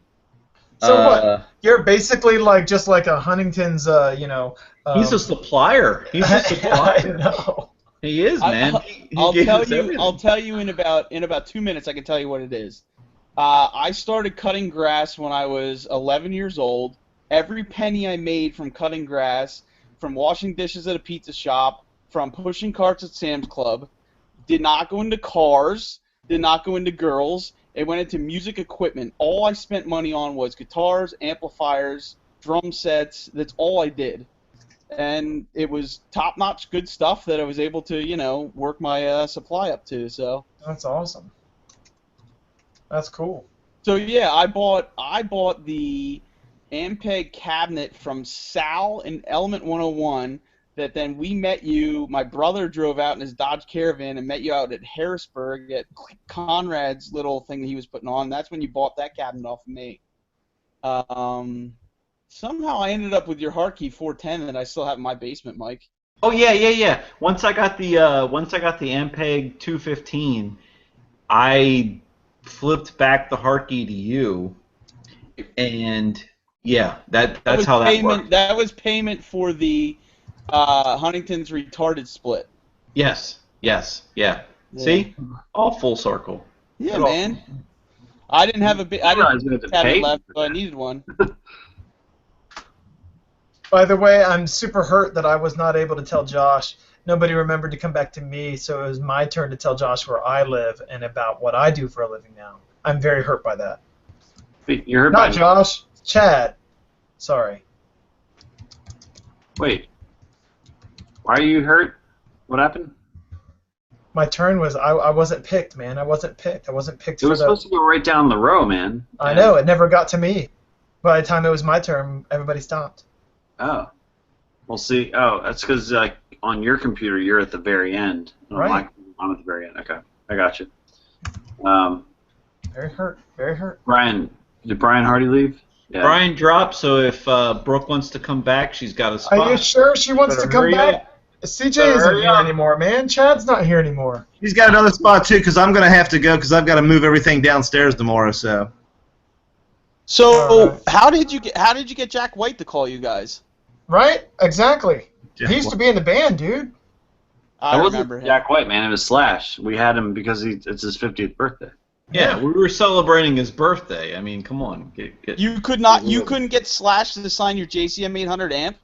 So what? You're basically just like a Huntington's, he's a supplier. He's a supplier. I know. He is, man. I'll tell you in about 2 minutes. I can tell you what it is. I started cutting grass when I was 11 years old. Every penny I made from cutting grass, from washing dishes at a pizza shop, from pushing carts at Sam's Club, did not go into cars, did not go into girls. It went into music equipment. All I spent money on was guitars, amplifiers, drum sets. That's all I did. And it was top-notch good stuff that I was able to, work my supply up to. So that's awesome. That's cool. So yeah, I bought the Ampeg cabinet from Sal in Element 101. That then we met you. My brother drove out in his Dodge Caravan and met you out at Harrisburg at Conrad's little thing that he was putting on. That's when you bought that cabinet off of me. Somehow I ended up with your Hartke 410 that I still have in my basement, Mike. Oh yeah. Once I got the Ampeg 215, I flipped back the Hartke to you, and yeah, that's how that worked. That was payment for the Huntington's retarded split. Yes, yeah. See, all full circle. Yeah, man. I didn't have a cabinet left, but I needed one. By the way, I'm super hurt that I was not able to tell Josh. Nobody remembered to come back to me, so it was my turn to tell Josh where I live and about what I do for a living now. I'm very hurt by that. Wait, you're hurt Not by... Josh. Chad. Sorry. Wait. Why are you hurt? What happened? My turn was I wasn't picked, man. I wasn't picked. I wasn't picked It was supposed to go right down the row, man. I know. It never got to me. By the time it was my turn, everybody stopped. Oh. We'll see. Oh, that's because like on your computer, you're at the very end. Right. I'm at the very end. Okay. I got you. Very hurt. Very hurt. Brian, did Brian Hardy leave? Yeah. Brian dropped, so if Brooke wants to come back, she's got a spot. Are you sure she wants to come back? CJ isn't here anymore, man. Chad's not here anymore. He's got another spot too, because I'm gonna have to go because I've got to move everything downstairs tomorrow. So. So how did you get Jack White to call you guys? Right? Exactly. Jack He used to be in the band, dude. I It remember wasn't him. Jack White, man. It was Slash. We had him because it's his 50th birthday. Yeah, we were celebrating his birthday. I mean, come on. You couldn't get Slash to sign your JCM 800 amp?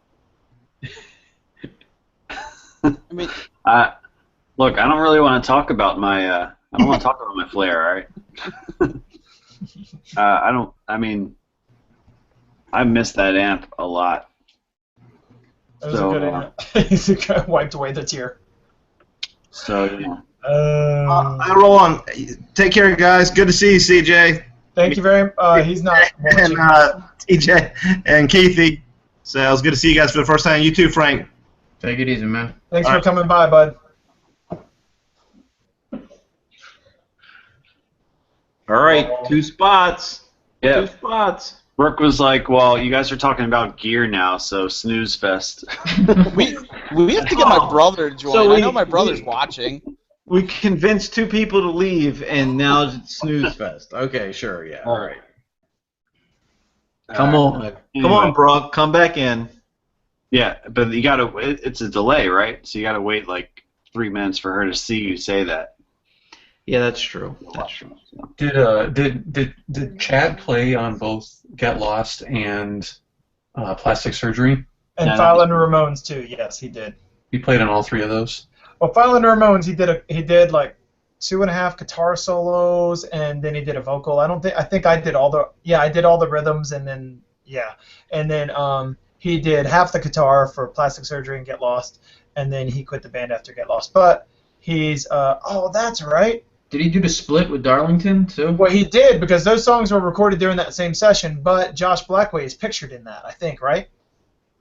I mean, look, I don't really want to talk about my. I don't want to talk about my flare, all right? I mean, I miss that amp a lot. That was a good amp. He's wiped away the tear. So yeah. I roll on. Take care, guys. Good to see you, CJ. Thank you very much. He's not watching. And TJ and Keithy. So it was good to see you guys for the first time. You too, Frank. Take it easy, man. Thanks for coming by, bud. All right, 2 spots. Yeah. 2 spots. Brooke was like, "Well, you guys are talking about gear now, so snooze fest." we have to get my brother to join. So I know my brother's watching. We convinced 2 people to leave, and now it's snooze fest. Okay, sure, yeah, all right. Come on, Anyway. come on, Brock, come back in. Yeah, but you gotta. It's a delay, right? So you gotta wait like 3 minutes for her to see you say that. Yeah, that's true. That's true. Did Chad play on both Get Lost and Plastic Surgery? And Yeah, Philo and Ramones too. Yes, he did. He played on all 3 of those. Well, Philo and Ramones, he did like 2.5 guitar solos, and then he did a vocal. I think I did all the rhythms, and then he did half the guitar for Plastic Surgery and Get Lost, and then he quit the band after Get Lost. But he's that's right. Did he do the split with Darlington too? Well, he did, because those songs were recorded during that same session, but Josh Blackway is pictured in that, I think, right?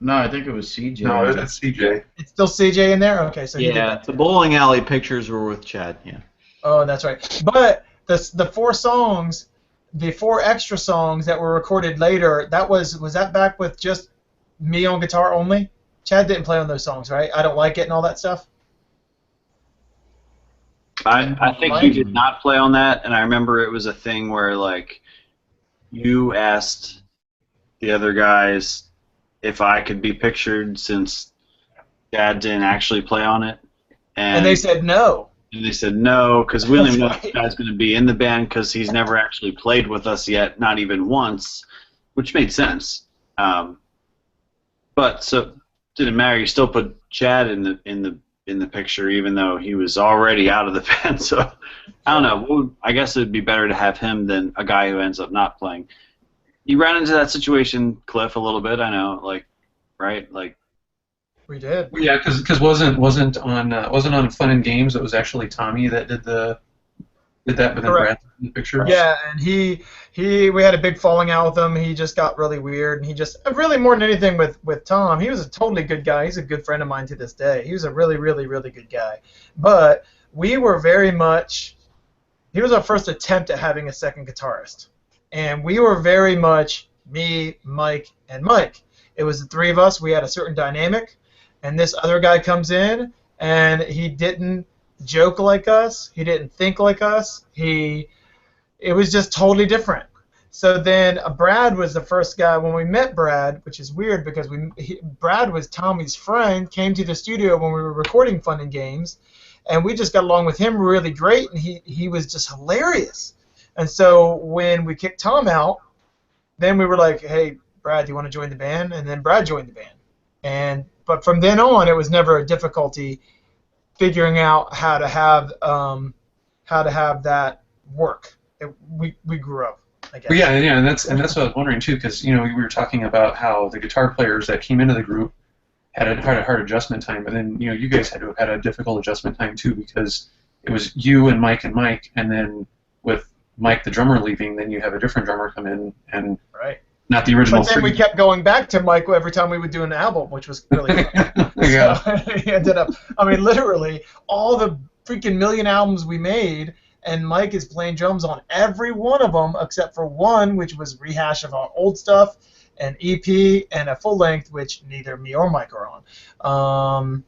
No, I think it was CJ. No, that's CJ. It's still CJ in there? Okay, so he did Yeah, that. the bowling alley pictures were with Chad, yeah. Oh, that's right. But the 4 songs, the 4 extra songs that were recorded later, was that back with just me on guitar only? Chad didn't play on those songs, right? I Don't Like It and all that stuff? I think you did not play on that, and I remember it was a thing where like you asked the other guys if I could be pictured since Dad didn't actually play on it, And they said no. And they said no because we don't even know if the guy's going to be in the band because he's never actually played with us yet, not even once, which made sense. But so it didn't matter. You still put Chad in the picture, even though he was already out of the band. So I don't know. I guess it would be better to have him than a guy who ends up not playing. You ran into that situation, Cliff, a little bit. I know, like, right, like. We did. Yeah, because wasn't on Fun and Games. It was actually Tommy that did that with Brad in the picture. Yeah, and we had a big falling out with him. He just got really weird, and he just really more than anything with Tom. He was a totally good guy. He's a good friend of mine to this day. He was a really, really, really good guy. But we were very much. He was our first attempt at having a second guitarist, and we were very much me, Mike, and Mike. It was the 3 of us. We had a certain dynamic. And this other guy comes in, and he didn't joke like us. He didn't think like us. It was just totally different. So then Brad was the first guy. When we met Brad, which is weird because Brad was Tommy's friend, came to the studio when we were recording Fun and Games, and we just got along with him really great, and he was just hilarious. And so when we kicked Tom out, then we were like, hey, Brad, do you want to join the band? And then Brad joined the band. But from then on, it was never a difficulty figuring out how to have that work. We grew up. I guess. Well, yeah, and that's what I was wondering too, because we were talking about how the guitar players that came into the group had a hard adjustment time, but then you guys had to have had a difficult adjustment time too, because it was you and Mike, and then with Mike the drummer leaving, then you have a different drummer come in, and right. Not the original. But then we kept going back to Mike every time we would do an album, which was really fun. Yeah. So he ended up, literally all the freaking million albums we made, and Mike is playing drums on every one of them except for one, which was rehash of our old stuff, an EP, and a full length, which neither me or Mike are on.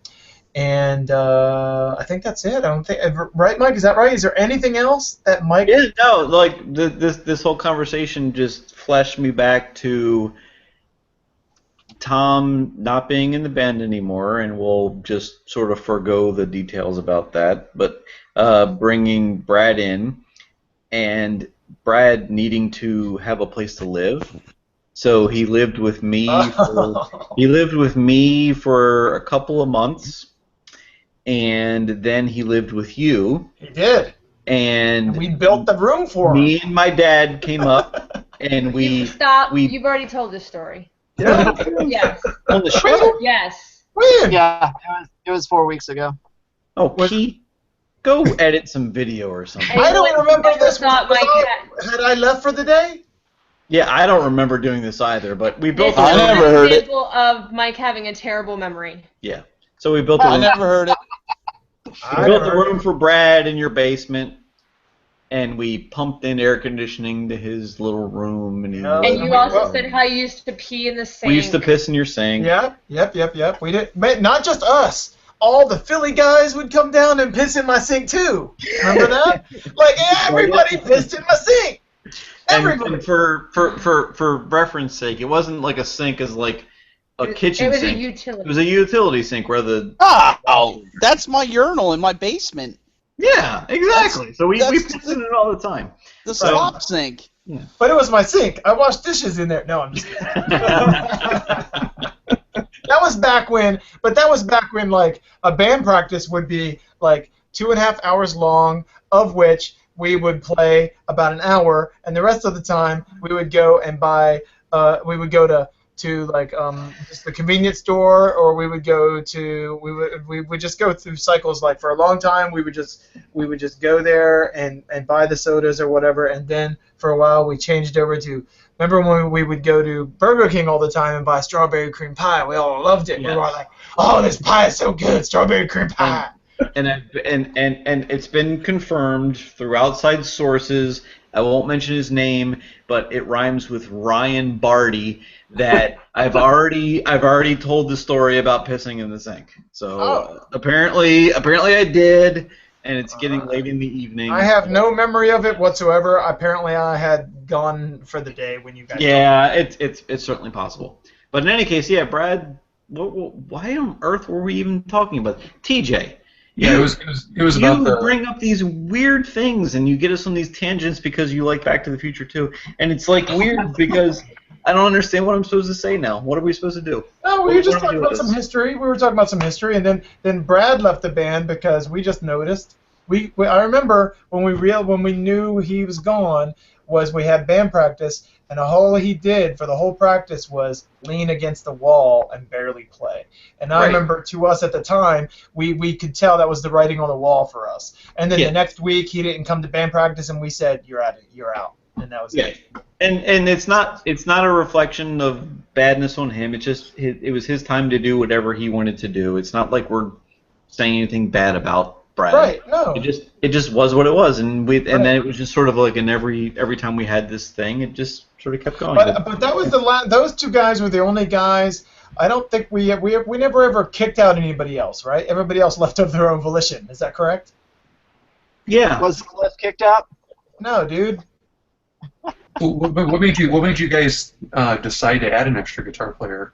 I think that's it. I don't think, right, Mike? Is that right? Is there anything else that Mike? Yeah, no. Like this whole conversation just flashed me back to Tom not being in the band anymore, and we'll just sort of forgo the details about that. But bringing Brad in, and Brad needing to have a place to live. So he lived with me. He lived with me for a couple of months. And then he lived with you. He did. And we built the room for him. Me and my dad came up, and we... Stop. You've already told this story. Yeah. Yes. On the show? Yes. When? Yeah, it was 4 weeks ago. Oh, Pete, go edit some video or something. I don't remember this. Had I left for the day? Yeah, I don't remember doing this either, but we built This a is room. an example of Mike having a terrible memory. Yeah. So we built a room. I never heard it. We built a room for Brad in your basement, and we pumped in air conditioning to his little room. And you also said how you used to pee in the sink. We used to piss in your sink. Yep. We did. Not just us. All the Philly guys would come down and piss in my sink too. Remember that? Like everybody pissed in my sink. Everybody. And for reference sake, it wasn't like a sink as like a kitchen sink. It was a utility. It was a utility sink where the... Oh, that's my urinal in my basement. Yeah, exactly. So we piss in it all the time. The slop sink. Yeah. But it was my sink. I washed dishes in there. No, I'm just kidding. That was back when like a band practice would be like 2.5 hours long, of which we would play about an hour, and the rest of the time we would go and buy. We would go to like just the convenience store, or we would just go through cycles. Like for a long time, we would just go there and buy the sodas or whatever, and then for a while we changed over to. Remember when we would go to Burger King all the time and buy strawberry cream pie? We all loved it. Yes. We were all like, "Oh, this pie is so good, strawberry cream pie." And it's been confirmed through outside sources. I won't mention his name, but it rhymes with Ryan Barty. That I've already told the story about pissing in the sink. So apparently I did, and it's getting late in the evening. I have no memory of it whatsoever. Apparently, I had gone for the day when you guys. Yeah, it's certainly possible. But in any case, yeah, Brad. Why on earth were we even talking about TJ? Yeah, it was about You bring up these weird things, and you get us on these tangents because you like Back to the Future too, and it's like weird because I don't understand what I'm supposed to say now. What are we supposed to do? No, we were just talking about some history. We were talking about some history, and then Brad left the band because we just noticed. I remember when we knew he was gone was we had band practice, and all he did for the whole practice was lean against the wall and barely play. And I remember to us at the time, we could tell that was the writing on the wall for us. And then the next week he didn't come to band practice, and we said, "You're out. You're out." And that was it. And it's not a reflection of badness on him. It's just it was his time to do whatever he wanted to do. It's not like we're saying anything bad about Brad. Right. No. It just was what it was, and then it was just sort of like in every time we had this thing, it just sort of kept going. But that was those two guys were the only guys. I don't think we never ever kicked out anybody else, right? Everybody else left of their own volition. Is that correct? Yeah. Was Cliff kicked out? No, dude. What made you guys decide to add an extra guitar player?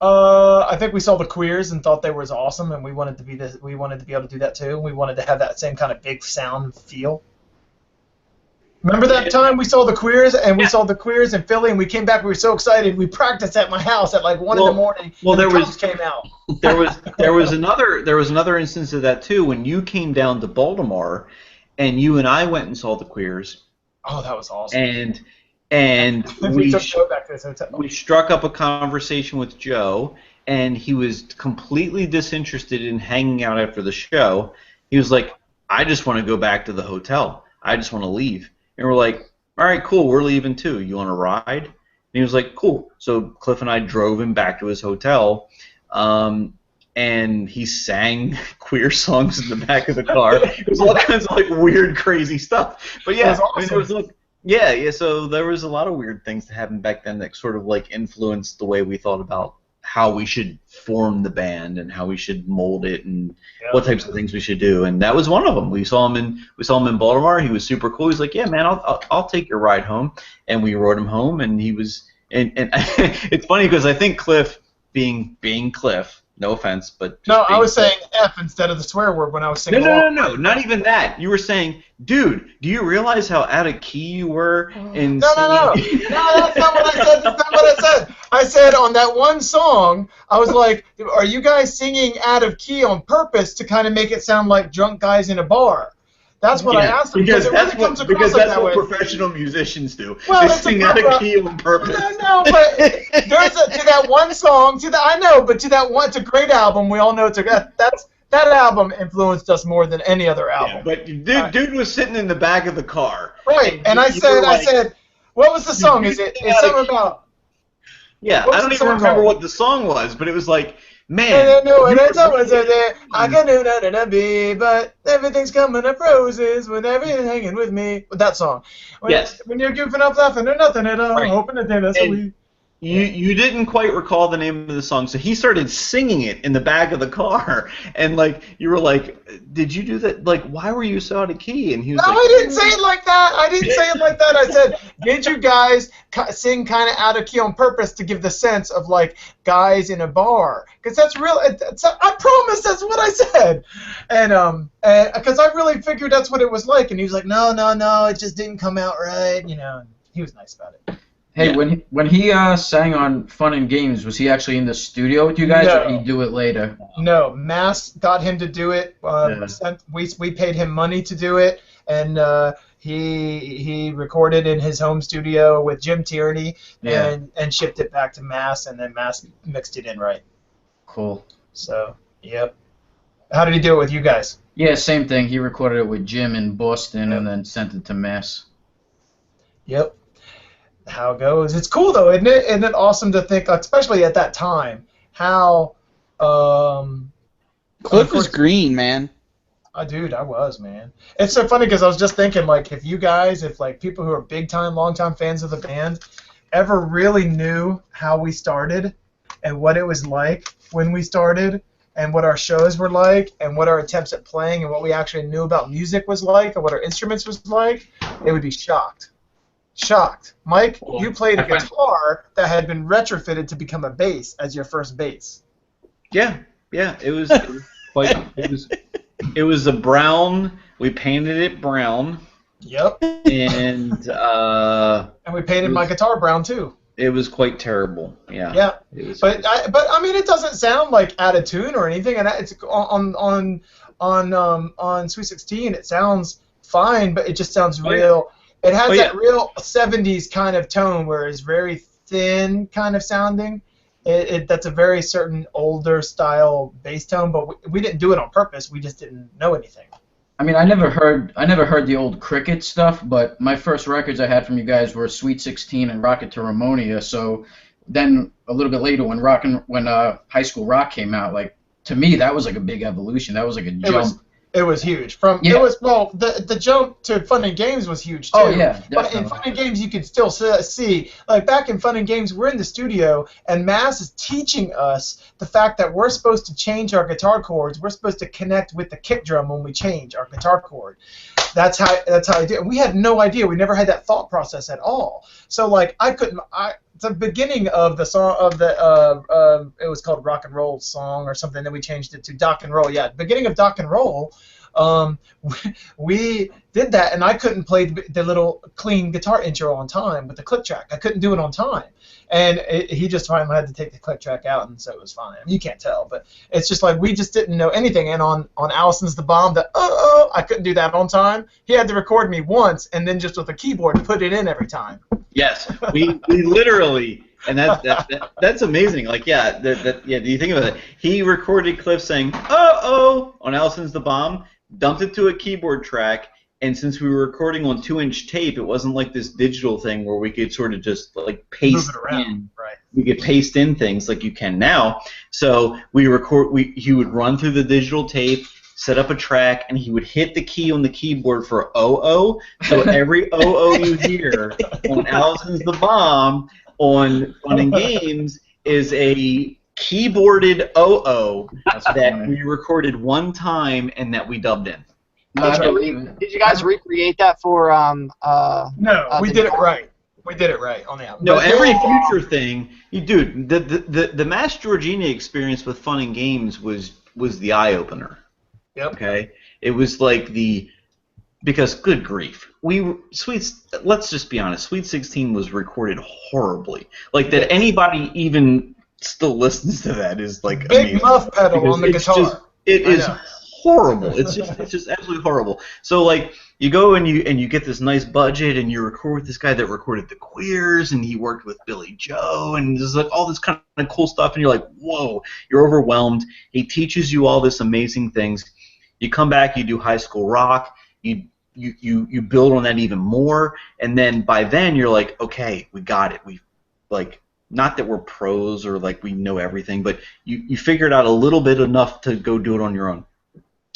I think we saw the Queers and thought they were awesome, and we wanted to be able to do that too. We wanted to have that same kind of big sound feel. Remember that time we saw the Queers and we saw the Queers in Philly, and we came back. We were so excited. We practiced at my house at like 1 in the morning. Well, and the drums came out. there was another instance of that too when you came down to Baltimore, and you and I went and saw the Queers. Oh, that was awesome. And and we took Joe back to his hotel. we struck up a conversation with Joe, and he was completely disinterested in hanging out after the show. He was like, I just want to go back to the hotel. I just want to leave. And we're like, all right, cool, we're leaving too. You want to ride? And he was like, cool. So Cliff and I drove him back to his hotel, and he sang queer songs in the back of the car. It was all kinds of like weird, crazy stuff. But yeah, Awesome. I mean, it was like, yeah. So there was a lot of weird things that happened back then that sort of like influenced the way we thought about how we should form the band and how we should mold it and what types of things we should do. And that was one of them. We saw him in Baltimore. He was super cool. He's like, yeah, man, I'll take your ride home. And we rode him home. And he was and it's funny because I think Cliff, being Cliff. No offense, but no, I was saying F instead of the swear word when I was singing. No, not even that. You were saying, dude, do you realize how out of key you were in No, that's not what I said. That's not what I said. I said on that one song, I was like, are you guys singing out of key on purpose to kind of make it sound like drunk guys in a bar? That's what I asked them because it really comes across like that way. Professional musicians do. Well, they sing out of key on purpose. No, but there's to that one song. I know, but to that one, it's a great album. We all know that album influenced us more than any other album. Yeah, but dude was sitting in the back of the car. Right, and I said, what was the song? It's something about. Yeah, I don't even remember what the song was, but it was like. Man, no, and that's always there. I can do nothing to be, but everything's coming up roses when everything's hanging with me. With that song. When you're goofing up, laughing, or nothing at all, hoping to that's what we. You didn't quite recall the name of the song, so he started singing it in the back of the car, and like you were like, "Did you do that? Like, why were you so out of key?" And he was like, "No, I didn't say it like that. I said, did you guys sing kind of out of key on purpose to give the sense of like guys in a bar? Because that's real. I promise that's what I said, and because I really figured that's what it was like, and he was like, "No, it just didn't come out right," you know. And he was nice about it. Hey, when he sang on Fun and Games, was he actually in the studio with you guys, or did he do it later? No, Mass got him to do it. We paid him money to do it, and he recorded in his home studio with Jim Tierney, and shipped it back to Mass, and then Mass mixed it in right. Cool. So, yep. How did he do it with you guys? Yeah, same thing. He recorded it with Jim in Boston, and then sent it to Mass. Yep. How it goes. It's cool though, isn't it? Isn't it awesome to think, especially at that time, how Cliff was green, man. Dude, I was, man. It's so funny because I was just thinking, like, if like people who are big time, long time fans of the band ever really knew how we started and what it was like when we started and what our shows were like and what our attempts at playing and what we actually knew about music was like and what our instruments was like, they would be shocked. Mike, you played a guitar that had been retrofitted to become a bass as your first bass. Yeah, it was quite. It was a brown. We painted it brown. Yep. And we painted my guitar brown too. It was quite terrible. Yeah. Yeah. But I mean, it doesn't sound like out of tune or anything, and it's on Sweet 16. It sounds fine, but it just sounds real. It has that real 70s kind of tone where it's very thin kind of sounding. That's a very certain older style bass tone, but we didn't do it on purpose. We just didn't know anything. I mean, I never heard the old Cricket stuff, but my first records I had from you guys were Sweet 16 and Rocket to Ramonia. So then a little bit later when High School Rock came out, like to me that was like a big evolution. That was like a jump. It was huge. The jump to Fun and Games was huge too. Oh yeah, definitely. But in Fun and Games, you could still see, like back in Fun and Games, we're in the studio, and Mass is teaching us the fact that we're supposed to change our guitar chords. We're supposed to connect with the kick drum when we change our guitar chord. That's how I do it. We had no idea. We never had that thought process at all. So like the beginning of the song it was called Rock and Roll Song or something. Then we changed it to Dock and Roll. Yeah, beginning of Dock and Roll. we did that, and I couldn't play the little clean guitar intro on time with the click track. I couldn't do it on time, and he just finally had to take the click track out, and so it was fine. I mean, you can't tell, but it's just like we just didn't know anything. And on Allison's The Bomb, I couldn't do that on time. He had to record me once, and then just with a keyboard put it in every time. Yes, we literally. And that's amazing. Like, yeah, do you think about it? He recorded Cliff saying, "Oh," on Allison's The Bomb, dumped it to a keyboard track, and since we were recording on 2-inch tape, it wasn't like this digital thing where we could sort of just like paste Move it around. in. Right. We could paste in things like you can now. So he would run through the digital tape, set up a track, and he would hit the key on the keyboard for "oh." So every "oh" you hear on Allison's The Bomb on Fun and Games is a keyboarded "oh" that we recorded one time and that we dubbed in. Did you guys recreate that for No, we did it right. We did it right on the album. No, every future thing, dude. The Mass Georgina experience with Fun and Games was the eye opener. Yep. Okay, it was like because good grief, let's just be honest, Sweet 16 was recorded horribly. Like that anybody even still listens to that is like big amazing. muff pedal on the guitar. It is horrible. It's just absolutely horrible. So like you go and you get this nice budget and you record with this guy that recorded The Queers and he worked with Billy Joe and there's like all this kind of cool stuff and you're like, whoa, you're overwhelmed. He teaches you all this amazing things. You come back, you do High School Rock, you build on that even more, and then by then you're like, okay, we got it. We like, not that we're pros or like we know everything, but you figured out a little bit enough to go do it on your own.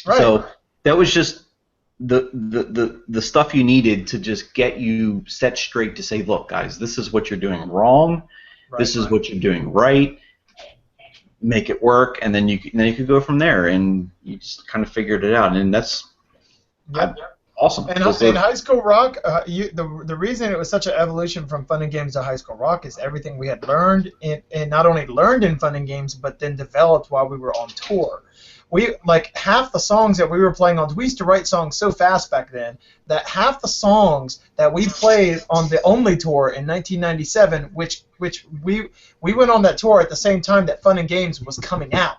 Right. So that was just the stuff you needed to just get you set straight to say, look, guys, this is what you're doing wrong. This is what you're doing right. Make it work, and then you could go from there, and you just kind of figured it out, and that's awesome. And in High School Rock, the reason it was such an evolution from Fun and Games to High School Rock is everything we had learned, and not only learned in Fun and Games, but then developed while we were on tour. We like half the songs that we were playing on. We used to write songs so fast back then that half the songs that we played on the Only tour in 1997, which we went on that tour at the same time that Fun and Games was coming out.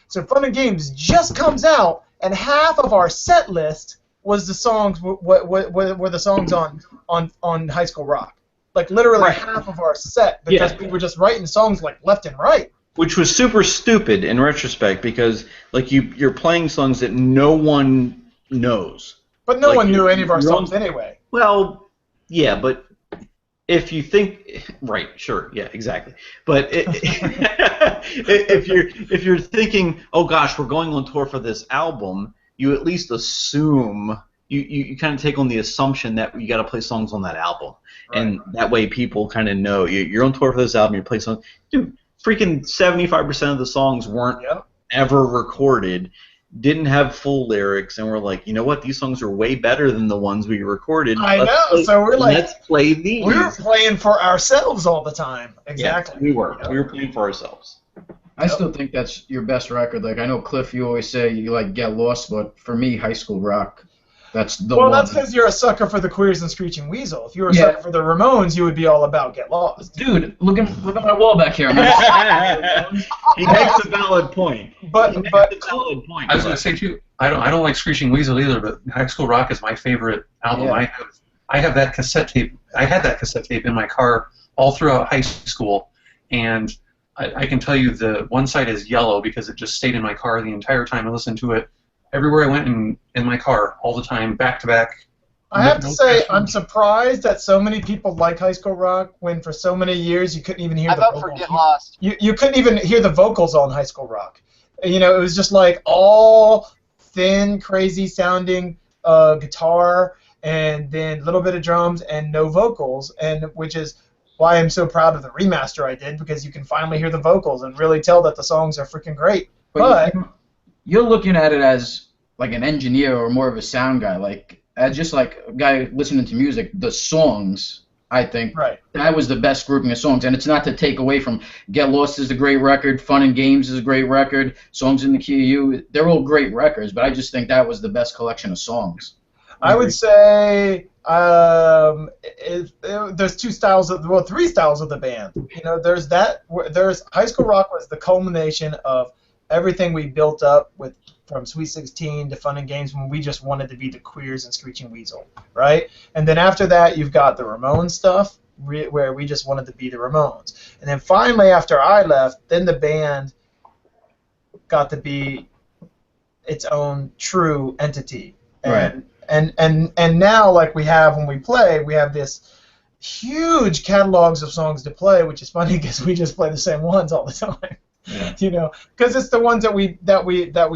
So Fun and Games just comes out, and half of our set list was the songs were the songs on High School Rock. Like literally half of our set because we were just writing songs like left and right. Which was super stupid in retrospect because like you're playing songs that no one knows. But no one knew any of our songs anyway. Well, yeah, but if you think right, sure, yeah, exactly. But if you're thinking, oh gosh, we're going on tour for this album, you at least assume you kind of take on the assumption that you got to play songs on that album, and that way people kind of know you're on tour for this album. You play songs, dude. Freaking 75% of the songs weren't ever recorded, didn't have full lyrics, and we're like, you know what? These songs are way better than the ones we recorded. So we're like, let's play these. We were playing for ourselves all the time. Exactly. Yeah, we were. We were playing for ourselves. I still think that's your best record. Like I know Cliff, you always say you like Get Lost, but for me, High School Rock. That's the one. Well, that's because you're a sucker for the Queers and Screeching Weasel. If you were a sucker for the Ramones, you would be all about Get Lost. Dude, look at my wall back here. He makes a valid point. But I was going to say too, I don't like Screeching Weasel either, but High School Rock is my favorite album. Yeah. I have that cassette tape. I had that cassette tape in my car all throughout high school, and I can tell you the one side is yellow because it just stayed in my car the entire time I listened to it. Everywhere I went in my car, all the time, back to back. I have to say, I'm surprised that so many people like High School Rock when for so many years you couldn't even hear the vocals. I vote for Get Lost. You couldn't even hear the vocals on High School Rock. You know, it was just like all thin, crazy sounding guitar and then a little bit of drums and no vocals, and which is why I'm so proud of the remaster I did, because you can finally hear the vocals and really tell that the songs are freaking great. But you're looking at it as like an engineer or more of a sound guy, like as just like a guy listening to music. The songs, I think. Right. That was the best grouping of songs, and it's not to take away from Get Lost is a great record, Fun and Games is a great record, Songs in the Key of You, they're all great records, but I just think that was the best collection of songs. I would say there's three styles of the band. You know, there's High School Rock was the culmination of everything we built up with from Sweet 16 to Fun and Games when we just wanted to be the Queers and Screeching Weasel, right? And then after that, you've got the Ramones stuff where we just wanted to be the Ramones. And then finally, after I left, then the band got to be its own true entity. Right. And now, like we have when we play, we have this huge catalogs of songs to play, which is funny because we just play the same ones all the time. Yeah. You know, because it's the ones that we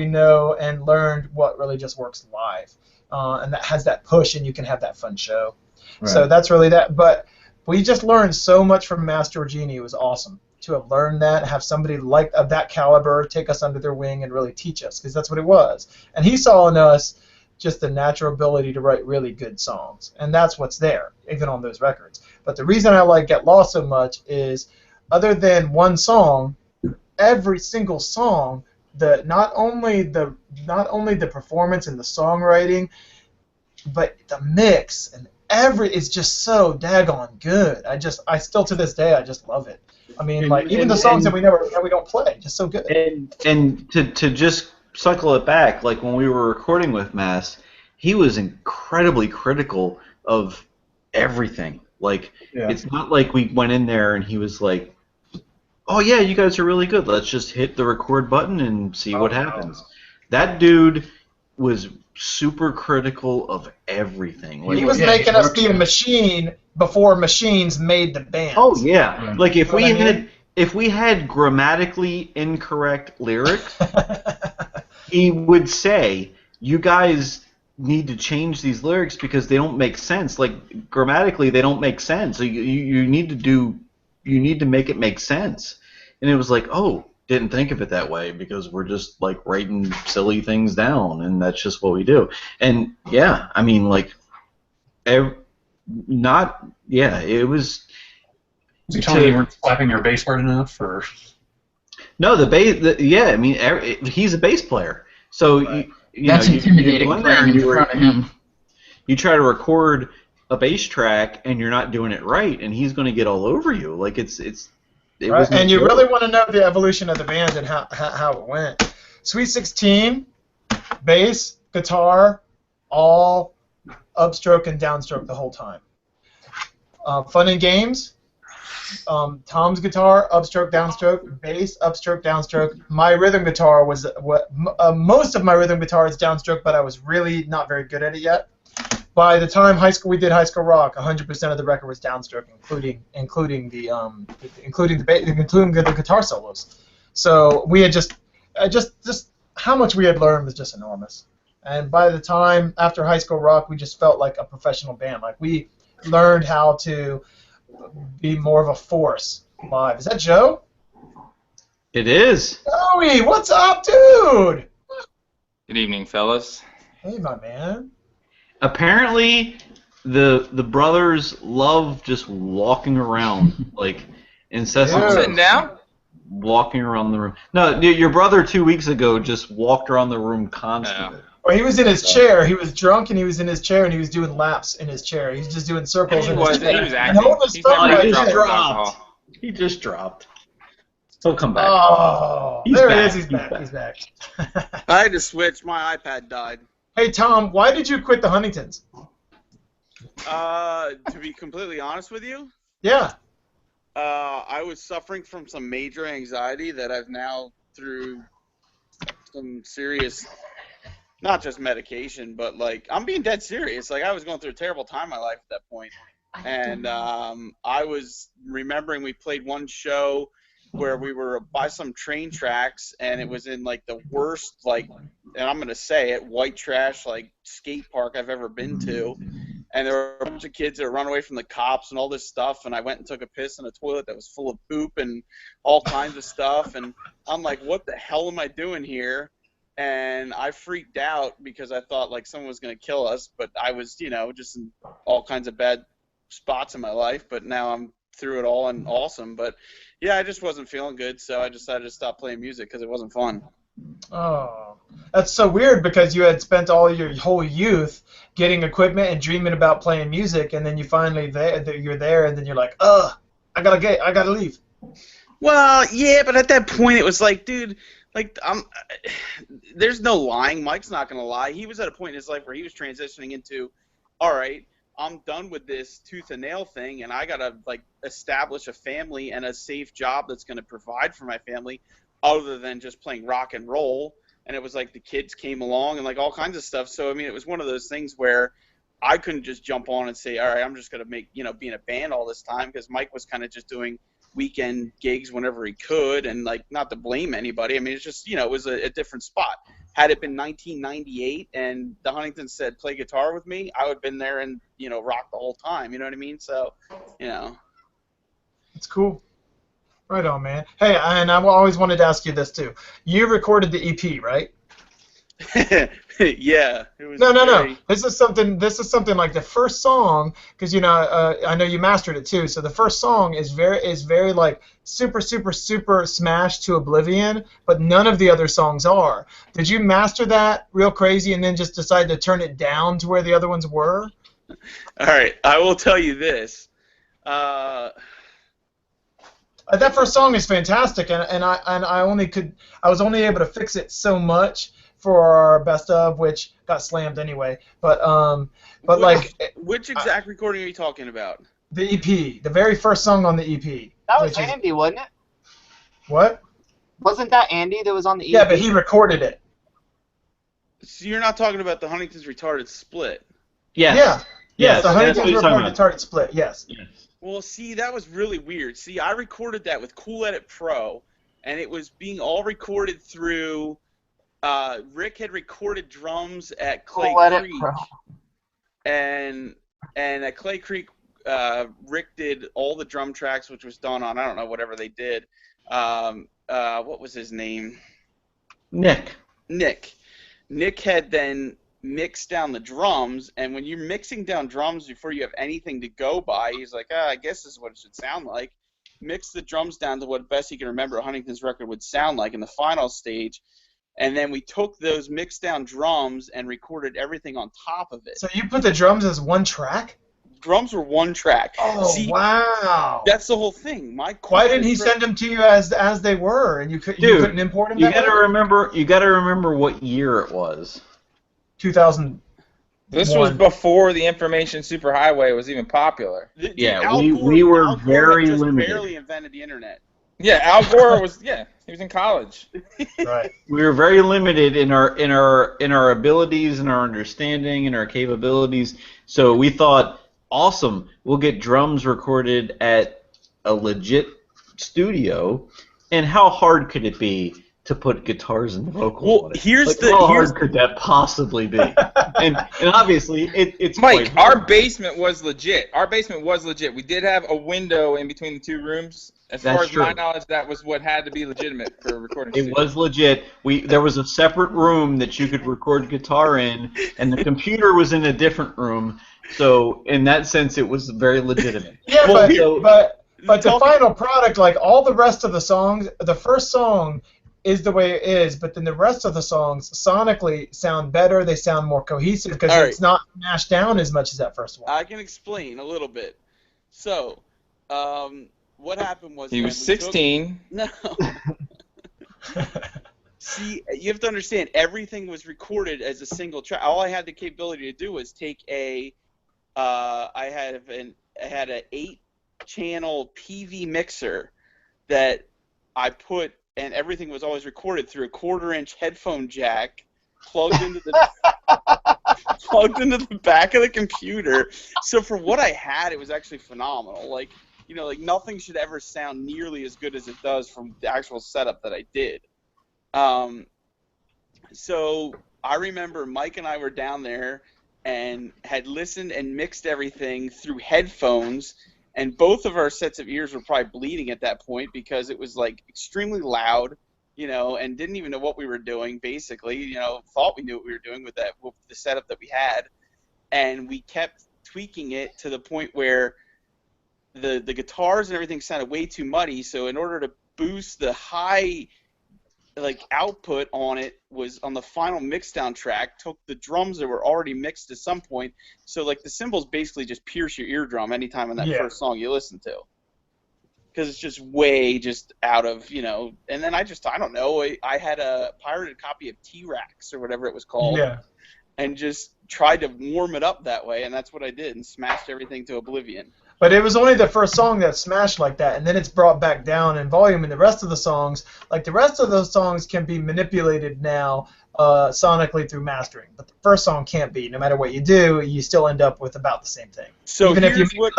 know and learned what really just works live, and that has that push, and you can have that fun show. Right. So that's really that. But we just learned so much from Master Genie. It was awesome to have learned that, have somebody like of that caliber take us under their wing and really teach us, because that's what it was. And he saw in us just the natural ability to write really good songs, and that's what's there, even on those records. But the reason I like Get Lost so much is, other than one song, every single song, not only the performance and the songwriting, but the mix and it's just so daggone good. I still to this day I just love it. I mean, even the songs that we don't play, just so good. And to just cycle it back, like when we were recording with Mass, he was incredibly critical of everything. Like, it's not like we went in there and he was like, oh yeah, you guys are really good, let's just hit the record button and see what happens. That dude was super critical of everything. Like, he was making us be a machine before machines made the band. Oh yeah, like if we had grammatically incorrect lyrics, he would say, you guys need to change these lyrics because they don't make sense. Like, grammatically they don't make sense. So you need to make it make sense. And it was like, oh, didn't think of it that way, because we're just like writing silly things down, and that's just what we do. And yeah, I mean, like, it was. You telling me you weren't slapping your bass hard enough, or? No, the bass. I mean, he's a bass player, so That's intimidating. You try to record a bass track, and you're not doing it right, and he's going to get all over you. Like, it right? And you really want to know the evolution of the band and how it went. Sweet 16, bass, guitar, all upstroke and downstroke the whole time. Fun and Games, Tom's guitar, upstroke, downstroke, bass, upstroke, downstroke. My rhythm guitar was most of my rhythm guitar is downstroke, but I was really not very good at it yet. By the time we did High School Rock, 100% of the record was downstroke, including the guitar solos. So we had just how much we had learned was just enormous. And by the time after High School Rock, we just felt like a professional band. Like, we learned how to be more of a force live. Is that Joe? It is. Joey, what's up, dude? Good evening, fellas. Hey, my man. Apparently, the brothers love just walking around, like, incessantly. Sitting down? Walking around the room. No, your brother 2 weeks ago just walked around the room constantly. Well, he was in his chair. He was drunk, and he was in his chair, and he was doing laps in his chair. He was just doing circles in his chair. He was acting. He just dropped. He'll come back. Oh, there he is. He's back. He's back. I had to switch. My iPad died. Hey, Tom, why did you quit the Huntingtons? To be completely honest with you? Yeah. I was suffering from some major anxiety that I've now, through some serious, not just medication, but, like, I'm being dead serious. Like, I was going through a terrible time in my life at that point. And I was remembering we played one show where we were by some train tracks, and it was in, like, the worst, like, and I'm going to say it, white trash, like, skate park I've ever been to. And there were a bunch of kids that run away from the cops and all this stuff, and I went and took a piss in a toilet that was full of poop and all kinds of stuff. And I'm like, what the hell am I doing here? And I freaked out because I thought, like, someone was going to kill us, but I was, you know, just in all kinds of bad spots in my life, but now I'm through it all and awesome. But yeah, I just wasn't feeling good, so I decided to stop playing music because it wasn't fun. Oh, that's so weird because you had spent all your whole youth getting equipment and dreaming about playing music, and then you finally you're there, and then you're like, ugh, I gotta leave. Well, yeah, but at that point it was like, dude, like there's no lying. Mike's not gonna lie. He was at a point in his life where he was transitioning into, all right, I'm done with this tooth and nail thing, and I gotta like establish a family and a safe job that's gonna provide for my family, other than just playing rock and roll. And it was like the kids came along and like all kinds of stuff. So I mean, it was one of those things where I couldn't just jump on and say, all right, I'm just gonna make be in a band all this time, because Mike was kind of just doing weekend gigs whenever he could, and like not to blame anybody. I mean, it's just it was a different spot. Had it been 1998 and the Huntingtons said play guitar with me, I would have been there and rock the whole time. You know what I mean? So It's cool. Right on, man. Hey, and I always wanted to ask you this too. You recorded the EP, right? Yeah. It was No. This is something like the first song, because I know you mastered it too. So the first song is very like super smashed to oblivion, but none of the other songs are. Did you master that real crazy and then just decide to turn it down to where the other ones were? All right, I will tell you this. That first song is fantastic, and I was only able to fix it so much for our best of, which got slammed anyway. But which exact recording are you talking about? The EP, the very first song on the EP. That was Andy, wasn't it? What? Wasn't that Andy that was on the EP? Yeah, but he recorded it. So you're not talking about the Huntington's Retarded Split? Yes. Yeah. Yes, the Huntington's Retarded Split. Yes. Well, see, that was really weird. See, I recorded that with Cool Edit Pro, and it was being all recorded through. Rick had recorded drums at Clay Creek, and at Clay Creek, Rick did all the drum tracks, which was done on I don't know whatever they did. What was his name? Nick. Nick had then mixed down the drums, and when you're mixing down drums before you have anything to go by, he's like, I guess this is what it should sound like. Mix the drums down to what best he can remember a Huntington's record would sound like in the final stage. And then we took those mixed down drums and recorded everything on top of it. So you put the drums as one track? Drums were one track. Oh, see, wow. That's the whole thing. Why didn't he send them to you as they were, and you couldn't import them? You got to remember what year it was. 2000. This was before the information superhighway was even popular. Yeah, we were very limited. Barely invented the internet. Yeah, Al Gore was he was in college. Right. We were very limited in our abilities and our understanding and our capabilities. So we thought, awesome, we'll get drums recorded at a legit studio, and how hard could it be to put guitars and vocals on it? How hard could that possibly be? and obviously it's Mike. Our basement was legit. We did have a window in between the two rooms. As far as my knowledge, that was what had to be legitimate for a recording studio. It was legit. There was a separate room that you could record guitar in, and the computer was in a different room. So in that sense, it was very legitimate. Yeah, but the final product, like all the rest of the songs, the first song is the way it is, but then the rest of the songs sonically sound better. They sound more cohesive because it's not mashed down as much as that first one. I can explain a little bit. So, what happened was he was 16. No. See, you have to understand, everything was recorded as a single track. All I had the capability to do was take I had an 8-channel PV mixer that I put, and everything was always recorded through a 1/4-inch headphone jack plugged into the back of the computer. So for what I had, it was actually phenomenal. Like nothing should ever sound nearly as good as it does from the actual setup that I did. So I remember Mike and I were down there and had listened and mixed everything through headphones, and both of our sets of ears were probably bleeding at that point because it was like extremely loud, and didn't even know what we were doing. Basically, thought we knew what we were doing with the setup that we had, and we kept tweaking it to the point where the guitars and everything sounded way too muddy. So in order to boost the high output on it, was on the final mixdown track, took the drums that were already mixed at some point. So the cymbals basically just pierce your eardrum anytime in that first song you listen to. Because it's just way out of, and then I don't know, I had a pirated copy of T-Rex or whatever it was called, and just tried to warm it up that way, and that's what I did, and smashed everything to oblivion. But it was only the first song that smashed like that, and then it's brought back down in volume, and the rest of the songs, the rest of those songs can be manipulated now sonically through mastering, but the first song can't be. No matter what you do, you still end up with about the same thing. So even if you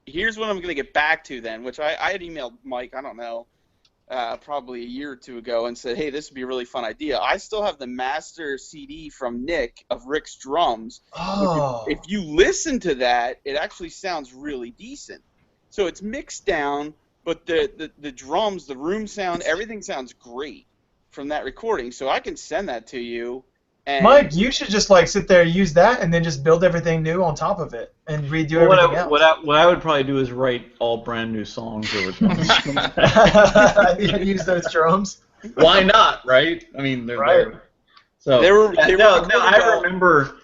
here's what I'm going to get back to then, which I had emailed Mike, I don't know, probably a year or two ago, and said, hey, this would be a really fun idea. I still have the master CD from Nick of Rick's drums. Oh. If you listen to that, it actually sounds really decent. So it's mixed down, but the drums, the room sound, everything sounds great from that recording. So I can send that to you. And Mike, you should just sit there, use that, and then just build everything new on top of it and redo everything else. What I would probably do is write all brand new songs over drums. Use those drums. Why not, right? I mean, they're right. there. So I remember.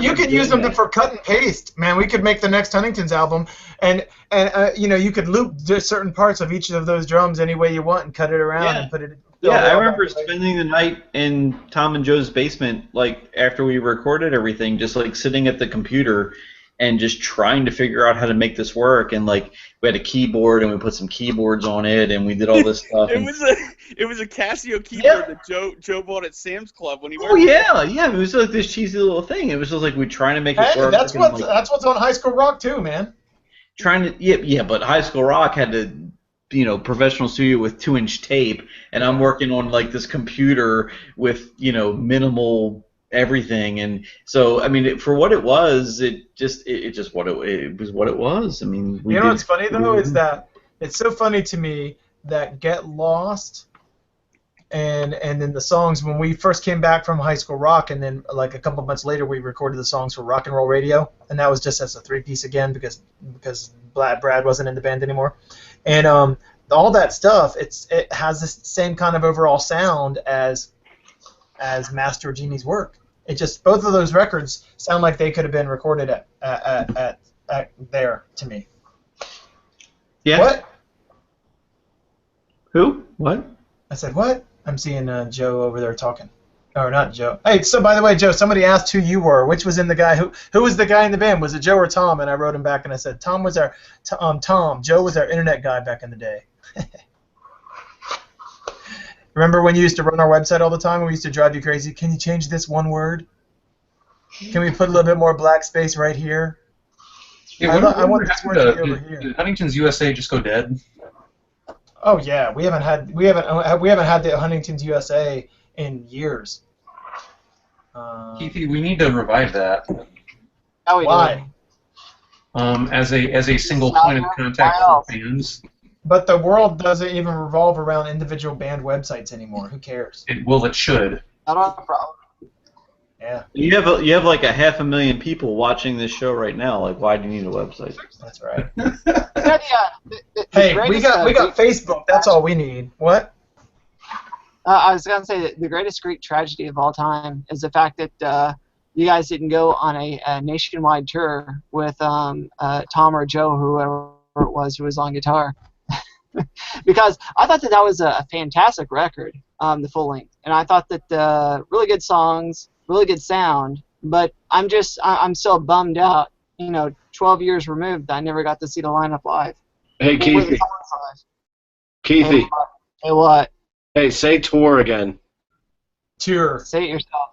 You could use them for cut and paste, man. We could make the next Huntingtons album, and you could loop certain parts of each of those drums any way you want and cut it around and put it. Yeah, I remember spending the night in Tom and Joe's basement, after we recorded everything, just sitting at the computer and just trying to figure out how to make this work. And we had a keyboard and we put some keyboards on it and we did all this stuff. It was a Casio keyboard that Joe bought at Sam's Club when he worked. Oh yeah, it was this cheesy little thing. It was just we're trying to make it work. That's what's on High School Rock too, man. But High School Rock had to. Professional studio with 2-inch tape, and I'm working on this computer with minimal everything, and so I mean, for what it was, it was what it was. I mean, what's funny though is that it's so funny to me that Get Lost and then the songs when we first came back from High School Rock, and then a couple months later we recorded the songs for Rock and Roll Radio, and that was just as a 3-piece again because Brad wasn't in the band anymore. And all that stuff, it has the same kind of overall sound as Master Genie's work. It just both of those records sound like they could have been recorded at there to me. Yeah. What? Who? What? I said what? I'm seeing Joe over there talking. Or not Joe. Hey, so by the way, Joe, somebody asked who you were. Which was in the guy who was the guy in the band? Was it Joe or Tom? And I wrote him back and I said Tom was our Tom. Joe was our internet guy back in the day. Remember when you used to run our website all the time and we used to drive you crazy? Can you change this one word? Can we put a little bit more black space right here? Yeah, I want this word to be over here. Did Huntington's USA just go dead? Oh yeah, we haven't had the Huntington's USA in years. Keithy, we need to revive that. Why? As a single point of contact for fans. But the world doesn't even revolve around individual band websites anymore. Who cares? It should. I don't have a problem. Yeah. You have 500,000 people watching this show right now. Why do you need a website? That's right. Hey, we got Facebook. That's all we need. What? I was gonna say that the greatest Greek tragedy of all time is the fact that you guys didn't go on a nationwide tour with Tom or Joe, whoever it was who was on guitar, because I thought that was a fantastic record, the full length, and I thought that really good songs, really good sound, but I'm still bummed out. 12 years removed, I never got to see the lineup live. Hey, Keithy. Keithy. Hey, what? Hey, say tour again. Tour. Say it yourself.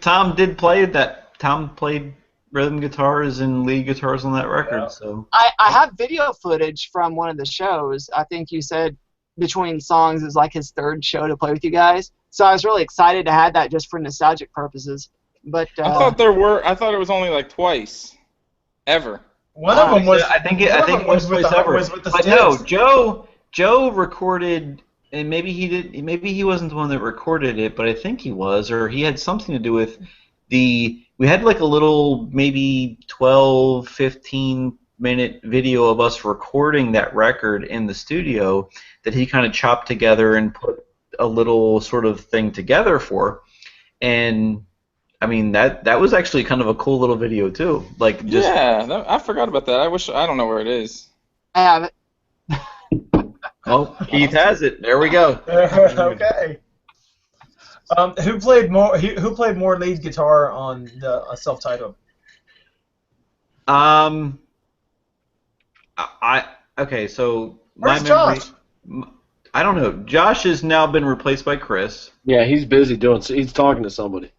Tom did play that. Tom played rhythm guitars and lead guitars on that record. So I have video footage from one of the shows. I think you said between songs is his third show to play with you guys. So I was really excited to have that just for nostalgic purposes. But I thought it was only twice, ever. One of them was. I think it was twice ever. Was with the but no, Joe recorded and maybe he did. Maybe he wasn't the one that recorded it, but I think he was, or he had something to do with the. We had like a little, maybe 12, 15-minute video of us recording that record in the studio that he kind of chopped together and put a little sort of thing together for, and I mean that was actually kind of a cool little video too. Like just I forgot about that. I don't know where it is. I have it. Oh, Keith has it. There we go. Okay. Who played more lead guitar on the self-titled? Okay, so Where's my memory. Josh? I don't know. Josh has now been replaced by Chris. Yeah, he's busy he's talking to somebody.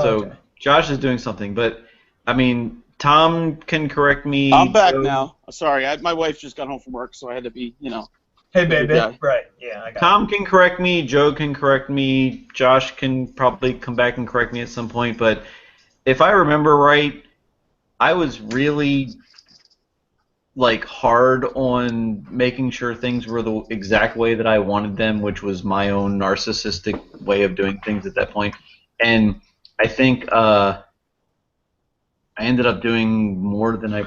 So Josh is doing something, but I mean, Tom can correct me. I'm back now. Sorry, my wife just got home from work, so I had to be, Hey, baby. Yeah. Right. Yeah, I got Tom can correct me. Joe can correct me. Josh can probably come back and correct me at some point. But if I remember right, I was really hard on making sure things were the exact way that I wanted them, which was my own narcissistic way of doing things at that point. And I think I ended up doing more than I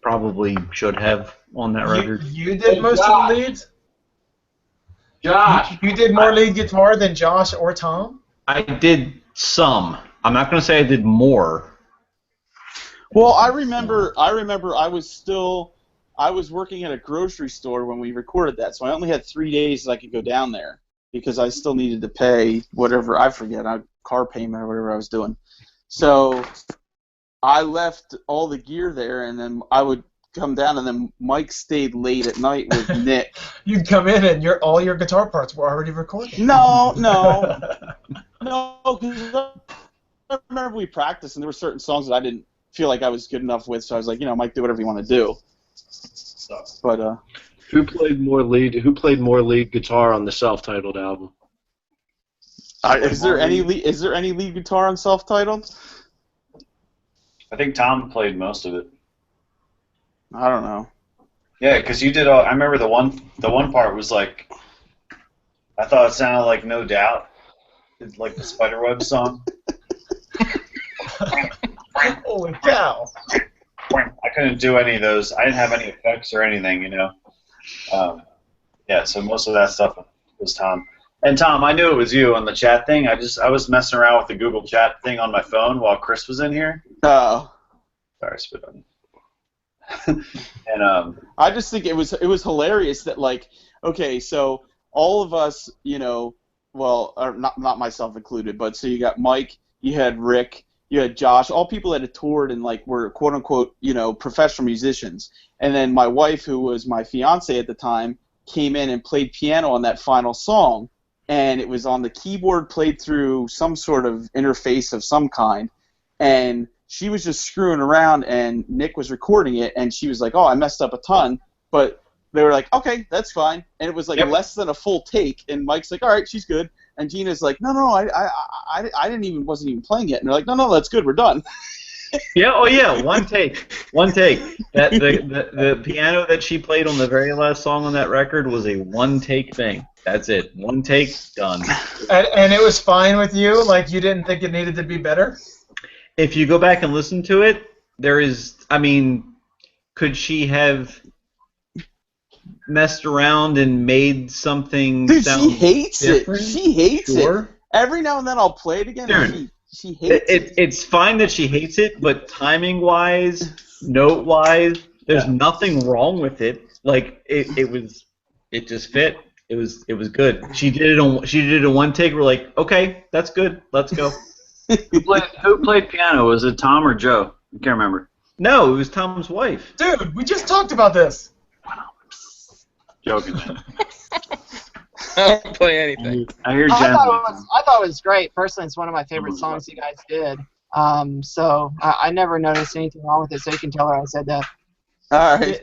probably should have on that record. You did most of the leads? Josh! You did more lead guitar than Josh or Tom? I did some. I'm not going to say I did more. Well, I remember I was working at a grocery store when we recorded that, so I only had 3 days that I could go down there because I still needed to pay whatever, I forget, car payment or whatever I was doing. So I left all the gear there, and then I would come down, and then Mike stayed late at night with Nick. You'd come in, and all your guitar parts were already recorded. No, because I remember we practiced, and there were certain songs that I didn't feel like I was good enough with, so I was like, Mike, do whatever you want to do. But who played more lead guitar on the self-titled album? Is there any lead guitar on self-titled? I think Tom played most of it. I don't know. Yeah, because you did all. I remember the one part was like, I thought it sounded like No Doubt, like the Spiderweb song. Holy cow! I couldn't do any of those. I didn't have any effects or anything, Yeah, so most of that stuff was Tom. And Tom, I knew it was you on the chat thing. I was messing around with the Google Chat thing on my phone while Chris was in here. Oh. Sorry, spit on you. And I just think it was hilarious that okay, so all of us, well, or not myself included, but so you got Mike, you had Rick, you had Josh, all people that had toured and were quote unquote, professional musicians. And then my wife, who was my fiance at the time, came in and played piano on that final song, and it was on the keyboard played through some sort of interface of some kind, and she was just screwing around, and Nick was recording it, and she was like, oh, I messed up a ton, but they were like, okay, that's fine, and it was less than a full take, and Mike's like, all right, she's good, and Gina's like, no, I wasn't even playing yet, and they're like, no, that's good, we're done. Yeah, oh yeah, one take. That the piano that she played on the very last song on that record was a one-take thing. That's it. One take, done. And it was fine with you? Like you didn't think it needed to be better? If you go back and listen to it, could she have messed around and made something sound she hates different? it. She hates it. Every now and then I'll play it again. And she hates it. It's fine that she hates it, but timing-wise, note-wise, there's nothing wrong with it. It just fit. It was good. She did it in one take. We're like, okay, that's good. Let's go. Who played piano? Was it Tom or Joe? I can't remember. No, it was Tom's wife. Dude, we just talked about this. Joking, man. I'll play anything. I hear Jen. I thought it was great. Personally, it's one of my favorite songs you guys did. So I never noticed anything wrong with it. So you can tell her I said that. All right.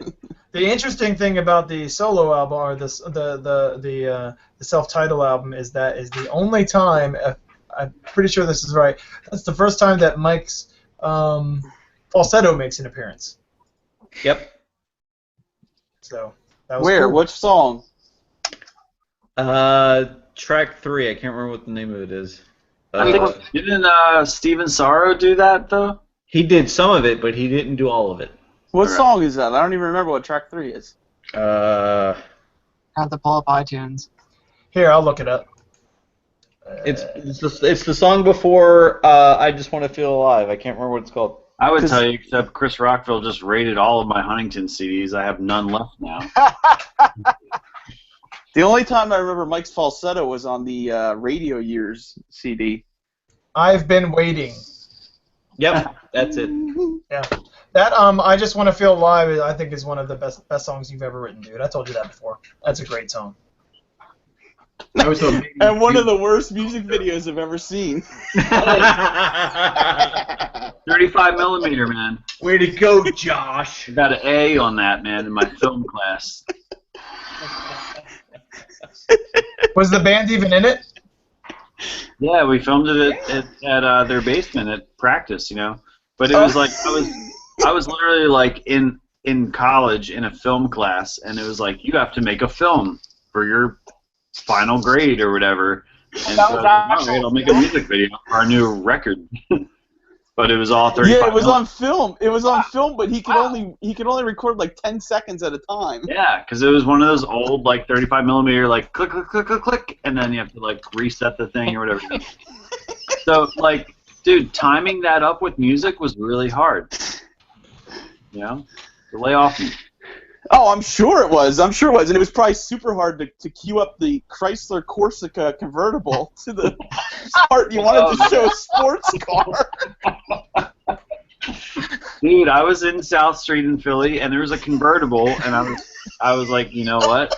The interesting thing about the solo album or the self-titled album is that is the only time. I'm pretty sure this is right. That's the first time that Mike's falsetto makes an appearance. Yep. So that was Where? cool. Which song? Track 3. I can't remember what the name of it is. I think didn't Steven Sorrow do that though? He did some of it, but he didn't do all of it. What song is that? I don't even remember what track 3 is. I have to pull up iTunes. Here, I'll look it up. It's the song before I Just Want to Feel Alive. I can't remember what it's called. I would tell you, except Chris Rockville just rated all of my Huntington CDs. I have none left now. The only time I remember Mike's falsetto was on the Radio Years CD. I've been waiting. Yep, that's it. Yeah, that I Just Want to Feel Alive. I think is one of the best songs you've ever written, dude. I told you that before. That's a great song. And one of the worst music videos I've ever seen. 35 millimeter, man. Way to go, Josh. I got an A on that, man, in my film class. Was the band even in it? Yeah, we filmed it at their basement at practice, you know. But it was like I was literally like in college in a film class, and it was like you have to make a film for your final grade or whatever. And so I was like, all right, I'll make a music video for our new record. But it was all 35. Yeah, it was on film. It was on film, but he could only record like 10 seconds at a time. Yeah, because it was one of those old like 35 millimeter like click click click click click, and then you have to like reset the thing or whatever. So like, dude, timing that up with music was really hard. You know, to lay off me. Oh, I'm sure it was. And it was probably super hard to cue up the Chrysler Corsica convertible to the part you wanted to show a sports car. Dude, I was in South Street in Philly, and there was a convertible, and I was like, you know what?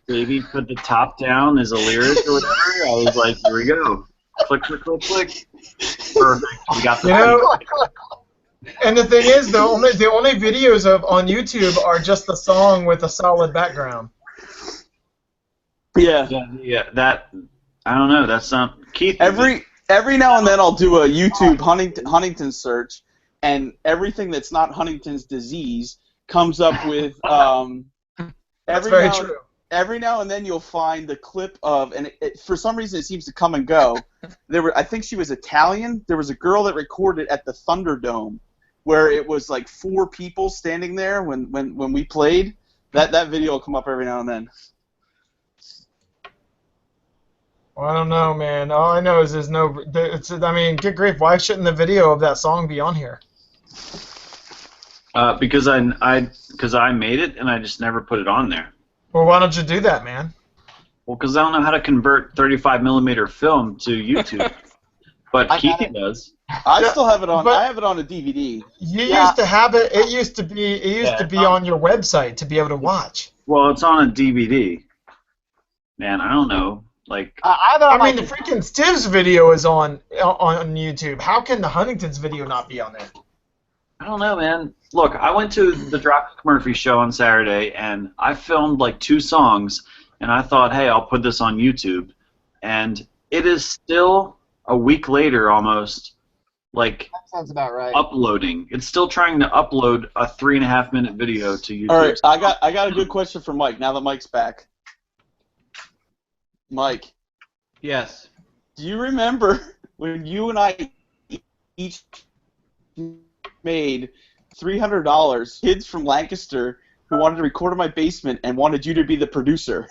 Baby, put the top down as a lyric or whatever. I was like, here we go. Click, click, click, click. Perfect. We got the And the thing is, the only videos on YouTube are just the song with a solid background. Yeah. That I don't know. That's not Keith. Every now and then I'll do a YouTube Huntington search, and everything that's not Huntington's disease comes up with. That's very true. Every now and then you'll find the clip of, and for some reason it seems to come and go. I think she was Italian. There was a girl that recorded at the Thunderdome, where it was like 4 people standing there when we played. That video will come up every now and then. Well, I don't know, man. All I know is there's no. I mean, good grief! Why shouldn't the video of that song be on here? Because I made it and I just never put it on there. Well, why don't you do that, man? Well, because I don't know how to convert 35 millimeter film to YouTube, but Keith does. I still have it on. I have it on a DVD. You used to have it. It used to be on your website to be able to watch. Well, it's on a DVD. Man, I don't know. Like I mean, the freaking Stivs video is on YouTube. How can the Huntingtons video not be on there? I don't know, man. Look, I went to the Dropkick Murphy show on Saturday, and I filmed like 2 songs, and I thought, hey, I'll put this on YouTube. And it is still a week later almost, like, that sounds about right. Uploading. It's still trying to upload a 3.5-minute video to YouTube. All right, I got a good question for Mike, now that Mike's back. Mike. Yes. Do you remember when you and I each made $300, kids from Lancaster who wanted to record in my basement and wanted you to be the producer?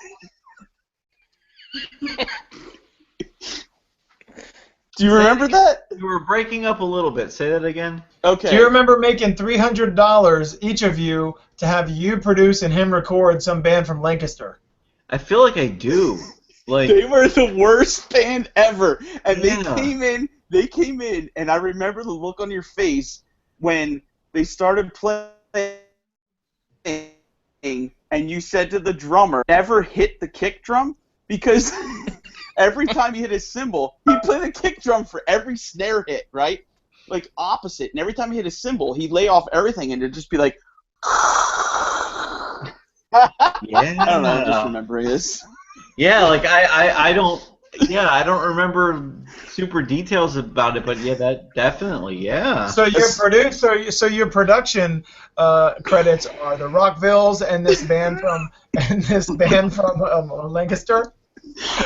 Do you remember that? You were breaking up a little bit. Say that again. Okay. Do you remember making $300 each of you to have you produce and him record some band from Lancaster? I feel like I do. Like they were the worst band ever, and they came in, and I remember the look on your face when they started playing, and you said to the drummer, never hit the kick drum, because every time he hit his cymbal, he'd play the kick drum for every snare hit, right? Like opposite, and every time he hit a cymbal, he'd lay off everything, and it'd just be like, yeah. I don't know, I'm just remembering this. Yeah, like I don't. Yeah, I don't remember super details about it, but yeah, that definitely, yeah. So your production credits are the Rockvilles and this band from Lancaster.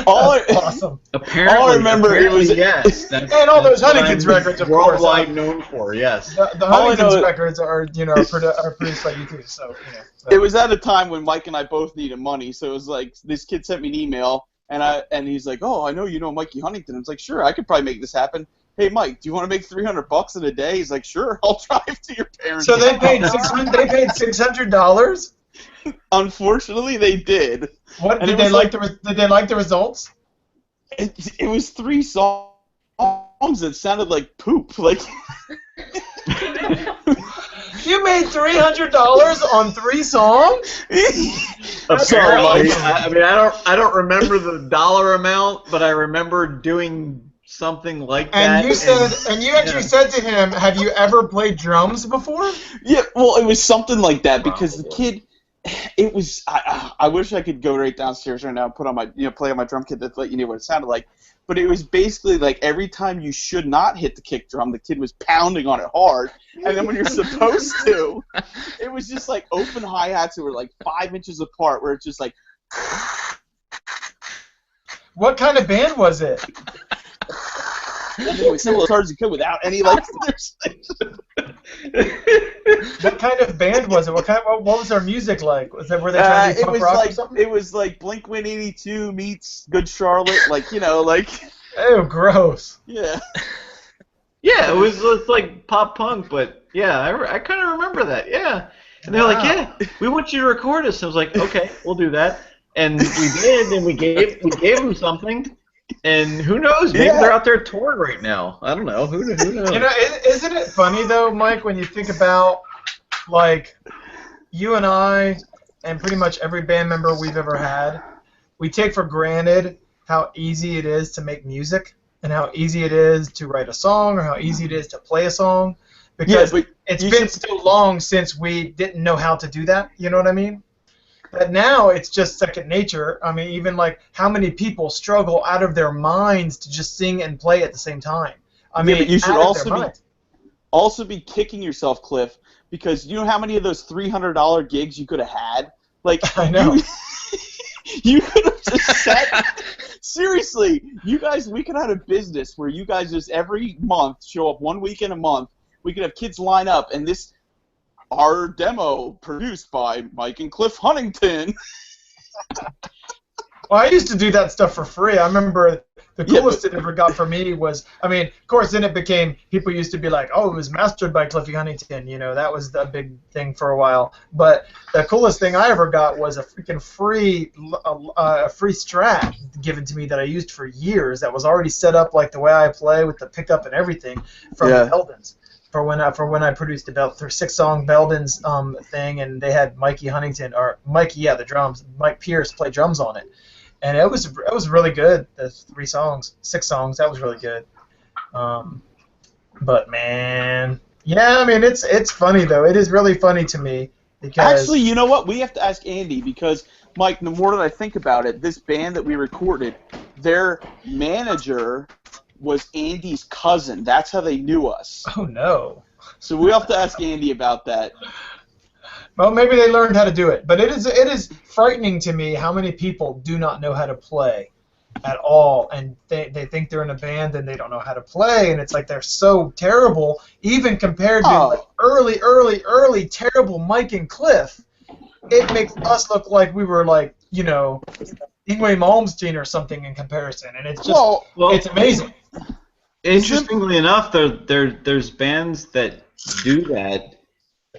Awesome. Apparently, all I remember it was yes, and all those Huntingtons records, of course, worldwide known for. Yes, the Huntingtons records are produced by you too. So it was at a time when Mike and I both needed money, so it was like this kid sent me an email, and he's like, "Oh, I know you know Mikey Huntington." I was like, "Sure, I could probably make this happen." Hey, Mike, do you want to make $300 in a day? He's like, "Sure, I'll drive to your parents." So they paid $600. Unfortunately, they did. What did they like? Did they like the results? It was 3 songs that sounded like poop. Like you made $300 on 3 songs? Apparently, I mean, I don't remember the dollar amount, but I remember doing something like that. And you actually said to him, "Have you ever played drums before?" Yeah, well, it was something like that because the kid. It was. I wish I could go right downstairs right now and put on my play on my drum kit to let you know what it sounded like. But it was basically like every time you should not hit the kick drum, the kid was pounding on it hard, and then when you're supposed to, it was just like open hi-hats that were like 5 inches apart, where it's just like. What kind of band was it? It was simple as hard as you could without any like. What kind of band was it? What was their music like? Were they trying to do punk rock or something? It was like Blink-182 meets Good Charlotte, like like. Oh, gross. Yeah. Yeah, it was like pop punk, but yeah, I kind of remember that. Yeah, and they're like, "Yeah, we want you to record us." I was like, "Okay, we'll do that," and we did, and we gave them something. And who knows? Maybe they're out there touring right now. I don't know. Who knows? Isn't it funny though, Mike, when you think about like you and I and pretty much every band member we've ever had, we take for granted how easy it is to make music and how easy it is to write a song or how easy it is to play a song because it's been so long since we didn't know how to do that. You know what I mean? But now it's just second nature. I mean, even like how many people struggle out of their minds to just sing and play at the same time. I mean, but you should also also be kicking yourself, Cliff, because you know how many of those $300 gigs you could have had? Like I know. You could have just sat. Seriously, you guys, we could have had a business where you guys just every month show up 1 weekend a month. We could have kids line up, and this. Our demo produced by Mike and Cliff Huntington. Well, I used to do that stuff for free. I remember the coolest it ever got for me was, I mean, of course, then it became, people used to be like, "Oh, it was mastered by Cliffy Huntington." You know, that was the big thing for a while. But the coolest thing I ever got was a freaking free Strat given to me that I used for years that was already set up like the way I play with the pickup and everything from the Belden's. For when I produced the 6-song Belden's thing, and they had Mikey Huntington the drums. Mike Pierce played drums on it, and it was really good. The 6 songs, that was really good. But man, yeah, I mean it's funny though. It is really funny to me because actually, you know what? We have to ask Andy because Mike. The more that I think about it, this band that we recorded, their manager was Andy's cousin. That's how they knew us. Oh no! So we have to ask Andy about that. Well, maybe they learned how to do it, but it is frightening to me how many people do not know how to play at all, and they think they're in a band and they don't know how to play, and it's like they're so terrible, even compared to like early terrible Mike and Cliff. It makes us look like we were like Yngwie Malmsteen or something in comparison, and it's just it's amazing. Interestingly enough, there's bands that do that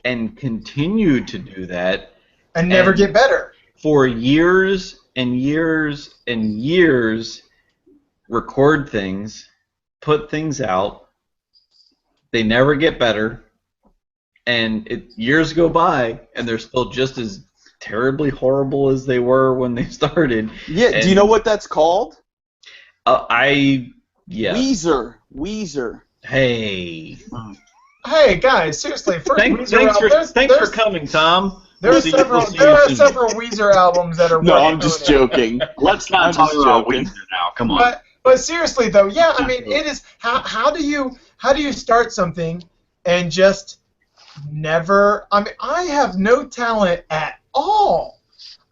and continue to do that and never get better for years and years and years. Record things, put things out, they never get better, and years go by and they're still just as terribly horrible as they were when they started. Yeah, do you know what that's called? Yes. Weezer. Hey. Hey guys, seriously. Thanks for coming, Tom. There are several Weezer albums that are. No, I'm just joking. Let's not talk about Weezer now. Come on. But seriously though, yeah, I mean, it is. How do you start something and just never? I mean, I have no talent at all.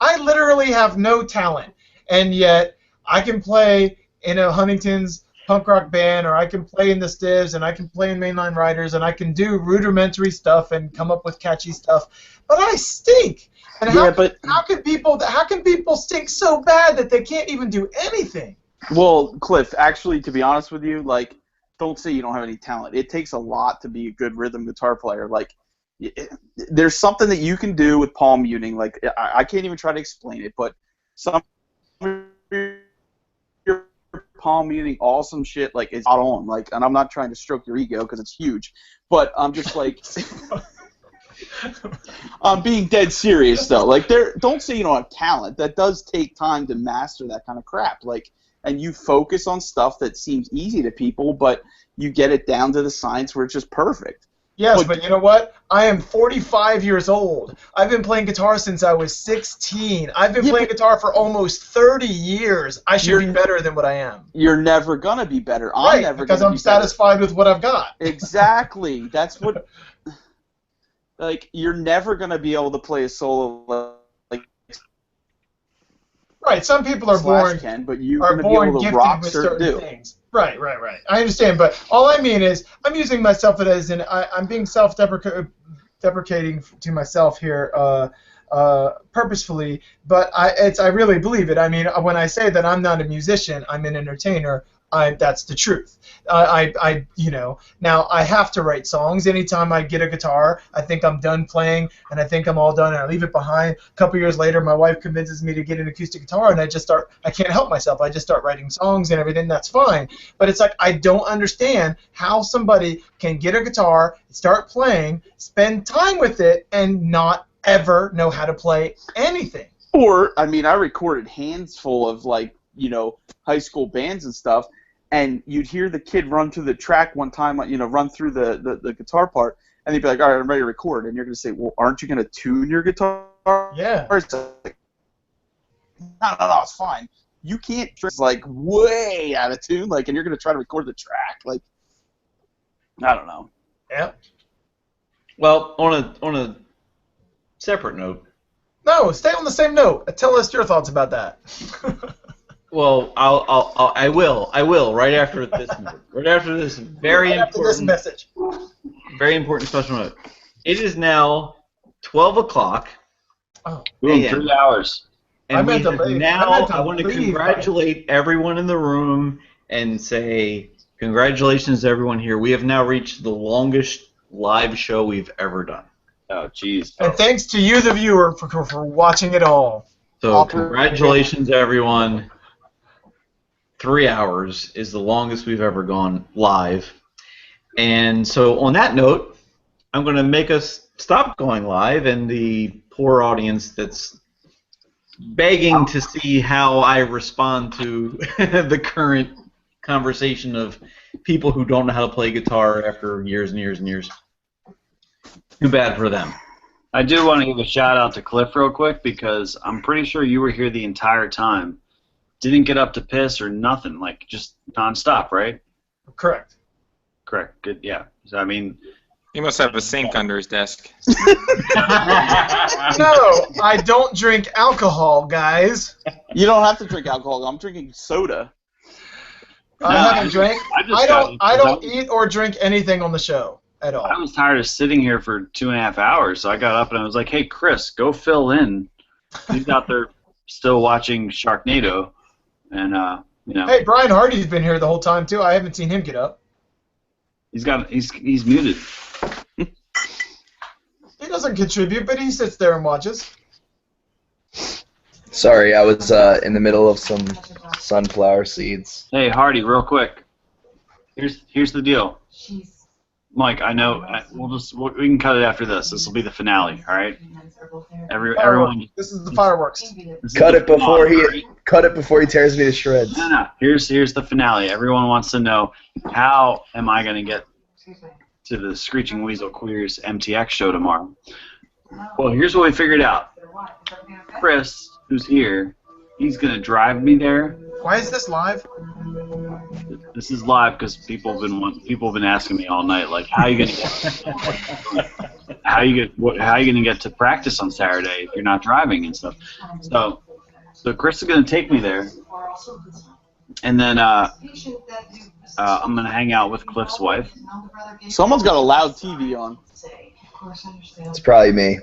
I literally have no talent, and yet I can play in a Huntington's punk rock band, or I can play in the Stivs, and I can play in Mainline Riders, and I can do rudimentary stuff and come up with catchy stuff. But I stink. And how can people stink so bad that they can't even do anything? Well, Cliff, actually, to be honest with you, like, don't say you don't have any talent. It takes a lot to be a good rhythm guitar player. Like, there's something that you can do with palm muting. Like, I can't even try to explain it, but some palm muting awesome shit, like, is spot on. Like, and I'm not trying to stroke your ego because it's huge, but I'm just like, I'm being dead serious though. Like, don't say you don't have talent. That does take time to master that kind of crap. Like, and you focus on stuff that seems easy to people, but you get it down to the science where it's just perfect. Yes, but you know what? I am 45 years old. I've been playing guitar since I was 16. I've been playing guitar for almost 30 years. I should be better than what I am. You're never going to be better. Right, I'm never because I'm satisfied with what I've got. Exactly. That's what... Like, you're never going to be able to play a solo like... Right, some people are born but you're going to be able to rock certain things. Right. I understand, but all I mean is I'm using myself as I'm being self-deprecating to myself here purposefully, but I really believe it. I mean, when I say that I'm not a musician, I'm an entertainer. That's the truth. Now I have to write songs. Anytime I get a guitar, I think I'm done playing, and I think I'm all done, and I leave it behind. A couple years later, my wife convinces me to get an acoustic guitar, and I can't help myself. I just start writing songs and everything. That's fine. But it's like, I don't understand how somebody can get a guitar, start playing, spend time with it, and not ever know how to play anything. Or, I mean, I recorded hands full of, like, high school bands and stuff, and you'd hear the kid run through the track one time, run through the guitar part, and they'd be like, all right, I'm ready to record. And you're going to say, well, aren't you going to tune your guitar? Yeah. It's like, no, it's fine. You can't, it's like way out of tune, like, and you're going to try to record the track. Like, I don't know. Yeah. Well, on a separate note. No, stay on the same note. Tell us your thoughts about that. Well, I will right after this note. Right after this very important message. Very important special note. It is now 12 o'clock. Oh, boom, 3 hours. And I want to congratulate everyone in the room and say congratulations to everyone here. We have now reached the longest live show we've ever done. Oh, jeez. And thanks to you, the viewer, for watching it all. So congratulations, everyone. 3 hours is the longest we've ever gone live. And so on that note, I'm going to make us stop going live, and the poor audience that's begging to see how I respond to the current conversation of people who don't know how to play guitar after years and years and years. Too bad for them. I do want to give a shout out to Cliff real quick, because I'm pretty sure you were here the entire time. Didn't get up to piss or nothing, like just nonstop, right? Correct. Good, yeah. So, I mean, he must have a sink under his desk. No, I don't drink alcohol, guys. You don't have to drink alcohol. I'm drinking soda. I haven't drank. I don't eat or drink anything on the show at all. I was tired of sitting here for 2.5 hours, so I got up and I was like, "Hey, Chris, go fill in." He's out there still watching Sharknado. And Hey, Brian Hardy's been here the whole time too. I haven't seen him get up. He's muted. He doesn't contribute, but he sits there and watches. Sorry, I was in the middle of some sunflower seeds. Hey, Hardy, real quick. Here's the deal. Mike, I know we can cut it after this. This will be the finale, all right? Everyone. This is the fireworks. Cut it before he tears me to shreds. No. Here's the finale. Everyone wants to know, how am I going to get to the Screeching Weasel Queers MTX show tomorrow? Well, here's what we figured out. Chris, who's here, he's gonna drive me there. Why is this live? This is live because people have been asking me all night, like, how you gonna get to practice on Saturday if you're not driving and stuff. So Chris is gonna take me there, and then I'm gonna hang out with Cliff's wife. Someone's got a loud TV on. It's probably me.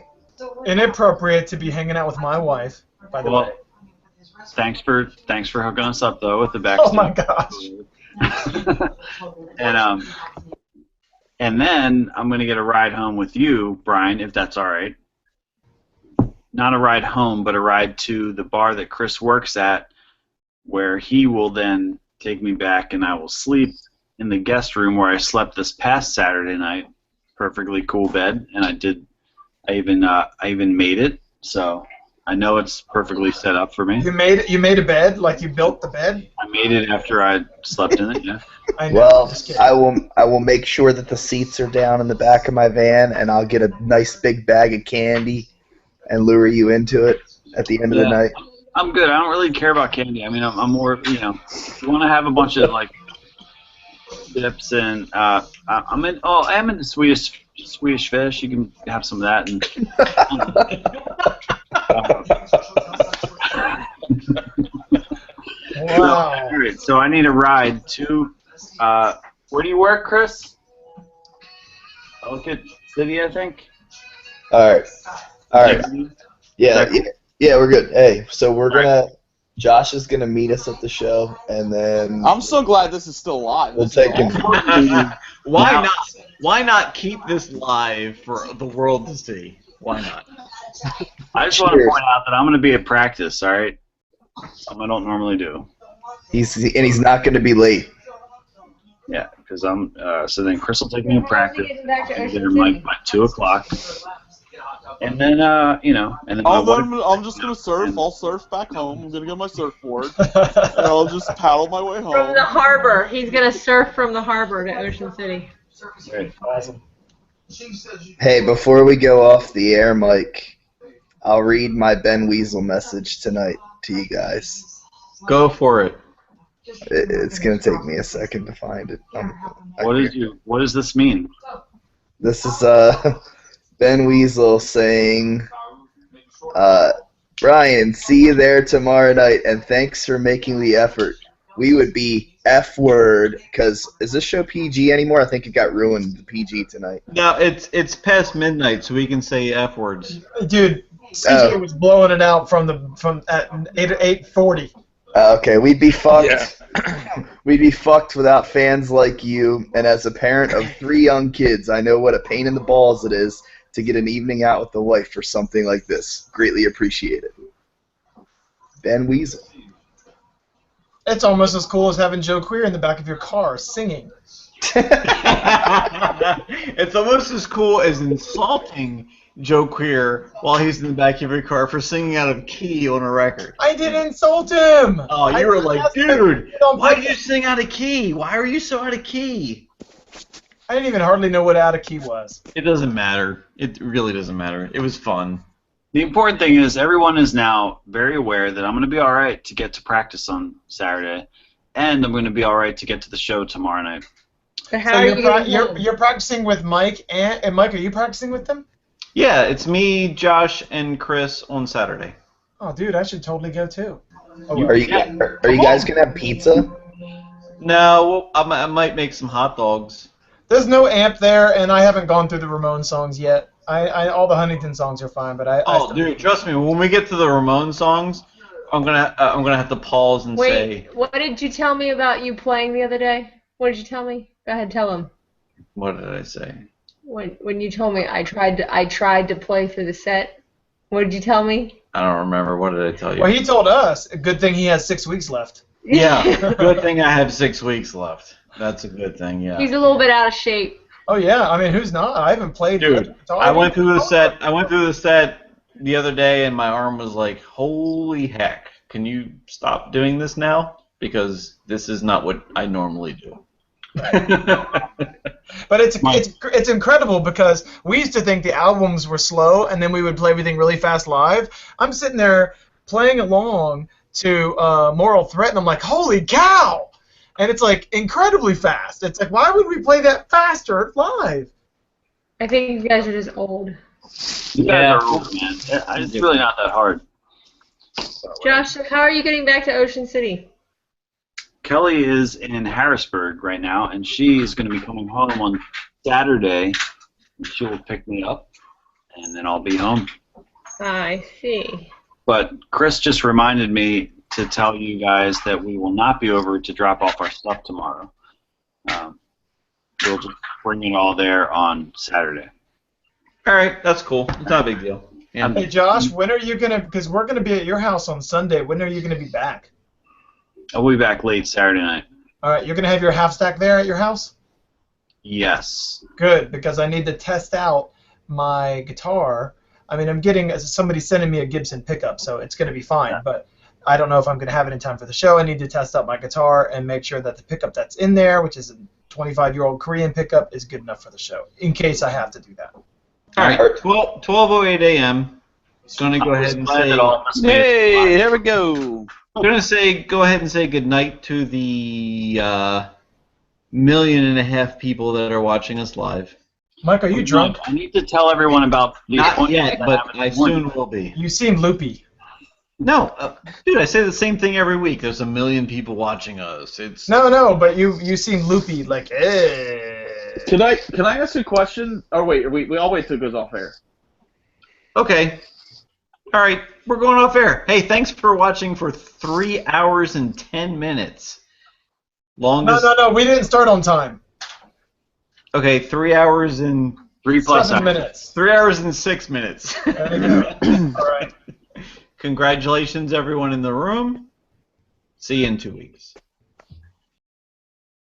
Inappropriate to be hanging out with my wife, by the way. Thanks for hooking us up though with the back. Oh my gosh. And then I'm gonna get a ride home with you, Brian, if that's all right. Not a ride home, but a ride to the bar that Chris works at, where he will then take me back, and I will sleep in the guest room where I slept this past Saturday night. Perfectly cool bed, and I even made it, so I know it's perfectly set up for me. You made a bed, like you built the bed? I made it after I slept in it, yeah. Well, I will make sure that the seats are down in the back of my van, and I'll get a nice big bag of candy and lure you into it at the end of the night. I'm good. I don't really care about candy. I mean, I'm more, you know, if you want to have a bunch of like dips and I am into Swedish fish. You can have some of that and. Wow. All right, so I need a ride to. Where do you work, Chris? Ellicott City, I think. All right. Yeah, we're good. Hey, so we're gonna. Josh is gonna meet us at the show, and then. I'm so glad this is still live. We'll take him. Why not? Why not keep this live for the world to see? Why not? I just want to point out that I'm going to be at practice, all right? Something I don't normally do. He's not going to be late. Yeah, because I'm. So then Chris will take me to practice. I'll be there by 2 o'clock. And then, you know, and then I'm just gonna surf. I'll surf back home. I'm gonna get my surfboard, and I'll just paddle my way home. From the harbor, he's gonna surf from the harbor to Ocean City. Great. Awesome. Hey, before we go off the air, Mike, I'll read my Ben Weasel message tonight to you guys. Go for it. It's gonna take me a second to find it. What does this mean? This is Ben Weasel saying, Brian, see you there tomorrow night, and thanks for making the effort. We would be F-word, because is this show PG anymore? I think it got ruined to PG tonight. No, it's past midnight, so we can say F words. Dude, CJ was blowing it out from at 8:40. Okay, we'd be fucked. Yeah. We'd be fucked without fans like you, and as a parent of 3 young kids, I know what a pain in the balls it is to get an evening out with the wife for something like this. Greatly appreciate it. Ben Weasel. It's almost as cool as having Joe Queer in the back of your car singing. It's almost as cool as insulting Joe Queer while he's in the back of your car for singing out of key on a record. I didn't insult him! Oh, you were like, dude, why did you sing out of key? Why are you so out of key? I didn't even hardly know what out of key was. It doesn't matter. It really doesn't matter. It was fun. The important thing is everyone is now very aware that I'm going to be all right to get to practice on Saturday, and I'm going to be all right to get to the show tomorrow night. So you're practicing with Mike, and Mike, are you practicing with them? Yeah, it's me, Josh, and Chris on Saturday. Oh, dude, I should totally go too. Are you guys going to have pizza? No, I might make some hot dogs. There's no amp there, and I haven't gone through the Ramones songs yet. All the Huntington songs are fine, but dude, trust me. When we get to the Ramones songs, I'm gonna have to pause and say. Wait, what did you tell me about you playing the other day? What did you tell me? Go ahead, tell him. What did I say? When you told me I tried to play through the set. What did you tell me? I don't remember. What did I tell you? Well, he told us. A good thing he has 6 weeks left. Yeah, good thing I have 6 weeks left. That's a good thing. Yeah. He's a little bit out of shape. Oh yeah, I mean, who's not? I haven't played. Dude, I went through the set the other day, and my arm was like, "Holy heck! Can you stop doing this now? Because this is not what I normally do." But it's incredible because we used to think the albums were slow, and then we would play everything really fast live. I'm sitting there playing along to Moral Threat, and I'm like, holy cow! And it's like incredibly fast. It's like, why would we play that faster live? I think you guys are just old. You guys are old, man. It's really not that hard. Josh, so how are you getting back to Ocean City? Kelly is in Harrisburg right now, and she's going to be coming home on Saturday. And she will pick me up, and then I'll be home. I see. But Chris just reminded me to tell you guys that we will not be over to drop off our stuff tomorrow. We'll just bring it all there on Saturday. All right, that's cool. It's not a big deal. Yeah. Hey, Josh, when are you going to, because we're going to be at your house on Sunday, when are you going to be back? I'll be back late Saturday night. All right, you're going to have your half stack there at your house? Yes. Good, because I need to test out my guitar. I mean, I'm getting somebody sending me a Gibson pickup, so it's going to be fine, but I don't know if I'm going to have it in time for the show. I need to test out my guitar and make sure that the pickup that's in there, which is a 25-year-old Korean pickup, is good enough for the show, in case I have to do that. All right, 12:08 a.m. Going to go ahead and say. Hey, there we go. I'm going to go ahead and say goodnight to the 1.5 million people that are watching us live. Mike, are you drunk? I need to tell everyone about the Not yet, but I soon will be. You seem loopy. No, dude, I say the same thing every week. There's 1 million people watching us. It's No, but you seem loopy, like, eh. Can I ask a question? Or wait, I'll wait till it goes off air. Okay. All right, we're going off air. Hey, thanks for watching for 3 hours and 10 minutes. Longest. No, we didn't start on time. Okay, 3 hours and 7 minutes. 3 hours and 6 minutes. There you go. All right. Congratulations, everyone in the room. See you in 2 weeks.